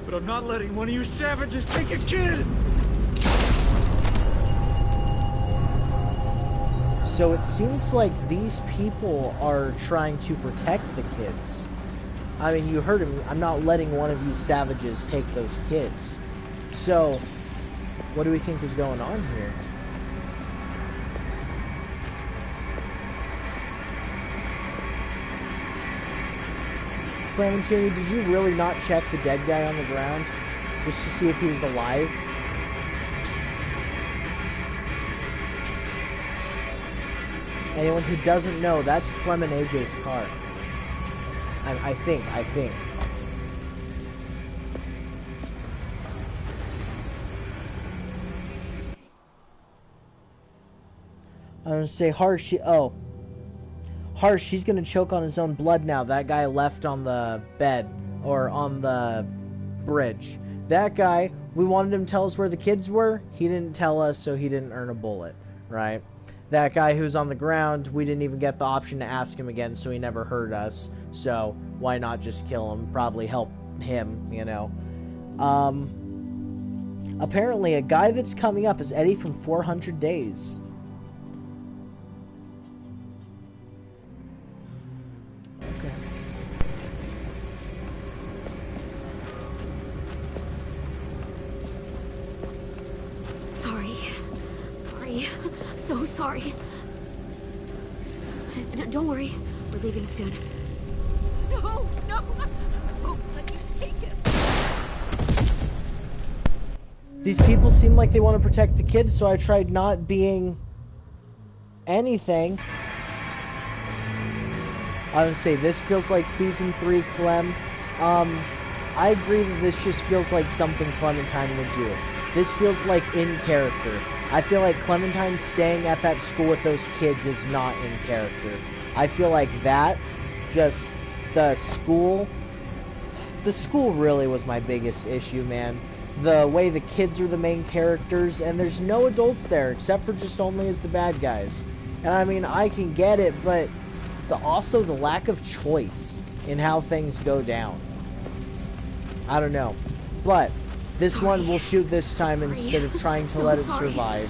But I'm not letting one of you savages take a kid!
So it seems like these people are trying to protect the kids. I mean, you heard him. I'm not letting one of you savages take those kids. So, what do we think is going on here? Clementine, did you really not check the dead guy on the ground? Just to see if he was alive? Anyone who doesn't know, that's Clem and AJ's car. I think. I'm gonna say Harsh, Harsh, he's gonna choke on his own blood now. That guy left on the bed, or on the bridge. That guy, we wanted him to tell us where the kids were. He didn't tell us, so he didn't earn a bullet, right? That guy who's on the ground, we didn't even get the option to ask him again, so he never heard us. So, why not just kill him? Probably help him, you know. Apparently, a guy that's coming up is Eddie from 400 Days. Okay.
Sorry. So sorry. Don't worry. We're leaving soon.
No! Oh, let me take him.
These people seem like they want to protect the kids, so I tried not being anything. I would say this feels like Season 3 Clem. I agree that this just feels like something Clementine would do. This feels like in character. I feel like Clementine staying at that school with those kids is not in character. I feel like that, just the school really was my biggest issue, man. the way the kids are the main characters, and there's no adults there except for just only as the bad guys. And I mean, I can get it, but also the lack of choice in how things go down. I don't know. But this one will shoot this time instead of trying to let it survive.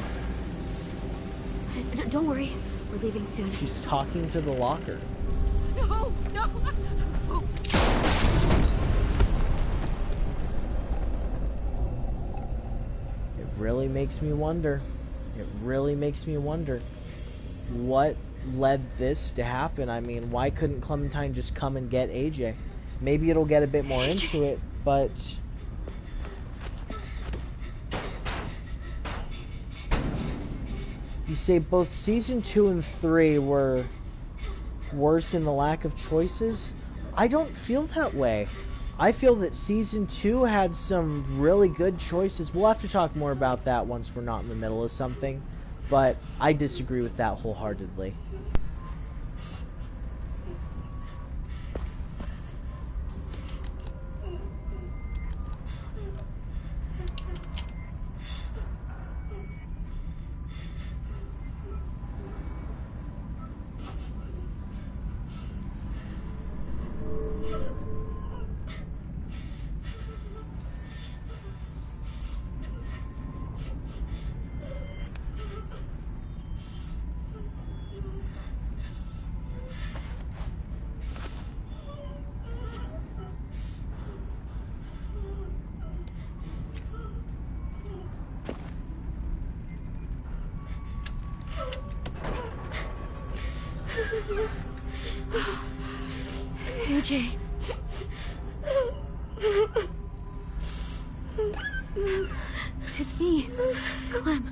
Don't worry, we're leaving soon.
She's talking to the locker.
No, no.
It really makes me wonder. It really makes me wonder what led this to happen. I mean, why couldn't Clementine just come and get AJ? Maybe it'll get a bit more into it, but you say both season 2 and 3 were worse in the lack of choices? I don't feel that way. I feel that season 2 had some really good choices. We'll have to talk more about that once we're not in the middle of something, but I disagree with that wholeheartedly.
AJ. It's me, Clem.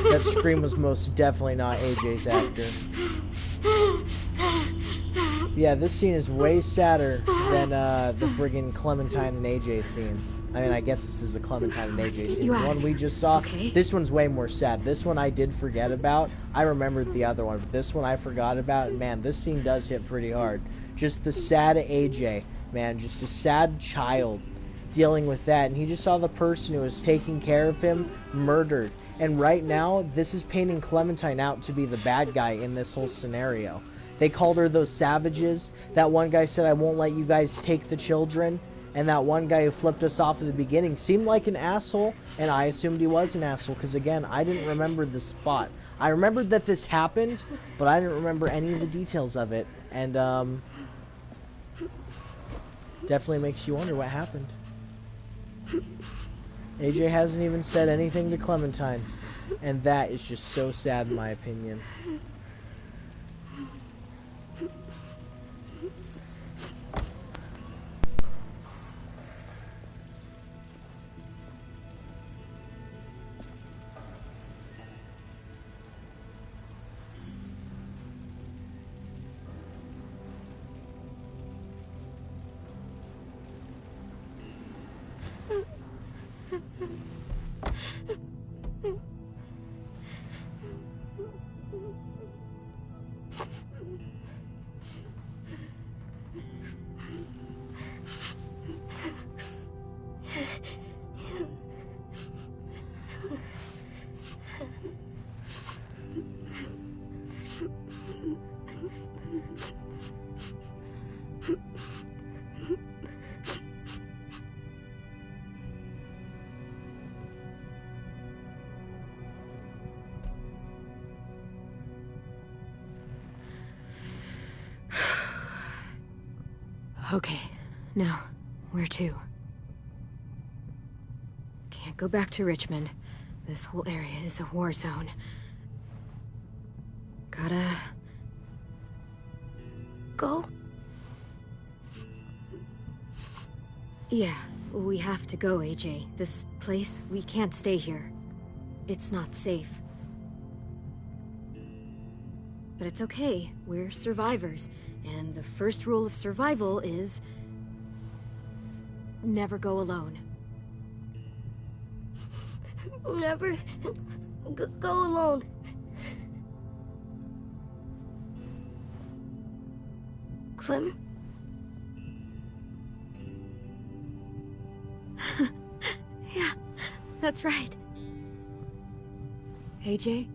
That scream was most definitely not AJ's actor. Yeah, this scene is way sadder than the friggin' Clementine and AJ scene. I mean, I guess this is a Clementine and AJ scene. The one we just saw, this one's way more sad. This one I did forget about. I remembered the other one, but this one I forgot about. And man, this scene does hit pretty hard. Just the sad AJ, man, just a sad child dealing with that. And he just saw the person who was taking care of him murdered. And right now, this is painting Clementine out to be the bad guy in this whole scenario. They called her those savages. That one guy said, I won't let you guys take the children. And that one guy who flipped us off at the beginning seemed like an asshole. And I assumed he was an asshole. Because again, I didn't remember the spot. I remembered that this happened, but I didn't remember any of the details of it. And definitely makes you wonder what happened. AJ hasn't even said anything to Clementine, and that is just so sad in my opinion.
Okay, now, where to? Can't go back to Richmond. This whole area is a war zone. Gotta... go? Yeah,
We have to go, AJ. This place, we can't stay here. It's not safe. But it's okay. We're survivors. And the first rule of survival is... never go alone.
Never go alone. Clem?
Yeah, that's right. AJ?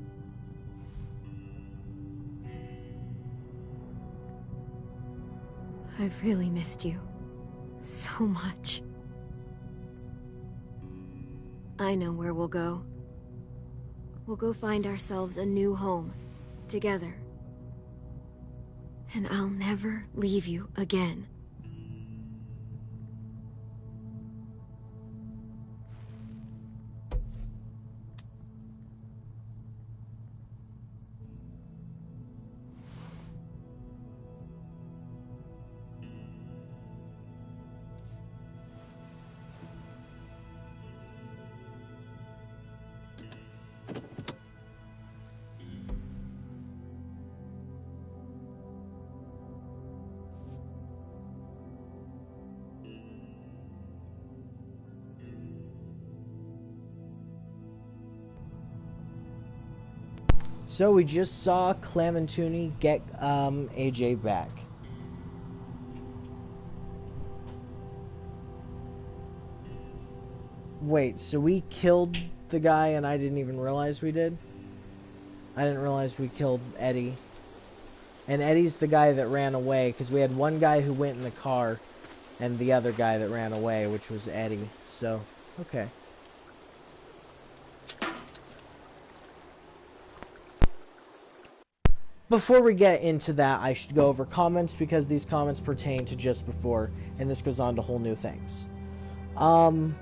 I've really missed you. So much. I know where we'll go. We'll go find ourselves a new home. Together. And I'll never leave you again.
So we just saw Clem and Tooney get AJ back. Wait, so we killed the guy and I didn't even realize we did? I didn't realize we killed Eddie. And Eddie's the guy that ran away, because we had one guy who went in the car and the other guy that ran away, which was Eddie. So, okay. Before we get into that, I should go over comments, because these comments pertain to just before, and this goes on to whole new things. Both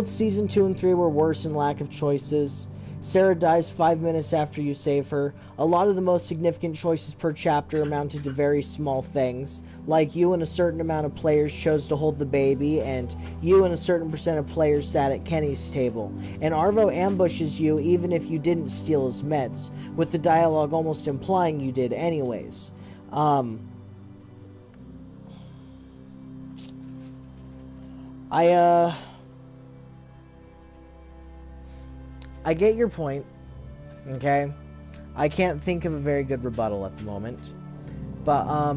Season 2 and 3 were worse in lack of choices. Sarah dies 5 minutes after you save her. A lot of the most significant choices per chapter amounted to very small things, like you and a certain amount of players chose to hold the baby, and you and a certain percent of players sat at Kenny's table. And Arvo ambushes you even if you didn't steal his meds, with the dialogue almost implying you did anyways. I get your point, okay? I can't think of a very good rebuttal at the moment. But,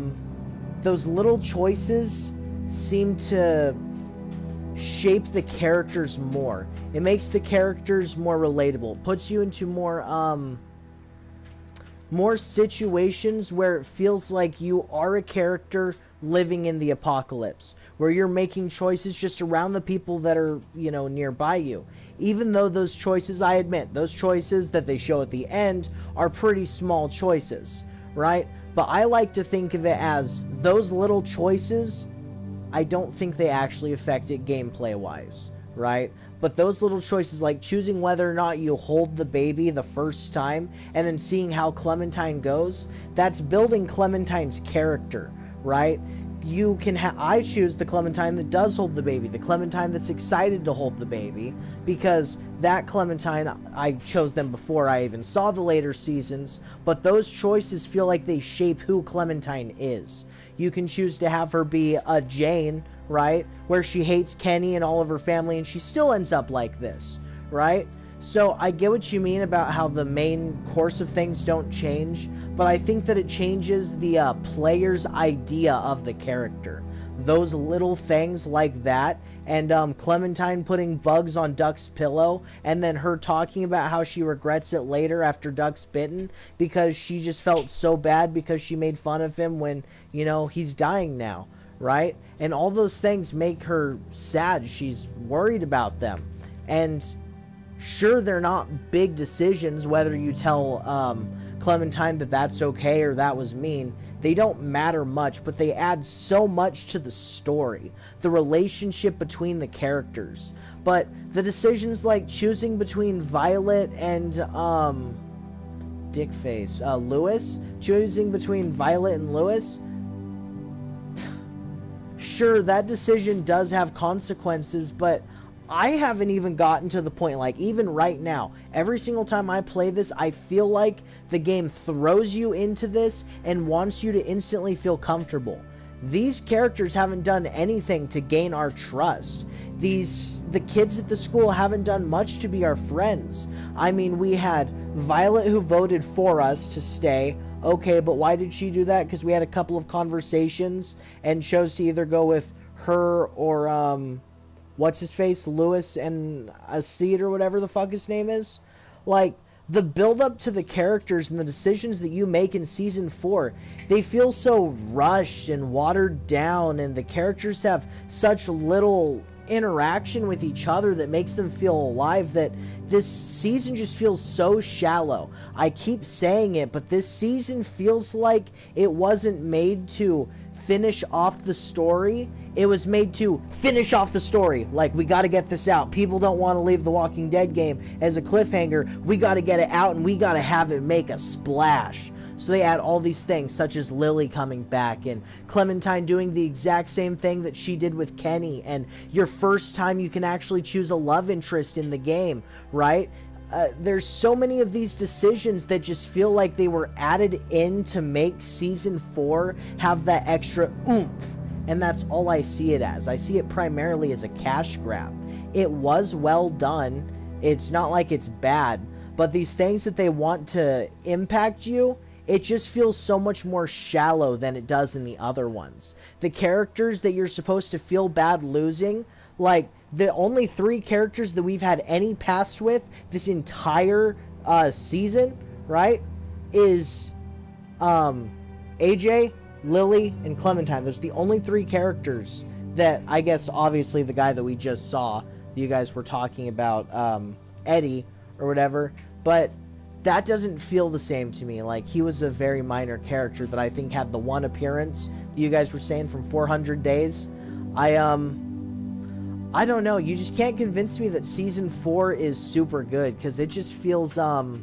those little choices seem to shape the characters more. It makes the characters more relatable. Puts you into more situations where it feels like you are a character living in the apocalypse, where you're making choices just around the people that are, you know, nearby you. Even though those choices, I admit, those choices that they show at the end are pretty small choices, right? But I like to think of it as those little choices, I don't think they actually affect it gameplay-wise, right? But those little choices, like choosing whether or not you hold the baby the first time and then seeing how Clementine goes, that's building Clementine's character, right? You can I choose the Clementine that does hold the baby, the Clementine that's excited to hold the baby, because that Clementine, I chose them before I even saw the later seasons, but those choices feel like they shape who Clementine is. You can choose to have her be a Jane, right, where she hates Kenny and all of her family, and she still ends up like this, right? So I get what you mean about how the main course of things don't change, but I think that it changes the player's idea of the character. Those little things like that, and Clementine putting bugs on Duck's pillow, and then her talking about how she regrets it later after Duck's bitten, because she just felt so bad because she made fun of him when, you know, he's dying now, right? And all those things make her sad. She's worried about them. And sure, they're not big decisions, whether you tell Clementine that that's okay or that was mean. They don't matter much, but they add so much to the story, the relationship between the characters. But the decisions like choosing between Violet and Dickface, Lewis, choosing between Violet and Lewis, sure, that decision does have consequences, but I haven't even gotten to the point, like, even right now, every single time I play this, I feel like the game throws you into this and wants you to instantly feel comfortable. These characters haven't done anything to gain our trust. The kids at the school haven't done much to be our friends. I mean, we had Violet who voted for us to stay. Okay, but why did she do that? Because we had a couple of conversations and chose to either go with her or, what's-his-face, Lewis and Acid or whatever the fuck his name is. Like, the build-up to the characters and the decisions that you make in Season 4, they feel so rushed and watered down, and the characters have such little interaction with each other that makes them feel alive, that this season just feels so shallow. I keep saying it, but this season feels like it wasn't made to finish off the story. It was made to finish off the story. Like, we got to get this out. People don't want to leave the Walking Dead game as a cliffhanger. We got to get it out, and we got to have it make a splash. So they add all these things, such as Lily coming back, and Clementine doing the exact same thing that she did with Kenny, and your first time you can actually choose a love interest in the game, right? There's so many of these decisions that just feel like they were added in to make Season 4 have that extra oomph. And that's all I see it as. I see it primarily as a cash grab. It was well done. It's not like it's bad. But these things that they want to impact you, it just feels so much more shallow than it does in the other ones. The characters that you're supposed to feel bad losing, like, the only 3 characters that we've had any past with this entire season, right, is AJ, Lily, and Clementine. There's the only 3 characters that, I guess, obviously the guy that we just saw, you guys were talking about, Eddie, or whatever, but that doesn't feel the same to me. Like, he was a very minor character that I think had the one appearance that you guys were saying from 400 days. I don't know. You just can't convince me that Season 4 is super good, because it just feels, not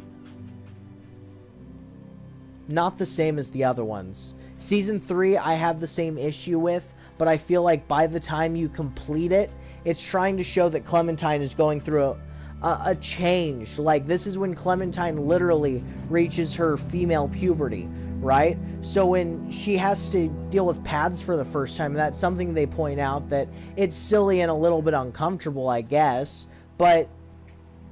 the same as the other ones. Season 3, I have the same issue with, but I feel like by the time you complete it, it's trying to show that Clementine is going through a change. Like, this is when Clementine literally reaches her female puberty, right? So when she has to deal with pads for the first time, that's something they point out, that it's silly and a little bit uncomfortable, I guess, but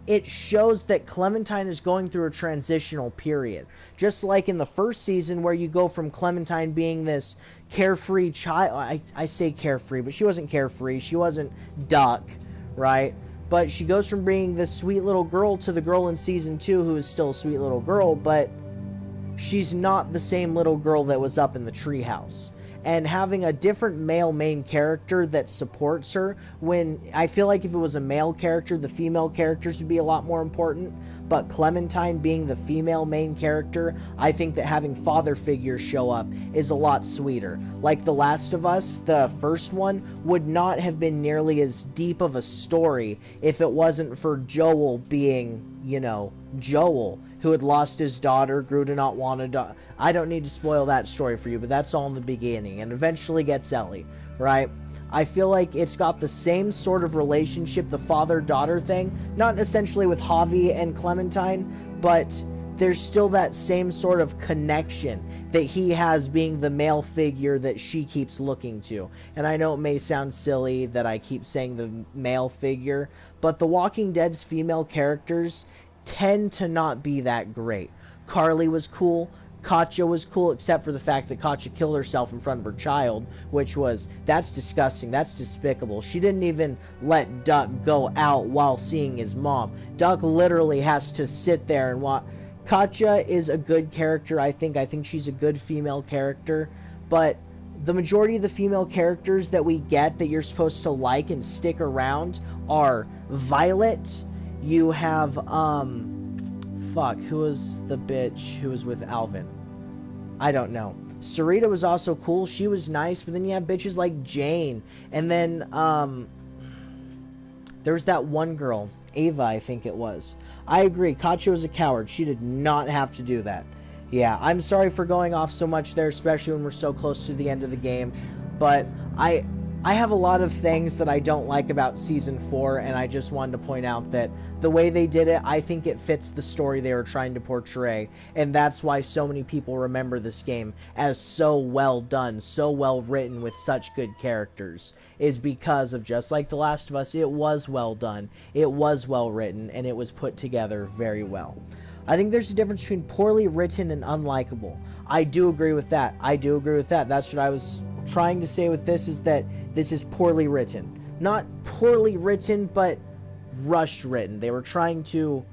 it shows that Clementine is going through a transitional period. Just like in the first season, where you go from Clementine being this carefree child, I say carefree, but she wasn't carefree, she wasn't Duck, right? But she goes from being this sweet little girl to the girl in Season 2 who is still a sweet little girl, but she's not the same little girl that was up in the treehouse. And having a different male main character that supports her, when I feel like if it was a male character, the female characters would be a lot more important. But Clementine being the female main character, I think that having father figures show up is a lot sweeter. Like The Last of Us, the first one, would not have been nearly as deep of a story if it wasn't for Joel being, you know, Joel, who had lost his daughter, grew to not want a daughter. I don't need to spoil that story for you, but that's all in the beginning, and eventually gets Ellie, right? I feel like it's got the same sort of relationship, the father-daughter thing, not essentially with Javi and Clementine, but there's still that same sort of connection that he has being the male figure that she keeps looking to. And I know it may sound silly that I keep saying the male figure, but The Walking Dead's female characters tend to not be that great. Carly was cool. Katja was cool, except for the fact that Katja killed herself in front of her child, which was, that's disgusting, that's despicable. She didn't even let Duck go out while seeing his mom. Duck literally has to sit there and watch. Katja is a good character, I think. I think she's a good female character, but the majority of the female characters that we get that you're supposed to like and stick around are Violet. You have, fuck, who was the bitch who was with Alvin? I don't know. Sarita was also cool. She was nice, but then you have bitches like Jane. And then, there was that one girl, Ava, I think it was. I agree, Katja was a coward. She did not have to do that. Yeah, I'm sorry for going off so much there, especially when we're so close to the end of the game. But I have a lot of things that I don't like about Season 4, and I just wanted to point out that the way they did it, I think it fits the story they were trying to portray, and that's why so many people remember this game as so well done, so well written with such good characters, is because of, just like The Last of Us, it was well done, it was well written, and it was put together very well. I think there's a difference between poorly written and unlikable. I do agree with that. That's what I was trying to say with this, is that this is poorly written. Not poorly written, but rushed written. They were trying to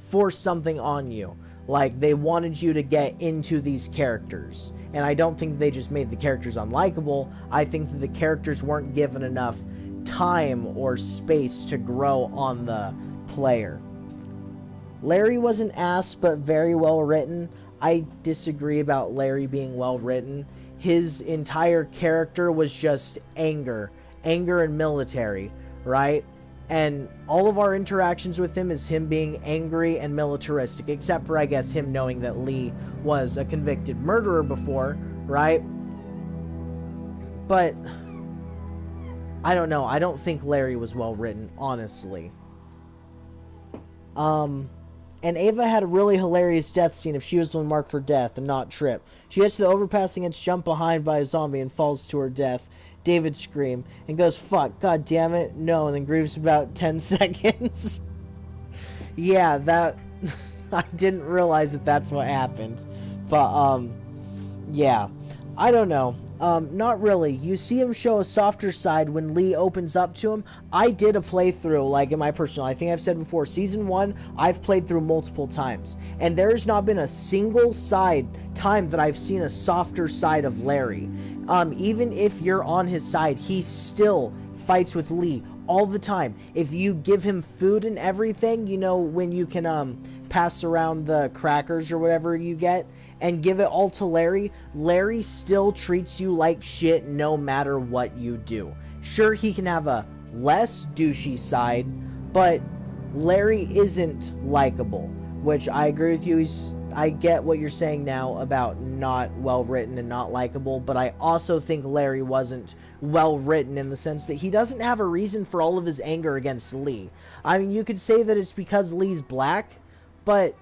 force something on you. Like, they wanted you to get into these characters. And I don't think they just made the characters unlikable. I think that the characters weren't given enough time or space to grow on the player. Larry was an ass, but very well written. I disagree about Larry being well written. His entire character was just anger and military, right? And all of our interactions with him is him being angry and militaristic, except for, I guess, him knowing that Lee was a convicted murderer before, right? But I don't know. I don't think Larry was well written, honestly. And Ava had a really hilarious death scene if she was the one marked for death and not Trip. She gets to the overpass and gets jumped behind by a zombie and falls to her death. David scream and goes, "Fuck, god damn it, no," and then grieves about 10 seconds. Yeah, that... I didn't realize that that's what happened. But, yeah. I don't know. Not really. You see him show a softer side when Lee opens up to him. I did a playthrough, like, in my personal... I think I've said before, Season 1, I've played through multiple times. And there's not been a single time that I've seen a softer side of Larry. Even if you're on his side, he still fights with Lee all the time. If you give him food and everything, you know, when you can, pass around the crackers or whatever you get, and give it all to Larry, Larry still treats you like shit no matter what you do. Sure, he can have a less douchey side, but Larry isn't likable, which I agree with you. I get what you're saying now about not well written and not likable, but I also think Larry wasn't well written in the sense that he doesn't have a reason for all of his anger against Lee. I mean, you could say that it's because Lee's black, but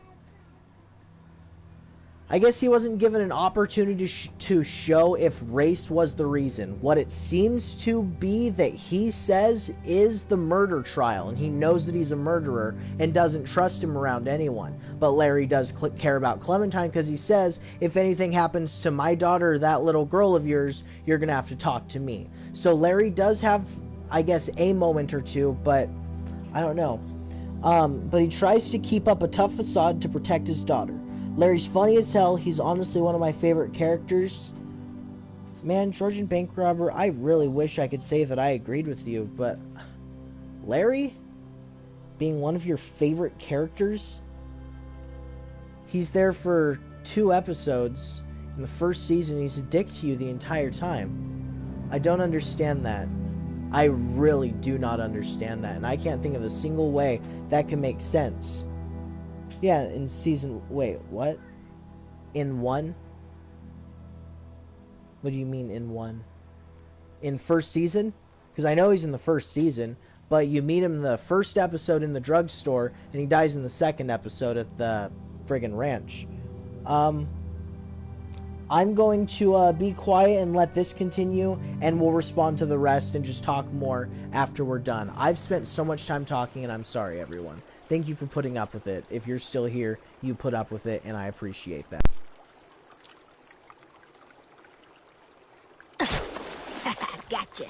I guess he wasn't given an opportunity to show if race was the reason. What it seems to be that he says is the murder trial, and he knows that he's a murderer and doesn't trust him around anyone. But Larry does care about Clementine because he says, if anything happens to my daughter or that little girl of yours, you're going to have to talk to me. So Larry does have, I guess, a moment or two, but I don't know. But he tries to keep up a tough facade to protect his daughter. Larry's funny as hell. He's honestly one of my favorite characters. Man, Georgian bank robber, I really wish I could say that I agreed with you, but Larry being one of your favorite characters? He's there for 2 episodes. In the first season, he's a dick to you the entire time. I don't understand that. I really do not understand that, and I can't think of a single way that can make sense. Yeah, in season... Wait, what? In 1? What do you mean in 1? In first season? Because I know he's in the first season, but you meet him in the first episode in the drugstore, and he dies in the second episode at the friggin' ranch. I'm going to be quiet and let this continue, and we'll respond to the rest and just talk more after we're done. I've spent so much time talking, and I'm sorry, everyone. Thank you for putting up with it. If you're still here, you put up with it, and I appreciate that.
Gotcha.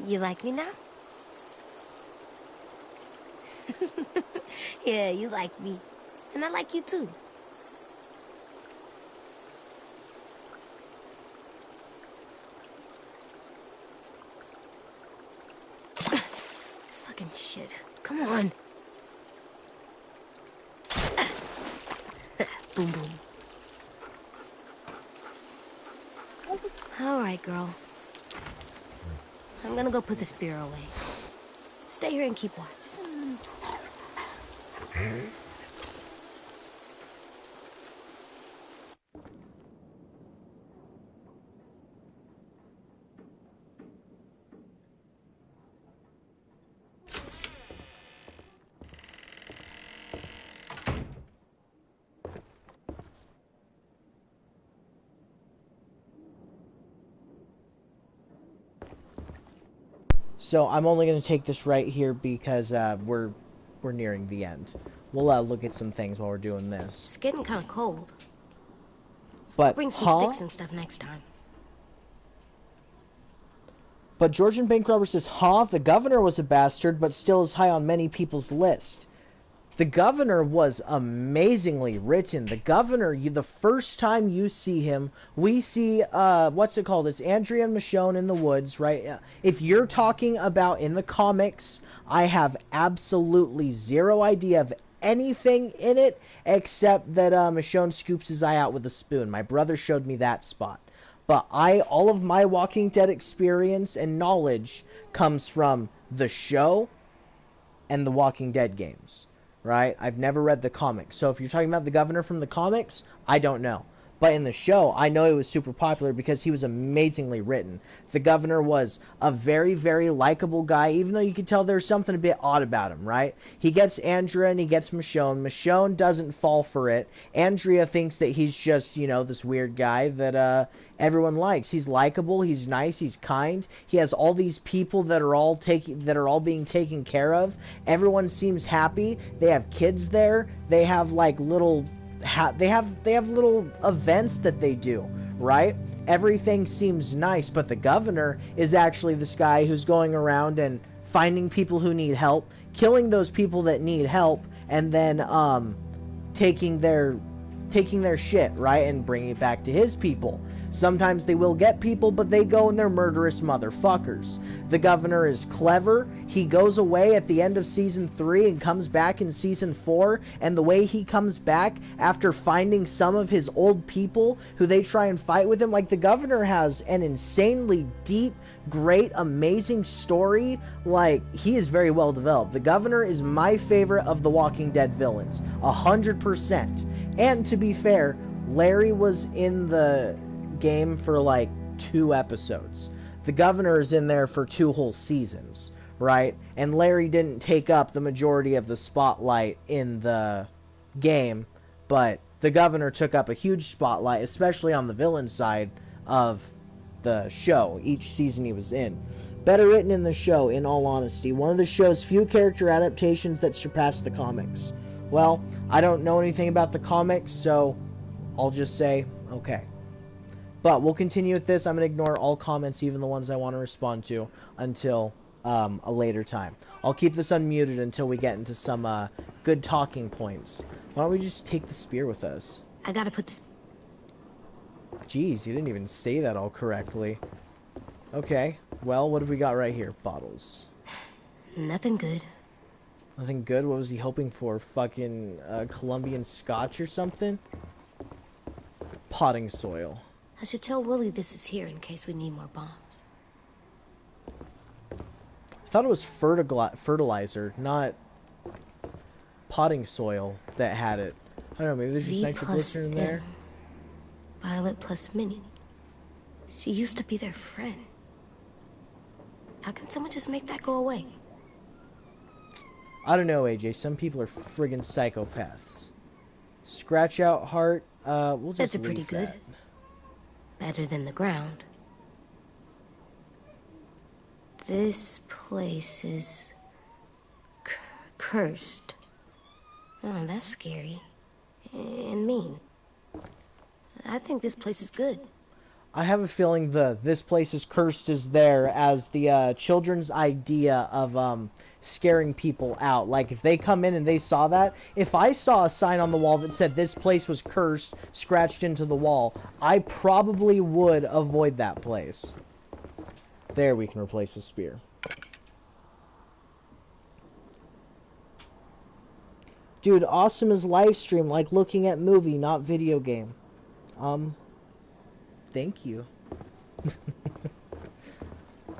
You like me now? Yeah, you like me. And I like you too. Fucking shit. Come on. Boom, boom. All right, girl. I'm gonna go put the spear away. Stay here and keep watch.
So I'm only going to take this right here because we're nearing the end. We'll look at some things while we're doing this.
It's getting kind of cold.
But
I'll bring some sticks and stuff next time.
But Georgian bank robber says, the governor was a bastard, but still is high on many people's list. The governor was amazingly written. The governor, the first time you see him, we see, what's it called? It's Andrea and Michonne in the woods, right? If you're talking about in the comics, I have absolutely zero idea of anything in it, except that Michonne scoops his eye out with a spoon. My brother showed me that spot. But all of my Walking Dead experience and knowledge comes from the show and the Walking Dead games. Right? I've never read the comics. So if you're talking about the governor from the comics, I don't know. But in the show, I know he was super popular because he was amazingly written. The governor was a very, very likable guy, even though you could tell there's something a bit odd about him, right? He gets Andrea and he gets Michonne. Michonne doesn't fall for it. Andrea thinks that he's just, this weird guy that everyone likes. He's likable, he's nice, he's kind. He has all these people that are all being taken care of. Everyone seems happy. They have kids there. They have like little they have little events that they do, right? Everything seems nice, but the governor is actually this guy who's going around and finding people who need help, killing those people that need help, and then taking their shit, right, and bringing it back to his people. Sometimes they will get people, but they go and they're murderous motherfuckers. The governor is clever. He goes away at the end of Season 3 and comes back in Season 4, and the way he comes back after finding some of his old people who they try and fight with him, like the governor has an insanely deep, great, amazing story. Like, he is very well developed. The governor is my favorite of the Walking Dead villains, 100%. And to be fair, Larry was in the game for like 2 episodes. The governor is in there for 2 whole seasons, right? And Larry didn't take up the majority of the spotlight in the game, but the governor took up a huge spotlight, especially on the villain side of the show, each season he was in. Better written in the show, in all honesty. One of the show's few character adaptations that surpassed the comics. Well, I don't know anything about the comics, so I'll just say, okay. But we'll continue with this. I'm going to ignore all comments, even the ones I want to respond to, until a later time. I'll keep this unmuted until we get into some good talking points. Why don't we just take the spear with us?
I gotta put this...
Jeez, you didn't even say that all correctly. Okay, well, what have we got right here? Bottles.
Nothing good.
Nothing good? What was he hoping for? Fucking Colombian scotch or something? Potting soil.
I should tell Willie this is here in case we need more bombs.
I thought it was fertilizer, not potting soil that had it. I don't know, maybe there's just nitroglycerin in there?
Violet plus Minnie. She used to be their friend. How can someone just make that go away?
I don't know, AJ. Some people are friggin' psychopaths. Scratch out heart. We'll just
That's a pretty good.
That.
Better than the ground. This place is cursed. Oh, that's scary. And mean. I think this place is good.
I have a feeling this place is cursed is there as the children's idea of scaring people out. Like, if they come in and they saw that, if I saw a sign on the wall that said this place was cursed, scratched into the wall, I probably would avoid that place. There, we can replace the spear. Dude, awesome is live stream, like looking at movie, not video game. Thank you.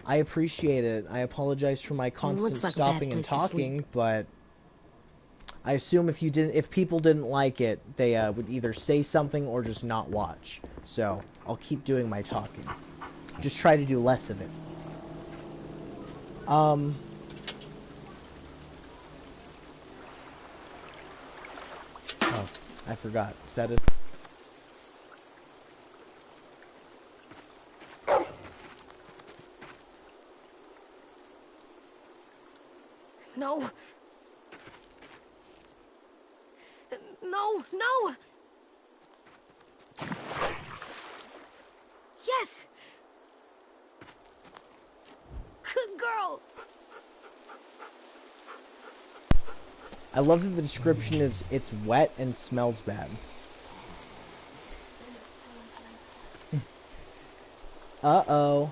I appreciate it. I apologize for my constant
looks like a
stopping
bad
and
place to sleep.
talking, but I assume if people didn't like it, they would either say something or just not watch. So I'll keep doing my talking. Just try to do less of it. Oh, I forgot. Is that it?
No. No, no! Yes! Good girl!
I love that the description is, it's wet and smells bad. Uh-oh.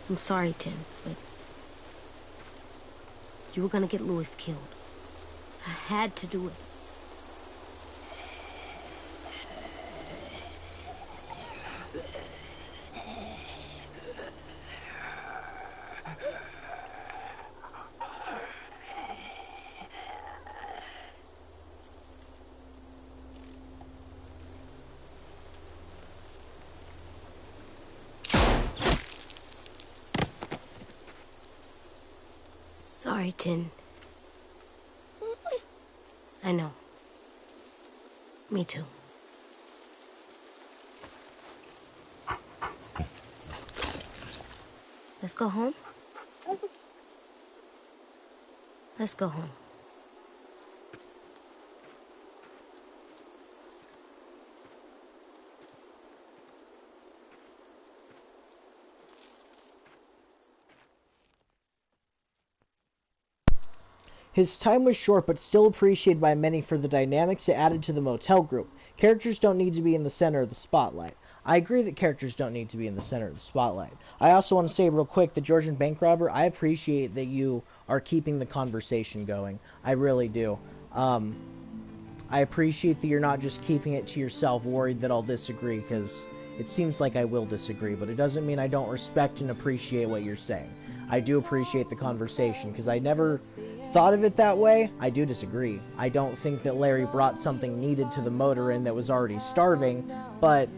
I'm sorry, Tim, but you were gonna get Louis killed. I had to do it. Sorry, Tin. I know. Me too. Let's go home? Let's go home.
His time was short, but still appreciated by many for the dynamics it added to the motel group. Characters don't need to be in the center of the spotlight. I agree that characters don't need to be in the center of the spotlight. I also want to say real quick, the Georgian bank robber, I appreciate that you are keeping the conversation going. I really do. I appreciate that you're not just keeping it to yourself, worried that I'll disagree, because it seems like I will disagree, but it doesn't mean I don't respect and appreciate what you're saying. I do appreciate the conversation, because I never thought of it that way. I do disagree. I don't think that Larry brought something needed to the motor inn that was already starving, but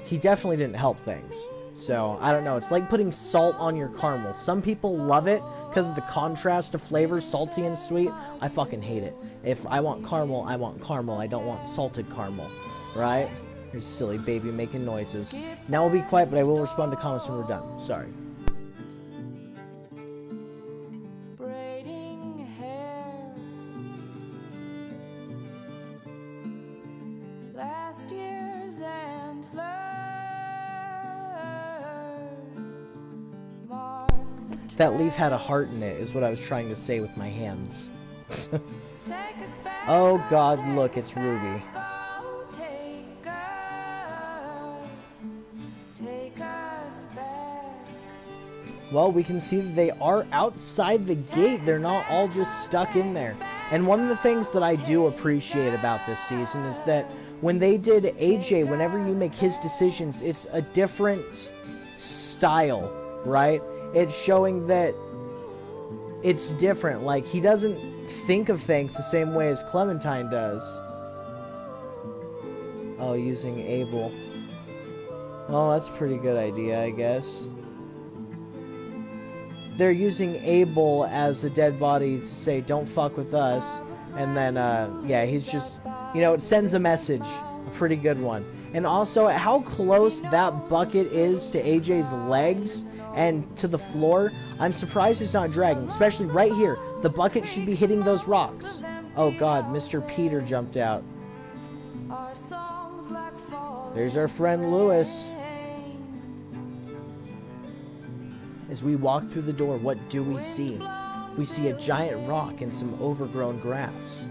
he definitely didn't help things. So, I don't know. It's like putting salt on your caramel. Some people love it because of the contrast of flavors, salty and sweet. I fucking hate it. If I want caramel, I want caramel. I don't want salted caramel. Right? Here's silly baby making noises. Now we'll be quiet, but I will respond to comments when we're done. Sorry. That leaf had a heart in it, is what I was trying to say with my hands. Oh god, look, it's Ruby. Well, we can see that they are outside the gate. They're not all just stuck in there. And one of the things that I do appreciate about this season is that when they did AJ, whenever you make his decisions, it's a different style, right? It's showing that it's different. Like, he doesn't think of things the same way as Clementine does. Oh, using Abel. Well, that's a pretty good idea, I guess. They're using Abel as a dead body to say, don't fuck with us. And then, yeah, he's just, you know, it sends a message. A pretty good one. And also, how close that bucket is to AJ's legs and to the floor, I'm surprised it's not dragging, especially right here. The bucket should be hitting those rocks. Oh god, Mr. Peter jumped out. There's our friend Louis. As we walk through the door, what do we see? We see a giant rock and some overgrown grass.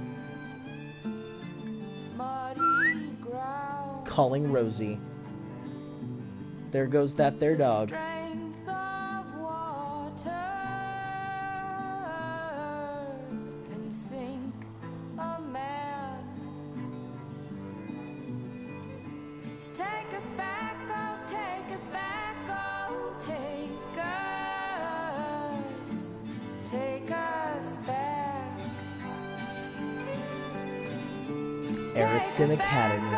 Calling Rosie. There goes that there dog. Erickson Academy.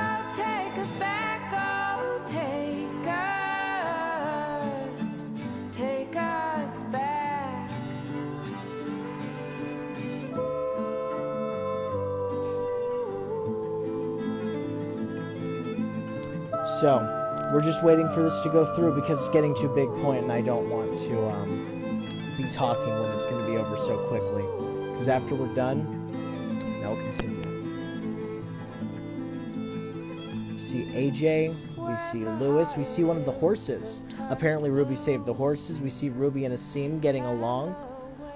So, we're just waiting for this to go through because it's getting to a big point and I don't want to be talking when it's going to be over so quickly. Because after we're done, now we'll continue. We see AJ, we see Lewis, we see one of the horses. Apparently Ruby saved the horses. We see Ruby and Asim getting along.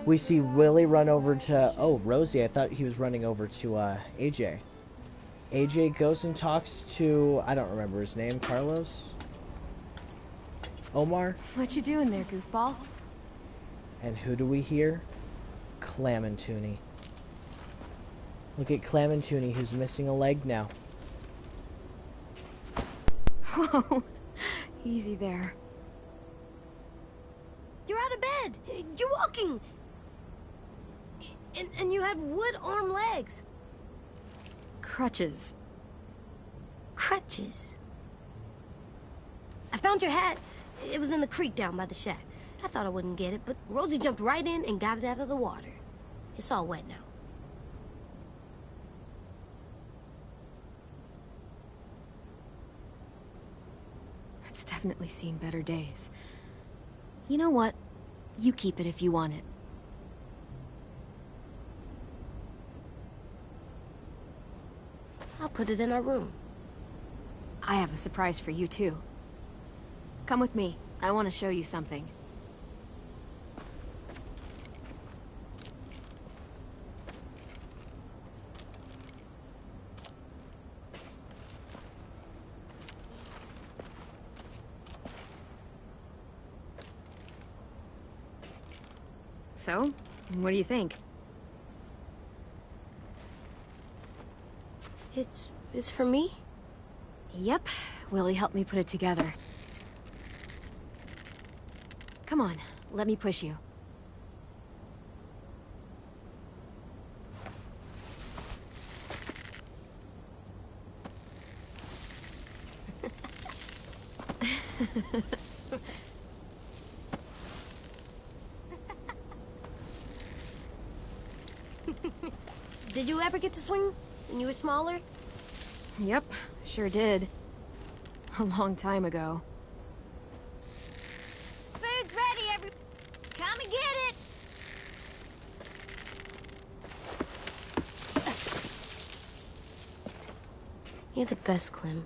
We see Willie run over to, oh, Rosie. I thought he was running over to AJ. AJ goes and talks to, I don't remember his name, Carlos? Omar?
What you doing there, goofball?
And who do we hear? Clam and Tooney. Look at Clam and Tooney, who's missing a leg now.
Whoa, easy there.
You're out of bed. You're walking. And you had wood arm legs.
Crutches.
Crutches. I found your hat. It was in the creek down by the shack. I thought I wouldn't get it, but Rosie jumped right in and got it out of the water. It's all wet now.
It's definitely seen better days. You know what? You keep it if you want it.
I'll put it in our room.
I have a surprise for you, too. Come with me. I want to show you something. So, what do you think?
It's for me?
Yep. Willie helped me put it together. Come on, let me push you.
Did you ever get to swing when you were smaller?
Yep, sure did. A long time ago.
Food's ready, come and get it! You're the best, Clem.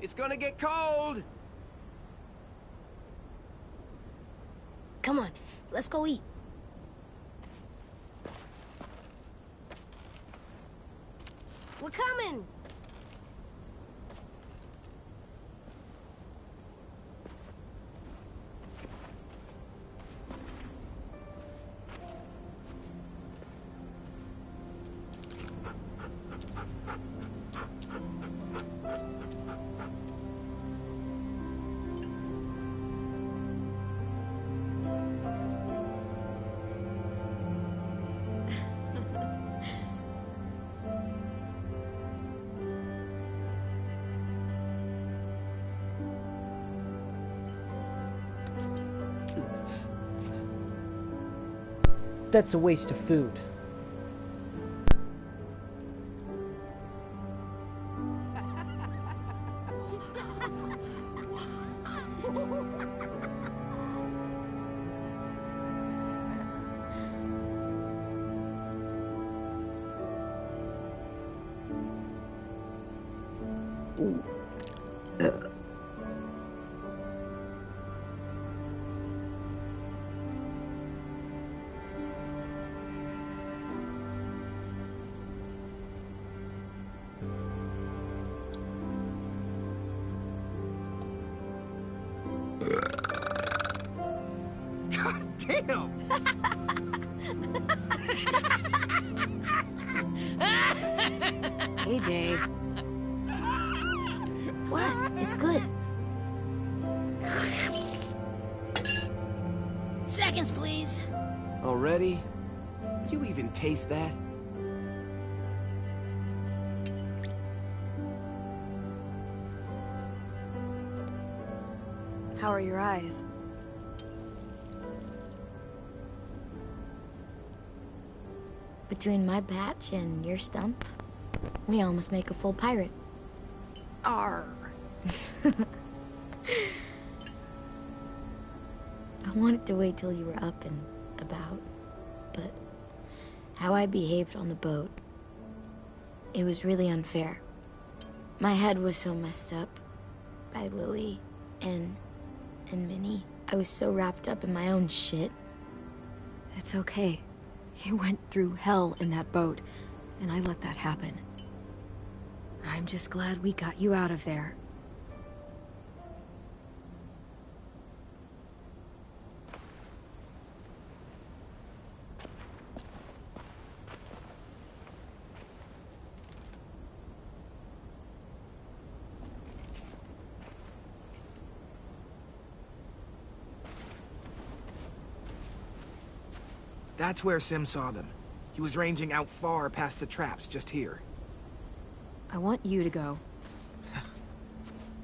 It's gonna get cold!
Come on, let's go eat. We're coming!
That's a waste of food.
Damn!
Hey, Jay.
What? It's good. Seconds, please.
Already? You even taste that?
How are your eyes?
Between my batch and your stump, we almost make a full pirate.
Arr.
I wanted to wait till you were up and about, but how I behaved on the boat, it was really unfair. My head was so messed up by Lily and Minnie. I was so wrapped up in my own shit.
It's okay. You went through hell in that boat, and I let that happen. I'm just glad we got you out of there.
That's where Sim saw them. He was ranging out far past the traps just here.
I want you to go.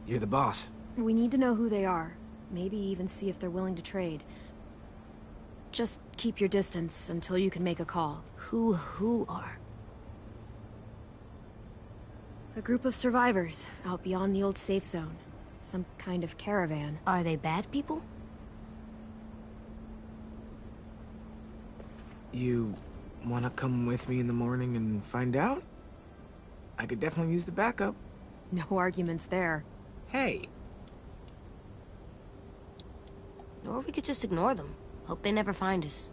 You're the boss.
We need to know who they are. Maybe even see if they're willing to trade. Just keep your distance until you can make a call.
Who are?
A group of survivors out beyond the old safe zone. Some kind of caravan.
Are they bad people?
You wanna come with me in the morning and find out? I could definitely use the backup.
No arguments there.
Hey!
Or we could just ignore them. Hope they never find us.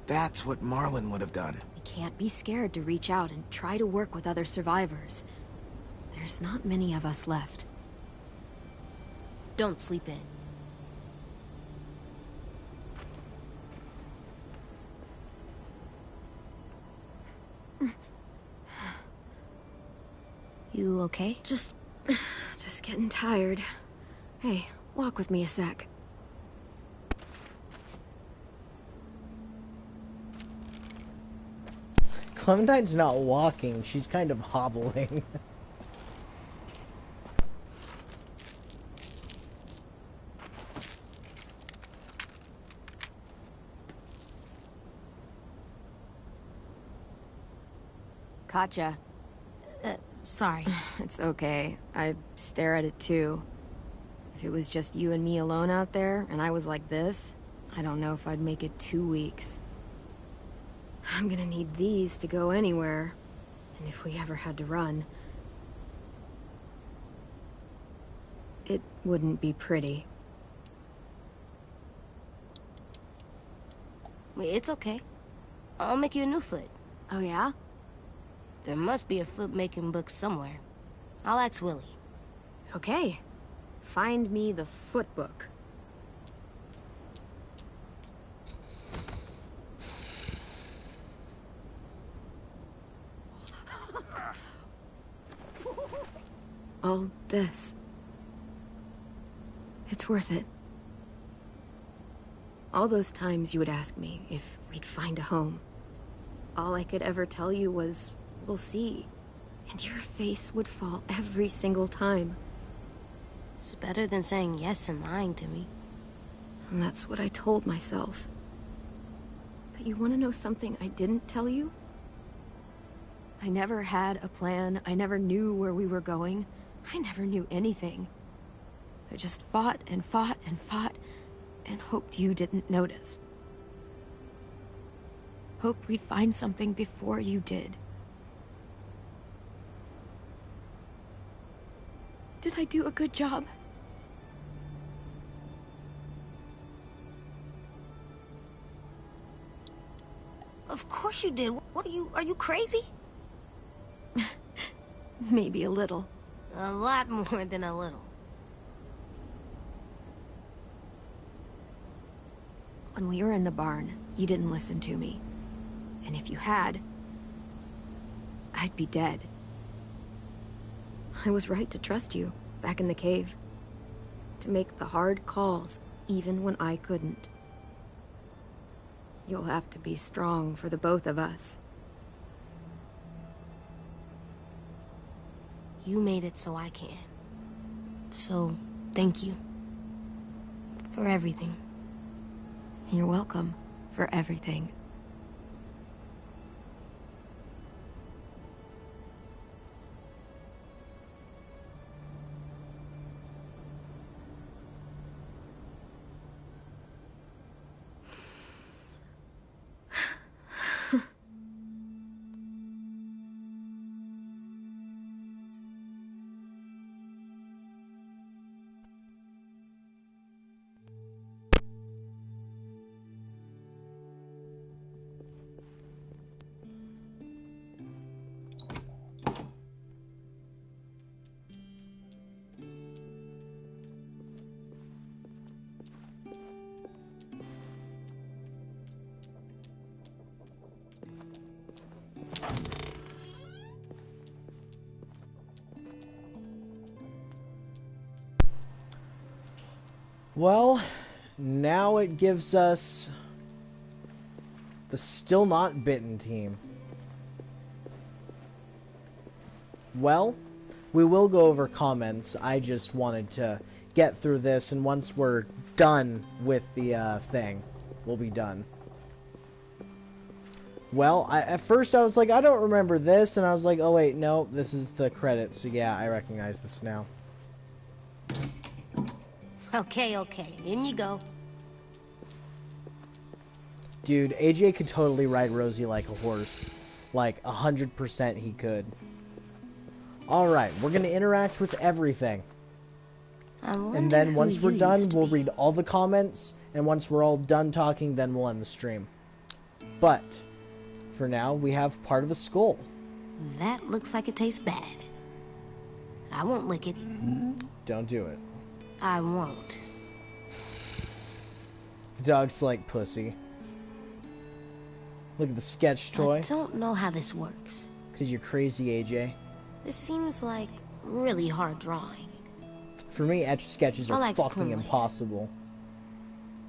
That's what Marlon would have done.
We can't be scared to reach out and try to work with other survivors. There's not many of us left.
Don't sleep in. You okay?
Just getting tired. Hey, walk with me a sec.
Clementine's not walking, she's kind of hobbling.
Gotcha.
Sorry.
It's okay. I stare at it too. If it was just you and me alone out there, and I was like this, I don't know if I'd make it 2 weeks. I'm gonna need these to go anywhere. And if we ever had to run, it wouldn't be pretty.
It's okay. I'll make you a new foot.
Oh yeah?
There must be a foot-making book somewhere. I'll ask Willie.
Okay. Find me the foot book. All this. It's worth it. All those times you would ask me if we'd find a home. All I could ever tell you was, we'll see. And your face would fall every single time.
It's better than saying yes and lying to me.
And that's what I told myself. But you want to know something I didn't tell you? I never had a plan. I never knew where we were going. I never knew anything. I just fought and fought and fought and hoped you didn't notice. Hoped we'd find something before you did. Did I do a good job?
Of course you did. What are you crazy?
Maybe a little.
A lot more than a little.
When we were in the barn, you didn't listen to me. And if you had, I'd be dead. I was right to trust you, back in the cave. To make the hard calls, even when I couldn't. You'll have to be strong for the both of us.
You made it so I can. So, thank you. For everything.
You're welcome for everything.
Well, now it gives us the still not bitten team. Well, we will go over comments. I just wanted to get through this, and once we're done with the thing, we'll be done. Well, at first I was like, I don't remember this, and I was like, oh wait, no, this is the credit, so yeah, I recognize this now.
Okay, in you go.
Dude, AJ could totally ride Rosie like a horse. Like, 100% he could. Alright, we're gonna interact with everything. And then once we're done, we'll read all the comments, and once we're all done talking, then we'll end the stream. But, for now, we have part of a skull.
That looks like it tastes bad. I won't lick it.
Don't do it.
I won't.
The dog's like pussy. Look at the sketch toy.
I don't know how this works.
'Cause you're crazy, AJ.
This seems like really hard drawing.
For me, etch sketches are fucking impossible.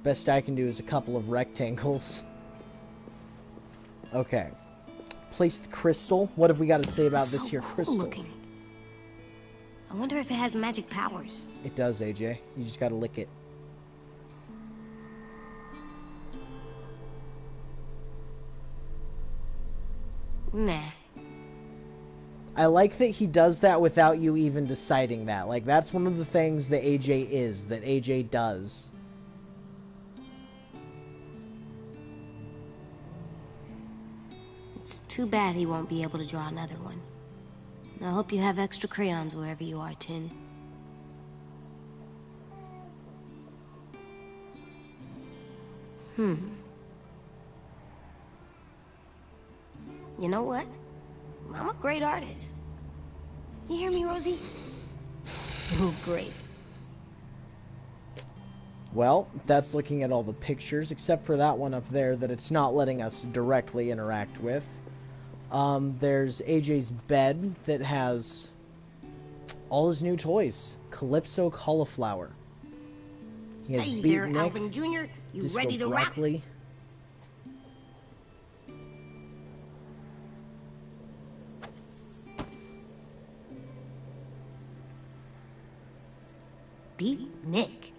Best I can do is a couple of rectangles. Okay. Place the crystal. What have we got to say about this here crystal?
Looking. I wonder if it has magic powers.
It does, AJ. You just gotta lick it.
Nah.
I like that he does that without you even deciding that. Like, that's one of the things that AJ is, that AJ does.
It's too bad he won't be able to draw another one. I hope you have extra crayons wherever you are, Tin. You know what? I'm a great artist. You hear me, Rosie? Oh, great.
Well, that's looking at all the pictures, except for that one up there that it's not letting us directly interact with. There's AJ's bed that has all his new toys. Calypso Cauliflower. He has
hey
Beat
there,
Nick,
Alvin Jr. You
Disco
ready to
Broccoli.
rock? Beat Nick.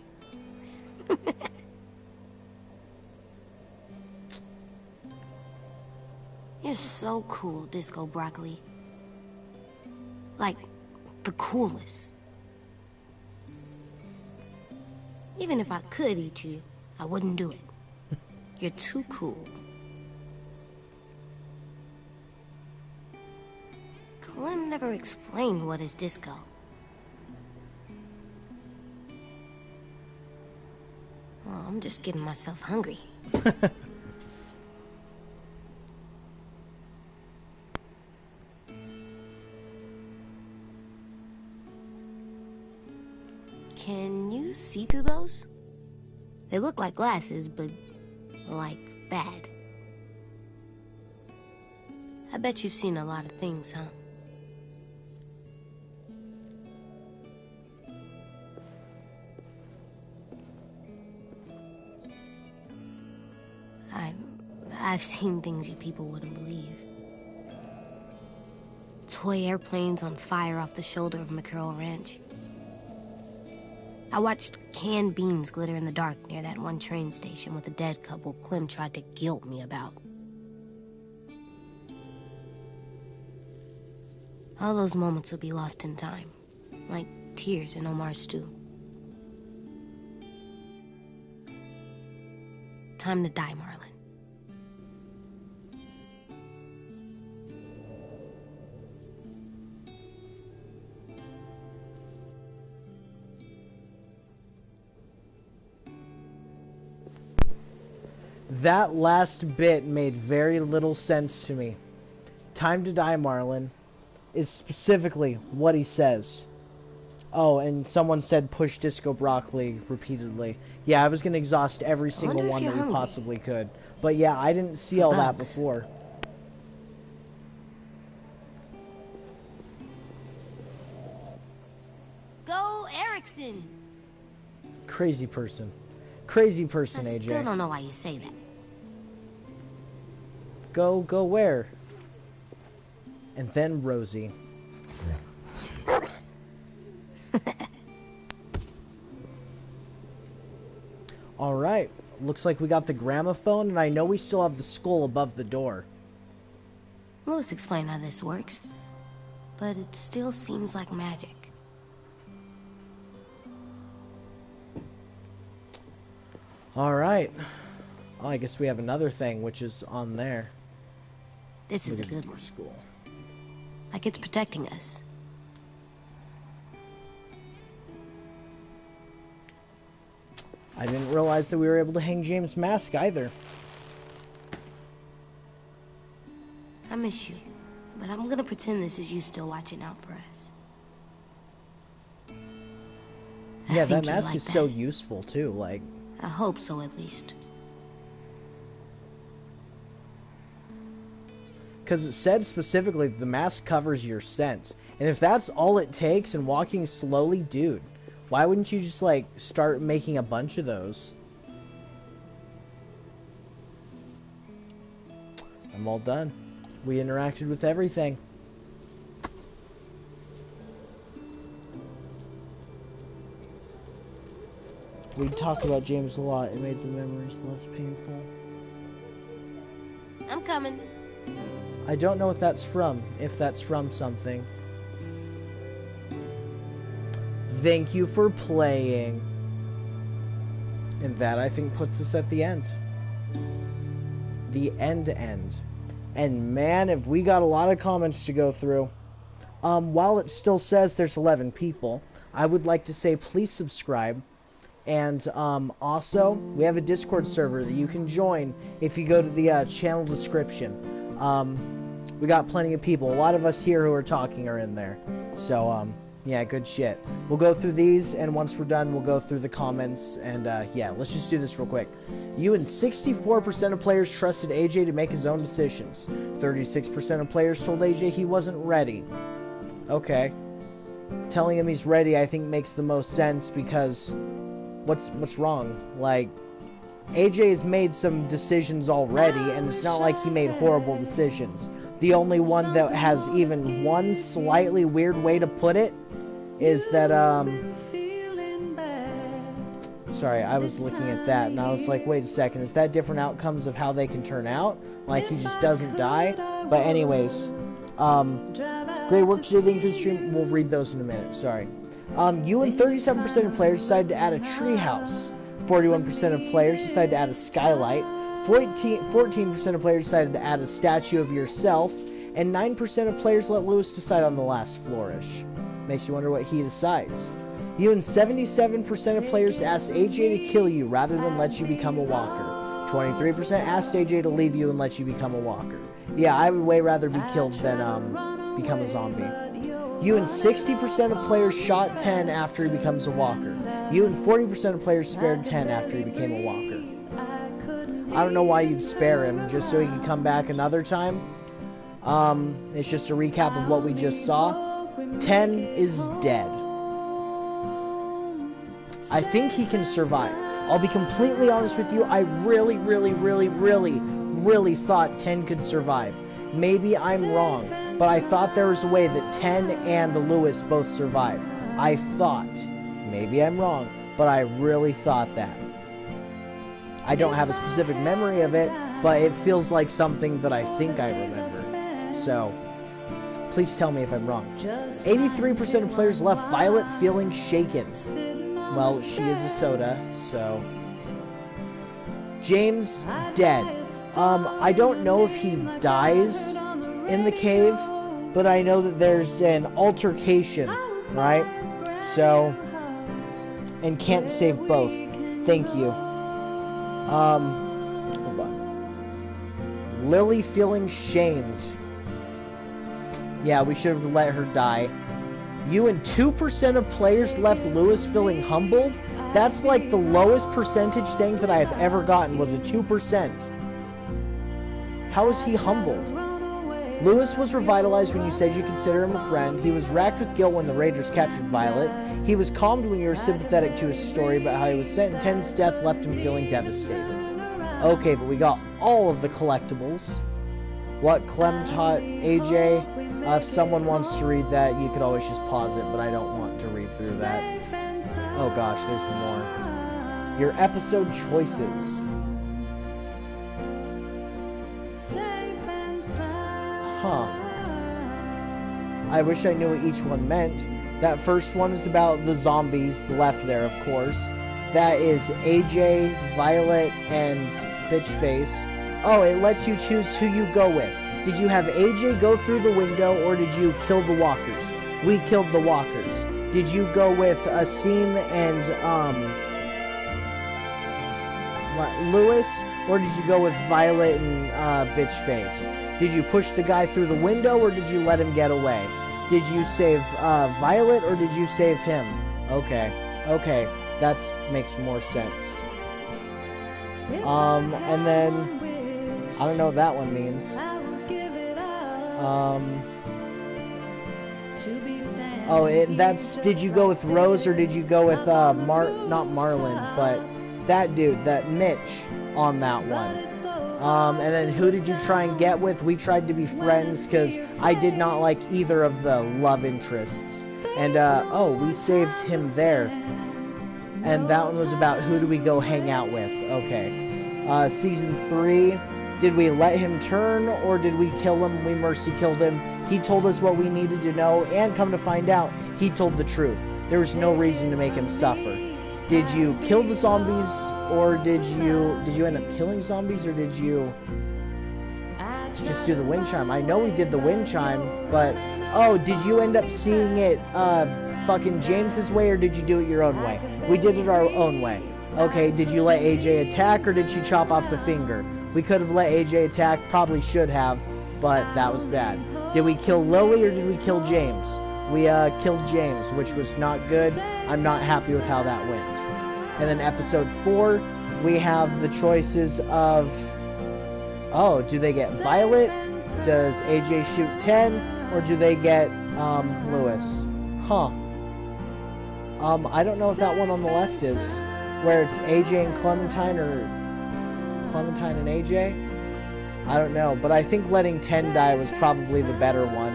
You're so cool, Disco Broccoli. Like, the coolest. Even if I could eat you, I wouldn't do it. You're too cool. Clem never explained what is disco. Oh, I'm just getting myself hungry. Can you see through those? They look like glasses, but Like, bad. I bet you've seen a lot of things, huh? I've seen things you people wouldn't believe. Toy airplanes on fire off the shoulder of McCurl Ranch. I watched canned beans glitter in the dark near that one train station with a dead couple Clem tried to guilt me about. All those moments will be lost in time, like tears in Omar's stew. Time to die, Marlon.
That last bit made very little sense to me. Time to die, Marlon, is specifically what he says. Oh, and someone said push Disco Broccoli repeatedly. Yeah, I was going to exhaust every single one that we possibly could. But yeah, I didn't see all that before.
Go, Erickson!
Crazy person. Crazy person, AJ.
I still don't know why you say that.
Go where? And then Rosie. Alright, looks like we got the gramophone, and I know we still have the skull above the door.
Louis explained how this works, but it still seems like magic.
Alright. Oh, I guess we have another thing, which is on there.
This is a good one.
School.
Like it's protecting us.
I didn't realize that we were able to hang James' mask either.
I miss you, but I'm gonna pretend this is you still watching out for us.
Yeah, that mask is so useful too, like...
I hope so, at least.
Because it said specifically the mask covers your scent. And if that's all it takes and walking slowly, dude, why wouldn't you just, like, start making a bunch of those? I'm all done. We interacted with everything. We talked about James a lot. It made the memories less painful.
I'm coming.
I don't know what that's from, if that's from something. Thank you for playing. And that, I think, puts us at the end. The end. And man, have we got a lot of comments to go through. While it still says there's 11 people, I would like to say please subscribe. And also, we have a Discord server that you can join if you go to the channel description. We got plenty of people. A lot of us here who are talking are in there. So, yeah, good shit. We'll go through these, and once we're done, we'll go through the comments. And, yeah, let's just do this real quick. You and 64% of players trusted AJ to make his own decisions. 36% of players told AJ he wasn't ready. Okay. Telling him he's ready, I think, makes the most sense because... What's wrong? Like, AJ has made some decisions already, and it's not like he made horrible decisions. The only one that has even one slightly weird way to put it is that, sorry, I was looking at that, and I was like, wait a second, is that different outcomes of how they can turn out? Like, he just doesn't die? But anyways, great work today, thank you for the stream. We'll read those in a minute, sorry. You and 37% of players decided to add a treehouse. 41% of players decided to add a skylight. 14% of players decided to add a statue of yourself. And 9% of players let Lewis decide on the last flourish. Makes you wonder what he decides. You and 77% of players asked AJ to kill you rather than let you become a walker. 23% asked AJ to leave you and let you become a walker. Yeah, I would way rather be killed than become a zombie. You and 60% of players shot 10 after he becomes a walker. You and 40% of players spared 10 after he became a walker. I don't know why you'd spare him, just so he could come back another time. It's just a recap of what we just saw. 10 is dead. I think he can survive. I'll be completely honest with you, I really thought 10 could survive. Maybe I'm wrong, but I thought there was a way that 10 and Lewis both survive. I thought. Maybe I'm wrong, but I really thought that. I don't have a specific memory of it, but it feels like something that I think I remember. So, please tell me if I'm wrong. 83% of players left Violet feeling shaken. Well, she is a soda, so... James, dead. I don't know if he dies in the cave, but I know that there's an altercation, right? So, and can't save both. Thank you. Hold on. Lily feeling shamed. Yeah, we should have let her die. You and 2% of players left Lewis feeling humbled? That's like the lowest percentage thing that I've ever gotten was a 2%. How is he humbled? Lewis was revitalized when you said you consider him a friend. He was racked with guilt when the Raiders captured Violet. He was calmed when you were sympathetic to his story, but how he was sent in 10's death left him feeling devastated. Okay, but we got all of the collectibles. What Clem taught AJ. If someone wants to read that, you could always just pause it, but I don't want to read through that. Oh gosh, there's more. Your episode choices. Huh. I wish I knew what each one meant. That first one is about the zombies, left there, of course. That is AJ, Violet, and Bitchface. Oh, it lets you choose who you go with. Did you have AJ go through the window, or did you kill the walkers? We killed the walkers. Did you go with Asim and, Lewis, or did you go with Violet and, Bitchface? Did you push the guy through the window, or did you let him get away? Did you save, Violet, or did you save him? Okay. Okay. That makes more sense. And then... I don't know what that one means. Oh, that's... Did you go with Rose, or did you go with, not Marlon, but that dude, that Mitch, on that one? And then who did you try and get with? We tried to be friends, because I did not like either of the love interests. And, oh, we saved him there. And that one was about who do we go hang out with. Okay. Season 3, did we let him turn, or did we kill him? We mercy killed him. He told us what we needed to know, and come to find out, he told the truth. There was no reason to make him suffer. Did you kill the zombies, or did you end up killing zombies, or did you just do the wind chime? I know we did the wind chime, but... Oh, did you end up seeing it, fucking James's way, or did you do it your own way? We did it our own way. Okay, did you let AJ attack, or did she chop off the finger? We could have let AJ attack, probably should have, but that was bad. Did we kill Lily, or did we kill James? We, killed James, which was not good. I'm not happy with how that went. And then episode 4, we have the choices of... Oh, do they get Violet? Does AJ shoot 10? Or do they get, Lewis? Huh. I don't know if that one on the left is. Where it's AJ and Clementine, or Clementine and AJ? I don't know, but I think letting 10 die was probably the better one.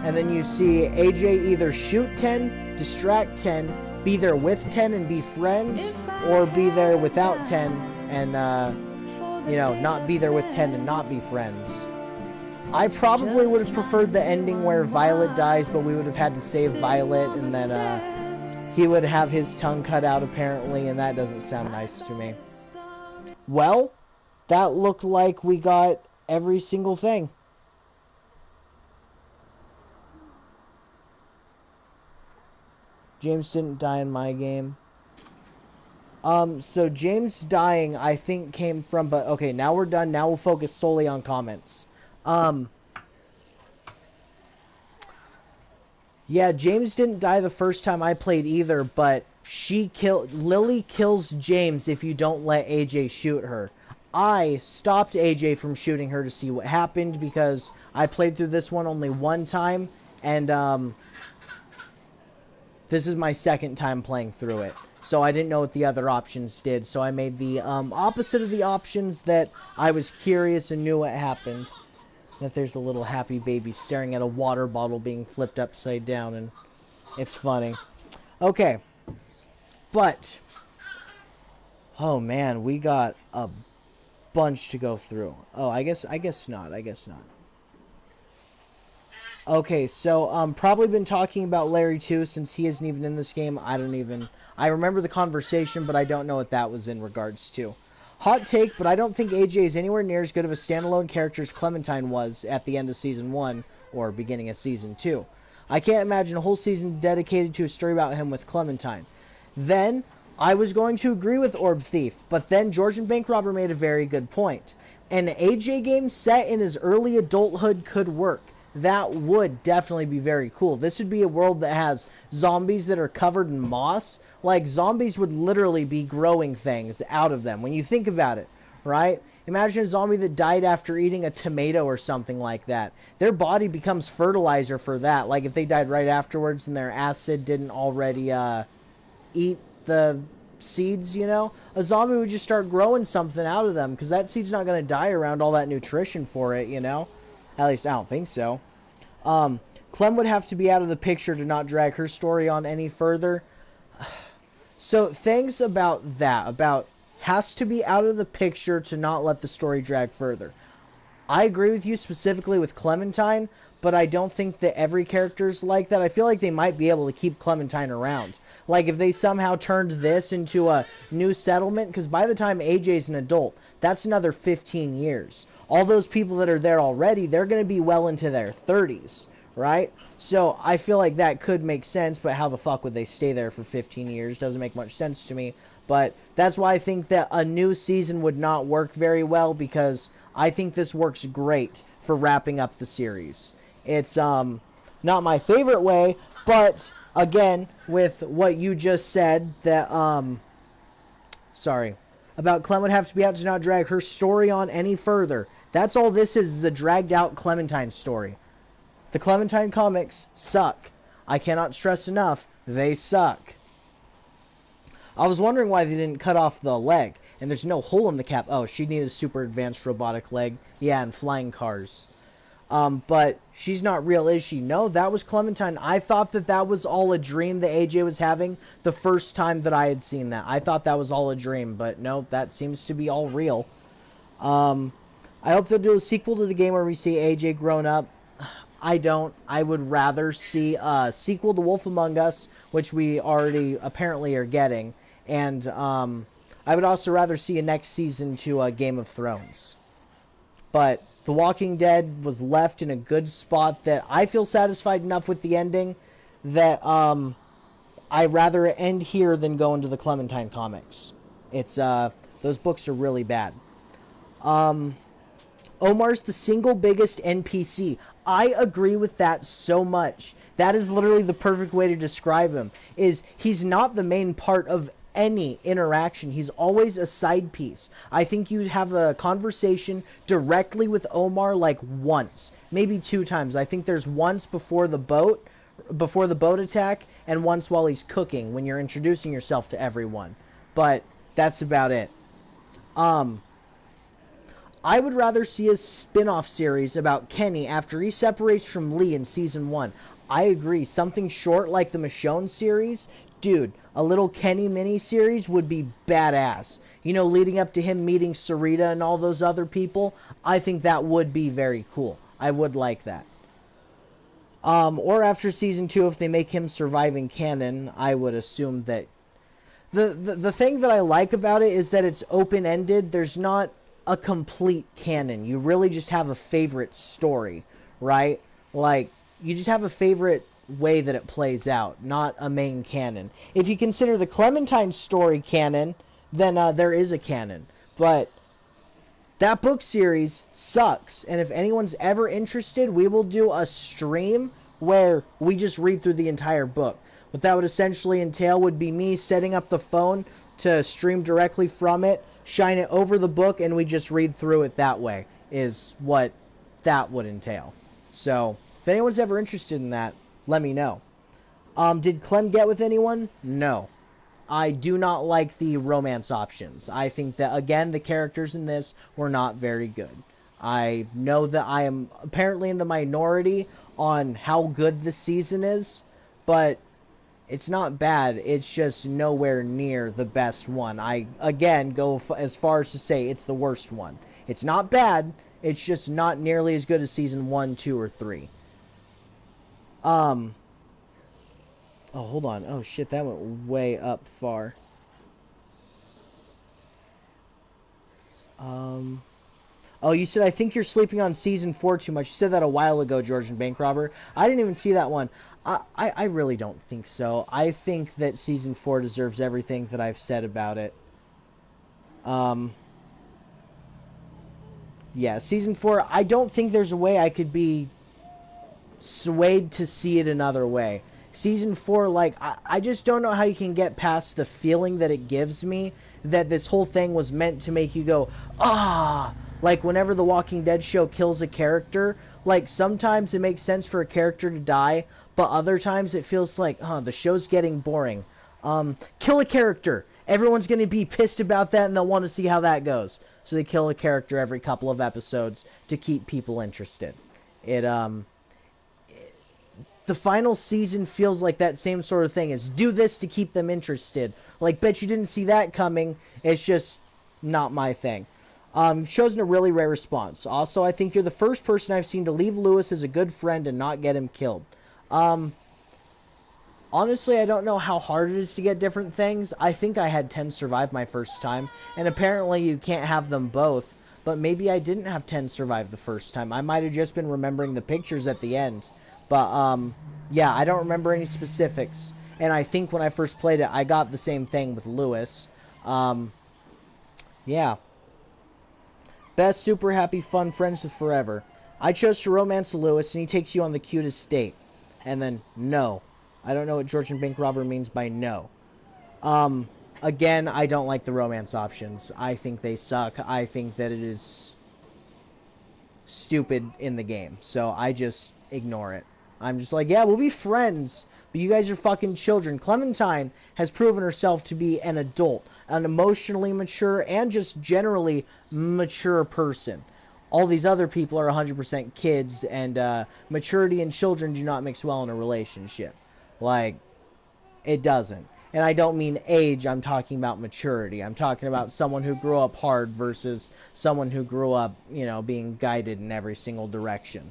And then you see AJ either shoot 10, distract 10, be there with 10 and be friends, or be there without 10 and, you know, not be there with 10 and not be friends. I probably would have preferred the ending where Violet dies, but we would have had to save Violet, and then, he would have his tongue cut out, apparently, and that doesn't sound nice to me. Well, that looked like we got every single thing. James didn't die in my game. So James dying, I think, came from... But, okay, now we're done. Now we'll focus solely on comments. Yeah, James didn't die the first time I played either, but Lily kills James if you don't let AJ shoot her. I stopped AJ from shooting her to see what happened because I played through this one only one time, and this is my second time playing through it. So I didn't know what the other options did, so I made the opposite of the options that I was curious and knew what happened. That there's a little happy baby staring at a water bottle being flipped upside down, and it's funny. Okay. But, oh man, we got a bunch to go through. Oh, I guess not. Okay, so probably been talking about Larry too, since he isn't even in this game. I remember the conversation, but I don't know what that was in regards to. Hot take, but I don't think AJ is anywhere near as good of a standalone character as Clementine was at the end of Season 1, or beginning of Season 2. I can't imagine a whole season dedicated to a story about him with Clementine. Then, I was going to agree with Orb Thief, but then Georgian Bank Robber made a very good point. An AJ game set in his early adulthood could work. That would definitely be very cool. This would be a world that has zombies that are covered in moss. Like, zombies would literally be growing things out of them, when you think about it, right? Imagine a zombie that died after eating a tomato or something like that. Their body becomes fertilizer for that. Like, if they died right afterwards and their acid didn't already, eat the seeds, you know, a zombie would just start growing something out of them, because that seed's not going to die around all that nutrition for it, you know. At least I don't think so. Clem would have to be out of the picture to not drag her story on any further. So things about that, has to be out of the picture to not let the story drag further. I agree with you specifically with Clementine, but I don't think that every character's like that. I feel like they might be able to keep Clementine around. Like, if they somehow turned this into a new settlement, because by the time AJ's an adult, that's another 15 years. All those people that are there already, they're going to be well into their 30s, right? So, I feel like that could make sense, but how the fuck would they stay there for 15 years? Doesn't make much sense to me. But that's why I think that a new season would not work very well, because I think this works great for wrapping up the series. It's not my favorite way, but again, with what you just said, that about Clem would have to be out to not drag her story on any further. That's all this is a dragged out Clementine story. The Clementine comics suck. I cannot stress enough, they suck. I was wondering why they didn't cut off the leg, and there's no hole in the cap. Oh, she needed a super advanced robotic leg. Yeah, and flying cars. But she's not real, is she? No, that was Clementine. I thought that was all a dream that AJ was having the first time that I had seen that. I thought that was all a dream, but no, that seems to be all real. I hope they'll do a sequel to the game where we see AJ grown up. I don't. I would rather see a sequel to Wolf Among Us, which we already apparently are getting, and I would also rather see a next season to Game of Thrones. But The Walking Dead was left in a good spot that I feel satisfied enough with the ending that I'd rather end here than go into the Clementine comics. It's those books are really bad. Omar's the single biggest NPC. I agree with that so much. That is literally the perfect way to describe him. He's not the main part of any interaction. He's always a side piece. I think you have a conversation directly with Omar like once, maybe 2 times. I think there's once before the boat attack, and once while he's cooking when you're introducing yourself to everyone. But that's about it. I would rather see a spin-off series about Kenny after he separates from Lee in Season 1. I agree. Something short like the Michonne series, dude, a little Kenny mini-series would be badass. You know, leading up to him meeting Sarita and all those other people, I think that would be very cool. I would like that. Or after Season 2, if they make him surviving canon, I would assume that... The thing that I like about it is that it's open-ended. There's not a complete canon. You really just have a favorite story, right? Like, you just have a favorite way that it plays out, not a main canon. If you consider the Clementine story canon, then there is a canon. But that book series sucks, and if anyone's ever interested, we will do a stream where we just read through the entire book. What that would essentially entail would be me setting up the phone to stream directly from it, shine it over the book, and we just read through it that way, is what that would entail. So, if anyone's ever interested in that, let me know. Did Clem get with anyone? No. I do not like the romance options. I think that, again, the characters in this were not very good. I know that I am apparently in the minority on how good the season is, but it's not bad. It's just nowhere near the best one. I, again, go as far as to say it's the worst one. It's not bad. It's just not nearly as good as season 1, 2, or 3. Oh, hold on. Oh, shit, that went way up far. Oh, you said, I think you're sleeping on season 4 too much. You said that a while ago, Georgian Bank Robber. I didn't even see that one. I really don't think so. I think that season 4 deserves everything that I've said about it. Yeah, season 4, I don't think there's a way I could be swayed to see it another way. Season 4, like, I just don't know how you can get past the feeling that it gives me that this whole thing was meant to make you go, ah! Like, whenever The Walking Dead show kills a character, like, sometimes it makes sense for a character to die, but other times it feels like, the show's getting boring. Kill a character! Everyone's gonna be pissed about that and they'll want to see how that goes. So they kill a character every couple of episodes to keep people interested. The final season feels like that same sort of thing, is do this to keep them interested. Like, bet you didn't see that coming. It's just not my thing. You've chosen a really rare response. Also, I think you're the first person I've seen to leave Lewis as a good friend and not get him killed. Honestly, I don't know how hard it is to get different things. I think I had 10 survive my first time, and apparently you can't have them both. But maybe I didn't have 10 survive the first time. I might have just been remembering the pictures at the end. But, yeah, I don't remember any specifics. And I think when I first played it, I got the same thing with Lewis. Yeah. Best, super happy, fun, friends with forever. I chose to romance Lewis, and he takes you on the cutest date. And then, no. I don't know what Georgian Bank Robber means by no. Again, I don't like the romance options. I think they suck. I think that it is stupid in the game. So I just ignore it. I'm just like, yeah, we'll be friends, but you guys are fucking children. Clementine has proven herself to be an adult, an emotionally mature, and just generally mature person. All these other people are 100% kids, and maturity and children do not mix well in a relationship. Like, it doesn't. And I don't mean age, I'm talking about maturity. I'm talking about someone who grew up hard versus someone who grew up, you know, being guided in every single direction.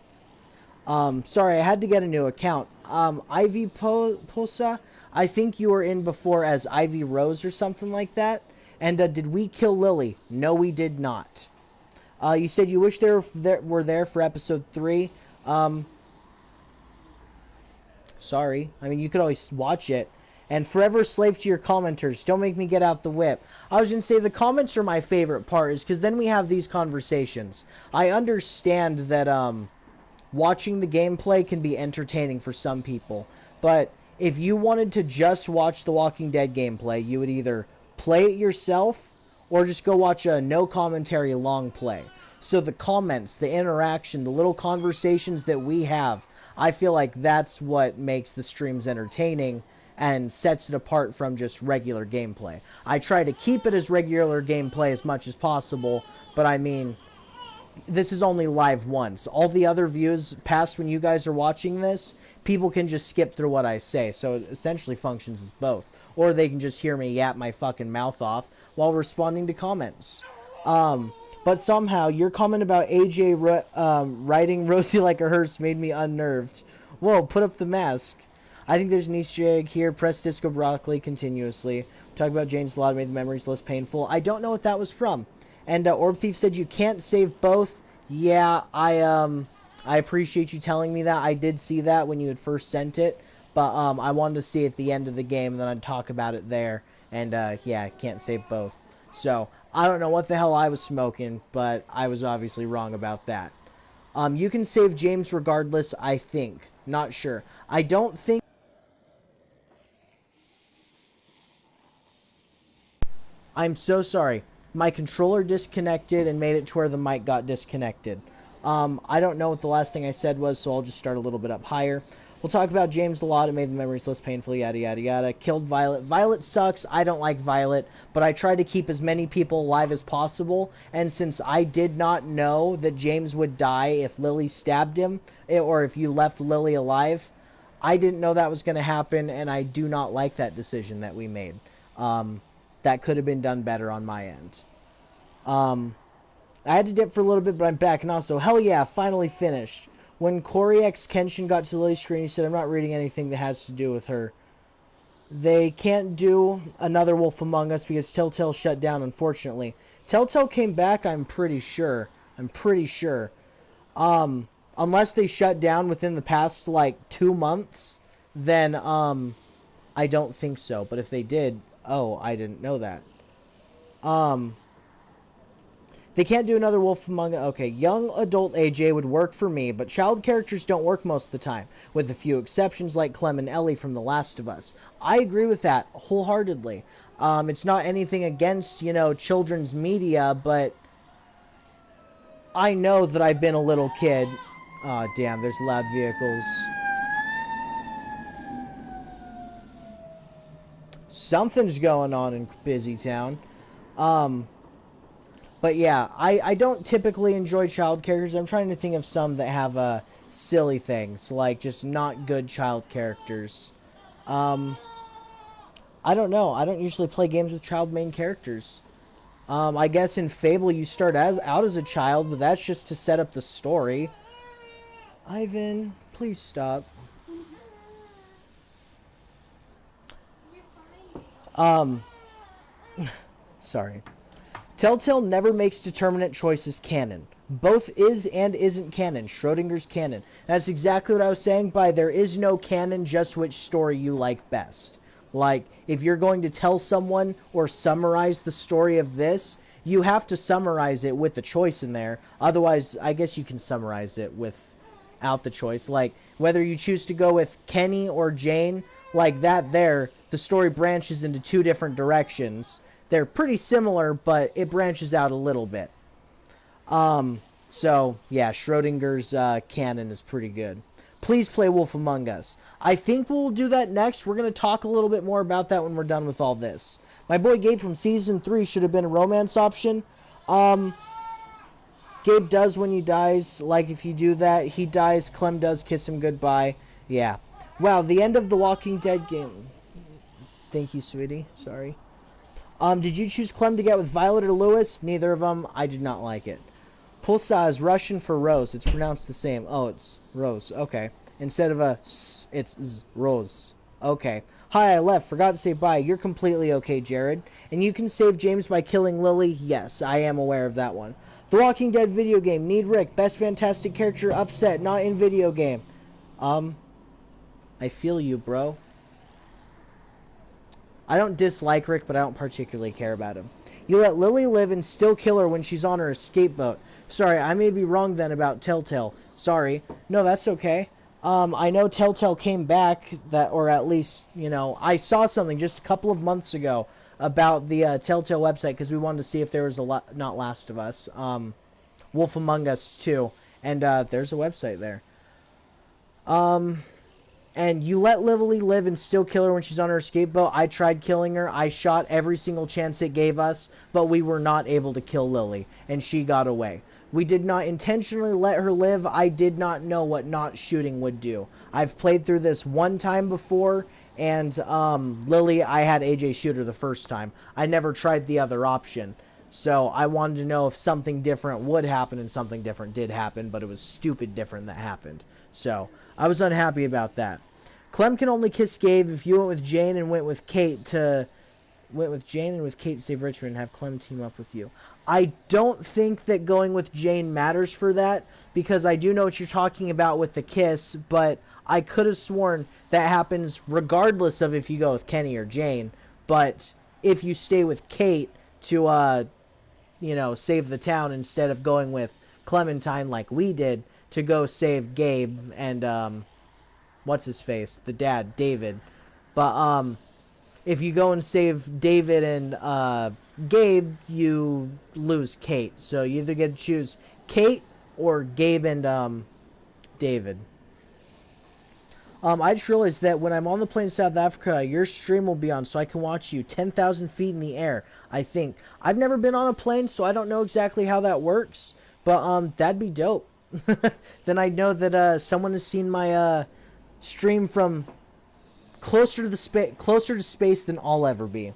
Sorry, I had to get a new account. Ivy Posa, I think you were in before as Ivy Rose or something like that. And did we kill Lily? No, we did not. You said you wish they were there for episode 3. Sorry. I mean, you could always watch it. And forever slave to your commenters. Don't make me get out the whip. I was going to say, the comments are my favorite part, is because then we have these conversations. I understand that, watching the gameplay can be entertaining for some people, but if you wanted to just watch The Walking Dead gameplay, you would either play it yourself or just go watch a no commentary long play. So the comments, the interaction, the little conversations that we have, I feel like that's what makes the streams entertaining and sets it apart from just regular gameplay. I try to keep it as regular gameplay as much as possible, but I mean, this is only live once. All the other views past when you guys are watching this, people can just skip through what I say. So it essentially functions as both. Or they can just hear me yap my fucking mouth off while responding to comments. But somehow, your comment about AJ riding Rosie like a hearse made me unnerved. Whoa, put up the mask. I think there's an Easter egg here. Press disco broccoli continuously. Talk about Jane's Law made the memories less painful. I don't know what that was from. And Orb Thief said you can't save both. Yeah, I appreciate you telling me that. I did see that when you had first sent it. But I wanted to see it at the end of the game, and then I'd talk about it there. And yeah, can't save both. So, I don't know what the hell I was smoking, but I was obviously wrong about that. You can save James regardless, I think. Not sure. I don't think... I'm so sorry. My controller disconnected and made it to where the mic got disconnected. I don't know what the last thing I said was, so I'll just start a little bit up higher. We'll talk about James a lot. It made the memories less painful, yada, yada, yada. Killed Violet. Violet sucks. I don't like Violet, but I tried to keep as many people alive as possible, and since I did not know that James would die if Lily stabbed him, or if you left Lily alive, I didn't know that was going to happen, and I do not like that decision that we made. That could have been done better on my end. I had to dip for a little bit, but I'm back, and also, hell yeah, finally finished. When Corey X Kenshin got to Lily's screen, he said, I'm not reading anything that has to do with her. They can't do another Wolf Among Us because Telltale shut down, unfortunately. Telltale came back, I'm pretty sure. Unless they shut down within the past, like, 2 months, then, I don't think so. But if they did, oh, I didn't know that. They can't do another Wolf Among Us. Okay, young adult AJ would work for me, but child characters don't work most of the time, with a few exceptions like Clem and Ellie from The Last of Us. I agree with that wholeheartedly. It's not anything against, you know, children's media, but I know that I've been a little kid. Aw, oh, damn, there's loud vehicles. Something's going on in Busy Town. But yeah, I don't typically enjoy child characters. I'm trying to think of some that have silly things, like just not good child characters. I don't know. I don't usually play games with child main characters. I guess in Fable you start out as a child, but that's just to set up the story. Ivan, please stop. Sorry. Telltale never makes determinate choices canon. Both is and isn't canon. Schrodinger's canon. That's exactly what I was saying by there is no canon, just which story you like best. Like, if you're going to tell someone or summarize the story of this, you have to summarize it with the choice in there. Otherwise, I guess you can summarize it without the choice. Like, whether you choose to go with Kenny or Jane, like that there, the story branches into 2 different directions. They're pretty similar, but it branches out a little bit. So, yeah, Schrodinger's canon is pretty good. Please play Wolf Among Us. I think we'll do that next. We're going to talk a little bit more about that when we're done with all this. My boy Gabe from Season 3 should have been a romance option. Gabe does when he dies. Like, if you do that, he dies. Clem does kiss him goodbye. Yeah. Wow, the end of the Walking Dead game. Thank you, sweetie. Sorry. Did you choose Clem to get with Violet or Lewis? Neither of them. I did not like it. Pulsa is Russian for rose. It's pronounced the same. Oh, it's rose. Okay. Instead of a s, it's z, rose. Okay. Hi, I left. Forgot to say bye. You're completely okay, Jared. And you can save James by killing Lily? Yes, I am aware of that one. The Walking Dead video game. Need Rick. Best fantastic character. Upset. Not in video game. I feel you, bro. I don't dislike Rick, but I don't particularly care about him. You let Lily live and still kill her when she's on her escape boat. Sorry, I may be wrong then about Telltale. Sorry. No, that's okay. I know Telltale came back, or at least, you know, I saw something just a couple of months ago about the Telltale website because we wanted to see if there was not Last of Us, Wolf Among Us 2, and there's a website there. And you let Lily live and still kill her when she's on her escape boat. I tried killing her. I shot every single chance it gave us, but we were not able to kill Lily, and she got away. We did not intentionally let her live. I did not know what not shooting would do. I've played through this one time before, and Lily, I had AJ shoot her the first time. I never tried the other option. So I wanted to know if something different would happen, and something different did happen, but it was stupid different that happened. So I was unhappy about that. Clem can only kiss Gabe if you went with Jane and went with Kate to save Richmond and have Clem team up with you. I don't think that going with Jane matters for that, because I do know what you're talking about with the kiss, but I could have sworn that happens regardless of if you go with Kenny or Jane. But if you stay with Kate to, save the town instead of going with Clementine like we did to go save Gabe and, what's-his-face? The dad, David. But, if you go and save David and, Gabe, you lose Kate. So you either get to choose Kate or Gabe and David. I just realized that when I'm on the plane to South Africa, your stream will be on, so I can watch you 10,000 feet in the air, I think. I've never been on a plane, so I don't know exactly how that works, but that'd be dope. Then I know that someone has seen my stream from closer to space than I'll ever be.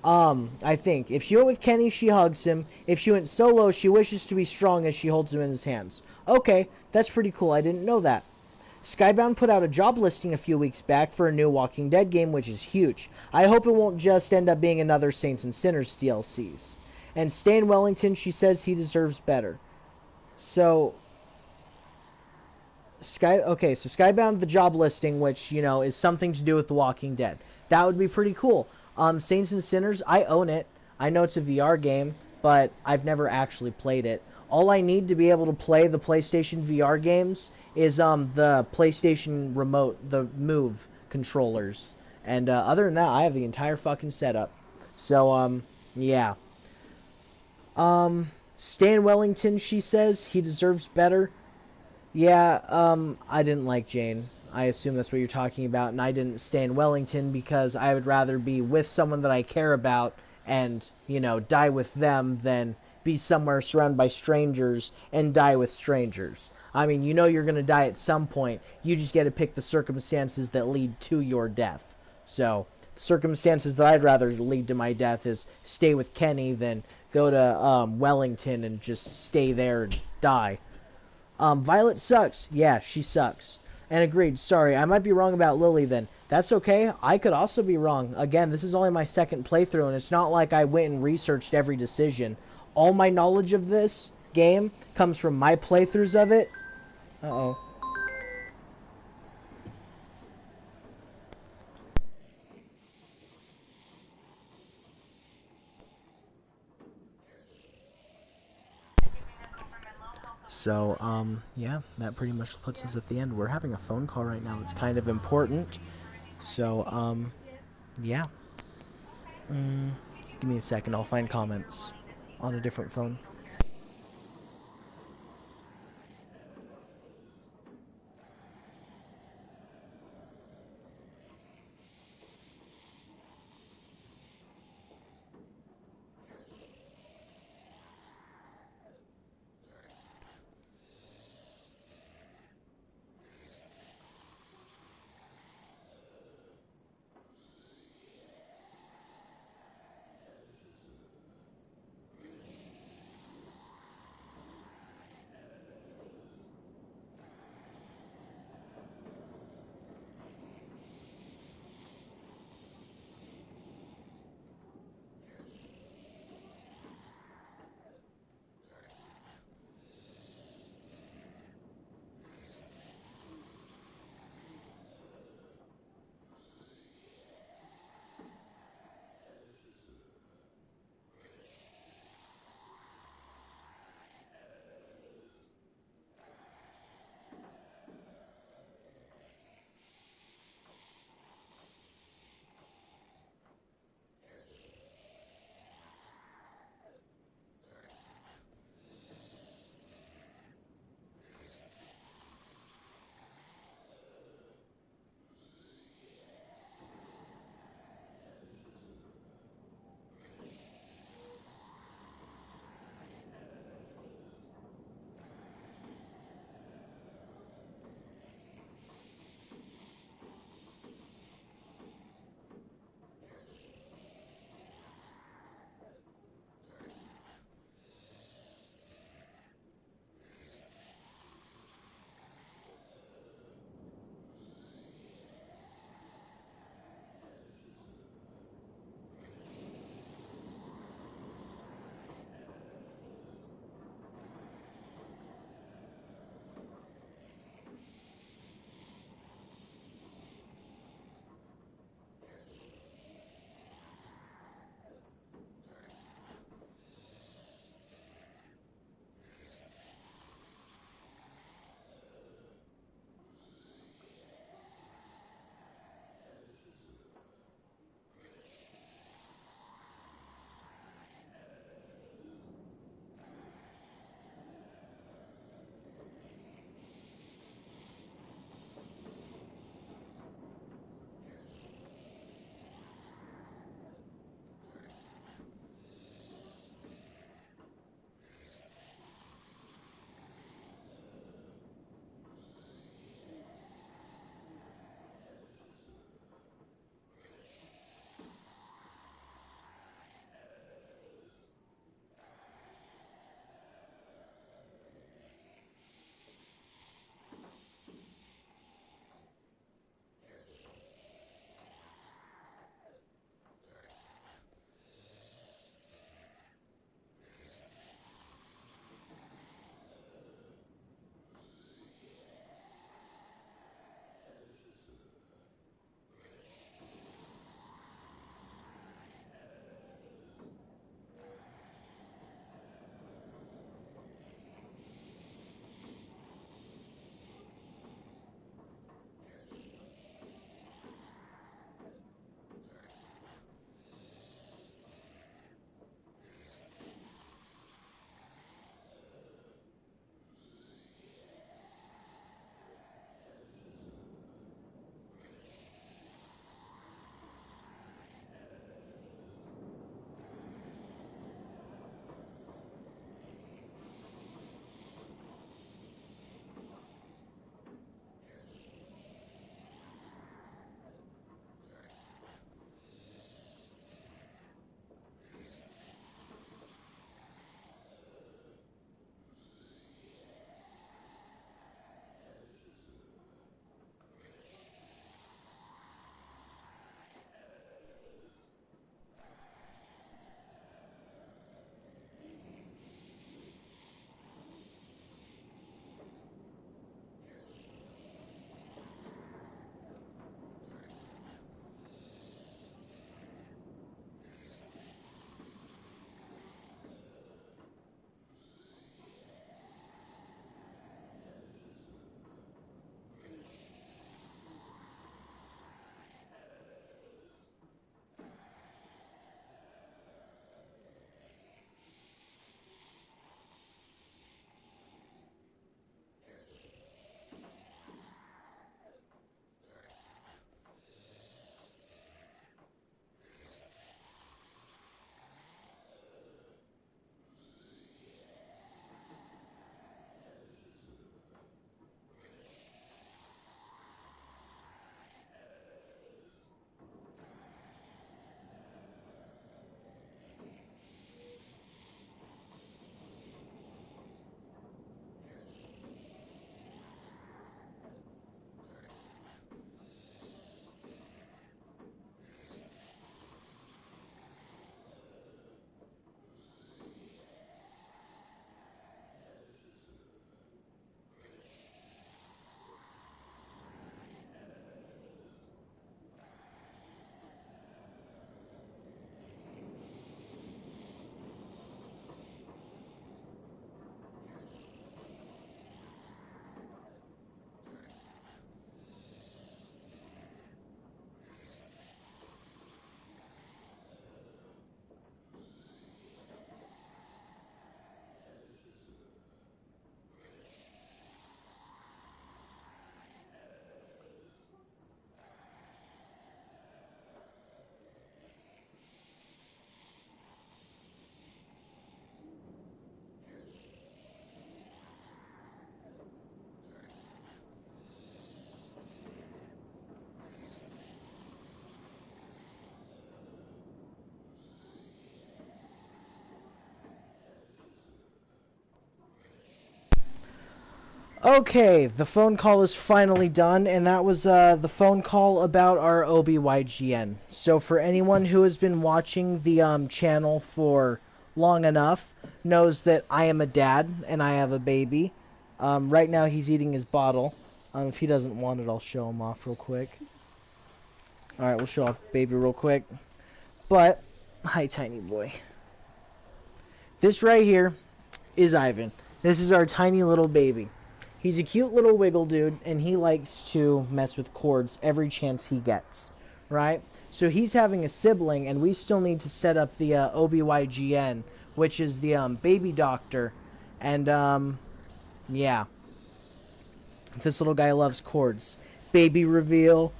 I think. If she went with Kenny, she hugs him. If she went solo, she wishes to be strong as she holds him in his hands. Okay, that's pretty cool. I didn't know that. Skybound put out a job listing a few weeks back for a new Walking Dead game, which is huge. I hope it won't just end up being another Saints and Sinners DLCs. And Stan Wellington, she says he deserves better. So, Skybound, the job listing, which, you know, is something to do with The Walking Dead. That would be pretty cool. Saints and Sinners, I own it. I know it's a VR game, but I've never actually played it. All I need to be able to play the PlayStation VR games is the PlayStation remote, the Move controllers. And other than that, I have the entire fucking setup. So, yeah. Stan Wellington, she says, he deserves better. Yeah, I didn't like Jane. I assume that's what you're talking about, and I didn't Stan Wellington because I would rather be with someone that I care about and, you know, die with them than be somewhere surrounded by strangers and die with strangers. I mean, you know you're going to die at some point. You just get to pick the circumstances that lead to your death. So, the circumstances that I'd rather lead to my death is stay with Kenny than go to Wellington and just stay there and die. Violet sucks. Yeah, she sucks. And agreed. Sorry, I might be wrong about Lily then. That's okay. I could also be wrong. Again, this is only my second playthrough, and it's not like I went and researched every decision. All my knowledge of this game comes from my playthroughs of it. Uh-oh. So, yeah, that pretty much puts us at the end. We're having a phone call right now that's kind of important. So, yeah. Give me a second. I'll find comments on a different phone. Okay, the phone call is finally done, and that was the phone call about our OBYGN. So for anyone who has been watching the channel for long enough, knows that I am a dad, and I have a baby. Right now he's eating his bottle. If he doesn't want it, I'll show him off real quick. Alright, we'll show off baby real quick. But, hi tiny boy. This right here is Ivan. This is our tiny little baby. He's a cute little wiggle dude, and he likes to mess with cords every chance he gets, right? So he's having a sibling, and we still need to set up the OBYGN, which is the baby doctor, and yeah. This little guy loves cords. Baby reveal.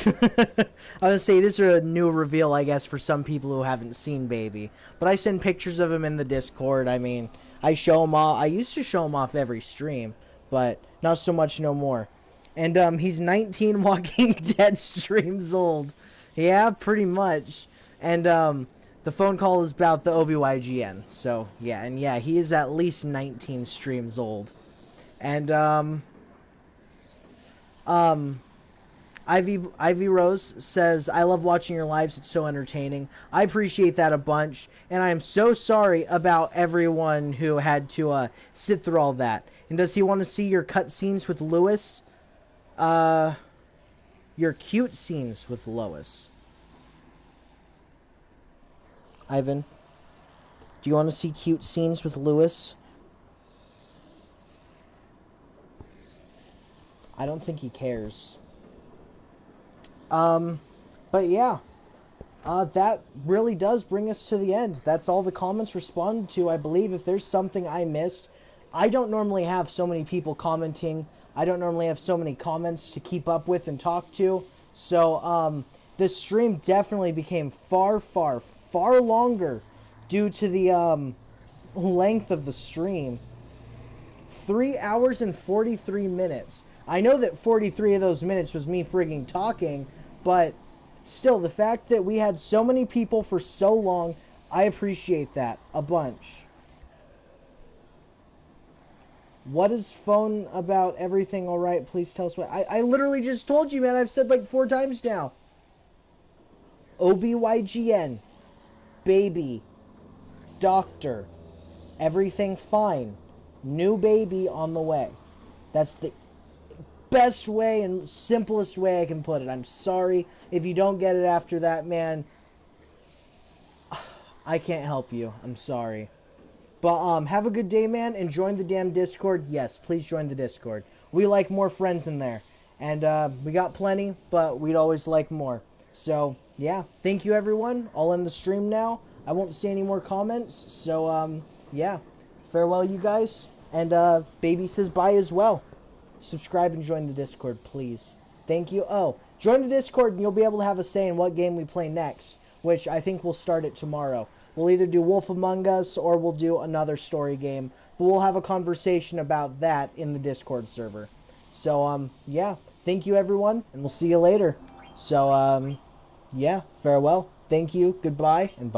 I was gonna say, this is a new reveal, I guess, for some people who haven't seen Baby. But I send pictures of him in the Discord. I mean, I show him off. I used to show him off every stream, but not so much no more. And he's 19 Walking Dead streams old. Yeah, pretty much. And the phone call is about the OBYGN. So yeah, and yeah, he is at least 19 streams old. And Ivy Rose says, I love watching your lives, it's so entertaining. I appreciate that a bunch, and I am so sorry about everyone who had to sit through all that. And does he want to see your cutscenes with Lewis? Your cute scenes with Lois. Ivan, do you want to see cute scenes with Lewis? I don't think he cares. But yeah, that really does bring us to the end. That's all the comments responded to, I believe. If there's something I missed, I don't normally have so many people commenting. I don't normally have so many comments to keep up with and talk to. So, this stream definitely became far, far, far longer due to the, length of the stream. 3 hours and 43 minutes. I know that 43 of those minutes was me frigging talking, but still, the fact that we had so many people for so long, I appreciate that a bunch. What is phone about everything alright? Please tell us what. I literally just told you, man. I've said like 4 times now. OBYGN. Baby. Doctor. Everything fine. New baby on the way. That's the best way and simplest way I can put it. I'm sorry if you don't get it after that, man. I can't help you. I'm sorry. But have a good day, man, and join the damn Discord. Yes, please join the Discord. We like more friends in there. And we got plenty, but we'd always like more. So, yeah. Thank you, everyone. I'll end the stream now. I won't see any more comments. So, yeah. Farewell, you guys. And Baby says bye as well. Subscribe and join the Discord, please. Thank you. Oh, join the Discord and you'll be able to have a say in what game we play next, which I think we'll start it tomorrow. We'll either do Wolf Among Us or we'll do another story game, but we'll have a conversation about that in the Discord server. So, yeah. Thank you, everyone, and we'll see you later. So, yeah. Farewell. Thank you. Goodbye, and bye.